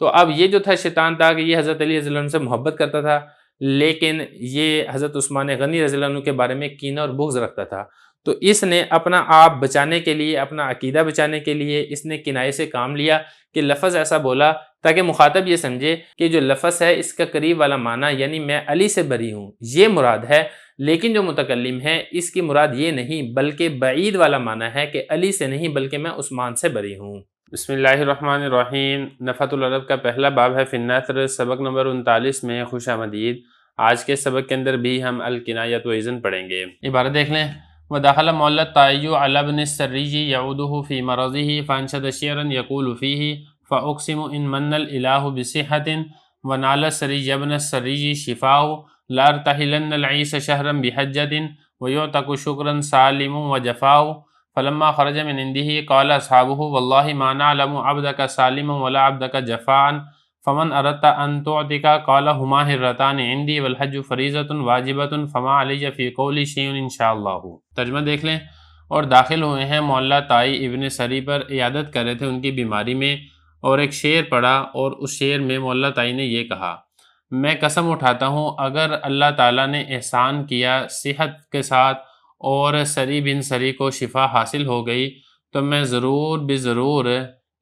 تو اب یہ جو تھا شیطان تھا کہ یہ حضرت علی رضی اللہ عنہ سے محبت کرتا تھا، لیکن یہ حضرت عثمان غنی رضی اللہ عنہ کے بارے میں کینہ اور بغض رکھتا تھا، تو اس نے اپنا آپ بچانے کے لیے، اپنا عقیدہ بچانے کے لیے اس نے کنایے سے کام لیا کہ لفظ ایسا بولا تاکہ مخاطب یہ سمجھے کہ جو لفظ ہے اس کا قریب والا معنی یعنی میں علی سے بری ہوں یہ مراد ہے، لیکن جو متکلم ہے اس کی مراد یہ نہیں بلکہ بعید والا معنی ہے کہ علی سے نہیں بلکہ میں عثمان سے بری ہوں۔ بسم اللہ الرحمن الرحیم۔ نفحۃ العرب کا پہلا باب ہے فی النثر، سبق نمبر 39 میں خوش آمدید۔ آج کے سبق کے اندر بھی ہم الکنایۃ و اذن پڑھیں گے۔ عبارت دیکھ لیں۔ وَدَخَلَ مَوْلَى الطَّائِّ عَلَى ابْنِ السَّرِّجِّ يَعُودُهُ فِي مَرَضِهِ فَأَنشَدَ شِعْرًا يَقُولُ فِيهِ فَأُقْسِمُ إِن مَنَّ الْإِلَٰهُ بِصِحَّةٍ وَنَالَ السَّرِّجَّ ابْنَ السَّرِّجِّ شِفَاءُ لَا أَرْتَحِلَنَّ الْعِيسَ شَهْرًا بِحَجَّةٍ وَيُعْتَقُ شُكْرًا سَالِمٌ وَجَفَاءُ فلما خرج من عنده قال اصحابه والله ما نعلم عبدك سالما ولا عبدك جفاعا فمن اردت ان تعتق قال هما هرتان عندي والحج فریضة واجبة فما علی في قولی شیء ان شاء اللہ۔ ترجمہ دیکھ لیں۔ اور داخل ہوئے ہیں مولا طائی ابن سری پر، عیادت کر رہے تھے ان کی بیماری میں، اور ایک شعر پڑھا، اور اس شعر میں مولا طائی نے یہ کہا: میں قسم اٹھاتا ہوں اگر اللہ تعالیٰ نے احسان کیا صحت کے ساتھ اور سری بن سری کو شفا حاصل ہو گئی تو میں ضرور بضرور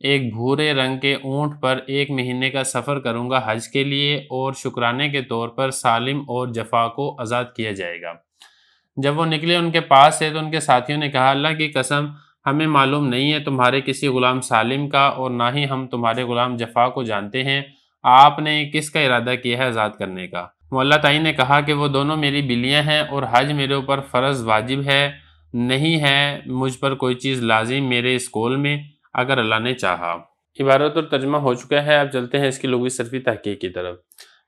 ایک بھورے رنگ کے اونٹ پر 1 مہینے کا سفر کروں گا حج کے لیے، اور شکرانے کے طور پر سالم اور جفا کو آزاد کیا جائے گا۔ جب وہ نکلے ان کے پاس سے تو ان کے ساتھیوں نے کہا: اللہ کی قسم ہمیں معلوم نہیں ہے تمہارے کسی غلام سالم کا، اور نہ ہی ہم تمہارے غلام جفا کو جانتے ہیں، آپ نے کس کا ارادہ کیا ہے آزاد کرنے کا؟ مولا طائی نے کہا کہ وہ دونوں میری بلیاں ہیں، اور حج میرے اوپر فرض واجب ہے، نہیں ہے مجھ پر کوئی چیز لازم میرے اس قول میں، اگر اللہ نے چاہا۔ عبارت اور ترجمہ ہو چکا ہے، اب چلتے ہیں اس کی لغوی صرفی تحقیق کی طرف۔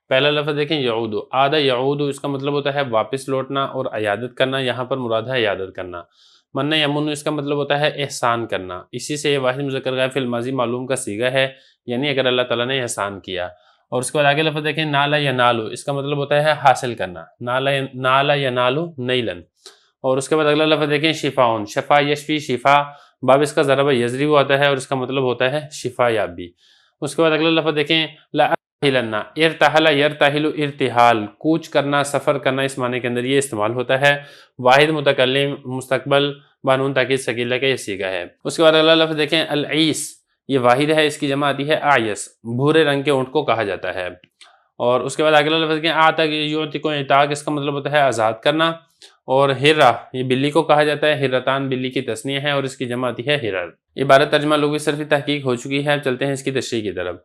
پہلا لفظ دیکھیں یعود، عاد یعود، اس کا مطلب ہوتا ہے واپس لوٹنا اور عیادت کرنا، یہاں پر مراد ہے عیادت کرنا۔ من یمن، اس کا مطلب ہوتا ہے احسان کرنا، اسی سے یہ واحد مذکر غائب فی الماضی معلوم کا صیغہ ہے، یعنی اگر اللہ تعالیٰ نے احسان کیا۔ اور اس کے بعد آگے لفظ دیکھیں نالا ینالو، اس کا مطلب ہوتا ہے حاصل کرنا، نالا ینالو نیلن۔ اور اس کے بعد اگلا لفظ دیکھیں شفاؤن، شفا یشفی، شفا باب اس کا ضرب یضرب ہوتا ہے، اور اس کا مطلب ہوتا ہے شفا یابی۔ اس کے بعد اگلا لفظ دیکھیں لاحلن، ارتحل یرتحل ارتحال، کوچ کرنا، سفر کرنا، اس معنی کے اندر یہ استعمال ہوتا ہے۔ واحد متکلم مستقبل بانون تاکید ثقیلہ کا یہ صیغہ ہے۔ اس کے بعد اگلا لفظ دیکھیں العیس، یہ واحد ہے، اس کی جمع آتی ہے آیس، بھورے رنگ کے اونٹ کو کہا جاتا ہے۔ اور اس کے بعد اگلا لفظ دیکھیں آتق یعتق اعتاق، اس کا مطلب ہوتا ہے آزاد کرنا۔ اور ہرہ، یہ بلی کو کہا جاتا ہے، ہرتان بلی کی تثنیہ ہے، اور اس کی جمع آتی ہے ہرر۔ عبارت ترجمہ لغوی صرفی تحقیق ہو چکی ہے، اب چلتے ہیں اس کی تشریح کی طرف۔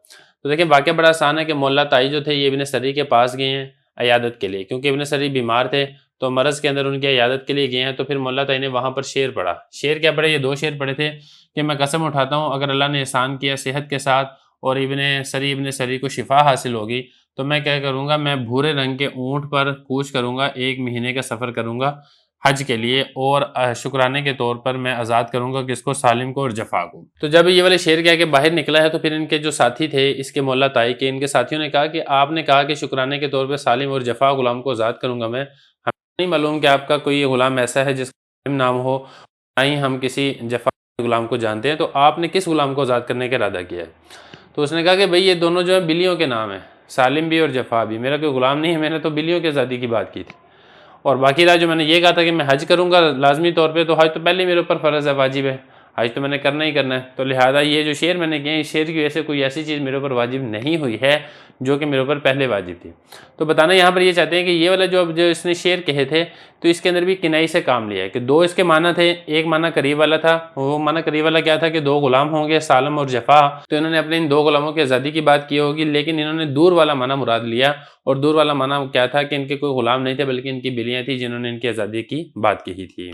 تو دیکھیں واقعہ بڑا آسان ہے کہ مولا طائی جو تھے یہ ابن سری کے پاس گئے ہیں عیادت کے لیے، کیونکہ ابن سری بیمار تھے تو مرض کے اندر ان کی عیادت کے لیے گئے ہیں، تو پھر مولا طائی نے وہاں پر شعر پڑھا۔ شعر کیا پڑھے؟ یہ 2 شعر پڑھے تھے کہ میں قسم اٹھاتا ہوں اگر اللہ نے احسان کیا صحت کے ساتھ اور ابن سری کو شفا حاصل ہوگی تو میں کیا کروں گا، میں بھورے رنگ کے اونٹ پر کوچ کروں گا، 1 مہینے کا سفر کروں گا حج کے لیے، اور شکرانے کے طور پر میں آزاد کروں گا کس کو؟ سالم کو اور جفا کو۔ تو جب یہ والے شعر کیا کہ باہر نکلا ہے تو پھر ان کے جو ساتھی تھے اس کے مولا طائی کے، ان کے ساتھیوں نے کہا کہ آپ نے کہا کہ شکرانے کے طور پہ سالم اور جفا غلام کو آزاد کروں گا میں، ہمیں نہیں معلوم کہ آپ کا کوئی غلام ایسا ہے جس کا نام ہو، نہ ہی ہم کسی جفا غلام کو جانتے ہیں، تو آپ نے کس غلام کو آزاد کرنے کا ارادہ کیا ہے؟ تو اس نے کہا کہ بھئی یہ دونوں جو ہیں بلیوں کے نام ہیں، سالم بھی اور جفا بھی، میرا کوئی غلام نہیں ہے، میں نے تو بلیوں کی آزادی کی بات کی تھی۔ اور باقی رہا جو میں نے یہ کہا تھا کہ میں حج کروں گا لازمی طور پہ، تو حج تو پہلے میرے اوپر فرض ہے، واجب ہے، حج تو میں نے کرنا ہی کرنا ہے، تو لہٰذا یہ جو شعر میں نے کیا، اس شعر کی وجہ سے کوئی ایسی چیز میرے اوپر واجب نہیں ہوئی ہے جو کہ میرے اوپر پہلے واجب تھی۔ تو بتانا یہاں پر یہ چاہتے ہیں کہ یہ والا جو اس نے شعر کہے تھے تو اس کے اندر بھی کنائی سے کام لیا ہے کہ 2 اس کے معنی تھے، ایک معنی قریب والا تھا، وہ معنی قریب والا کیا تھا کہ 2 غلام ہوں گے سالم اور جفا، تو انہوں نے اپنے ان 2 غلاموں کی آزادی کی بات کی ہوگی، لیکن انہوں نے دور والا معنی مراد لیا، اور دور والا معنی کیا تھا کہ ان کے کوئی غلام نہیں تھے بلکہ ان کی بلیاں تھیں جنہوں نے ان کی آزادی کی بات کہی تھی۔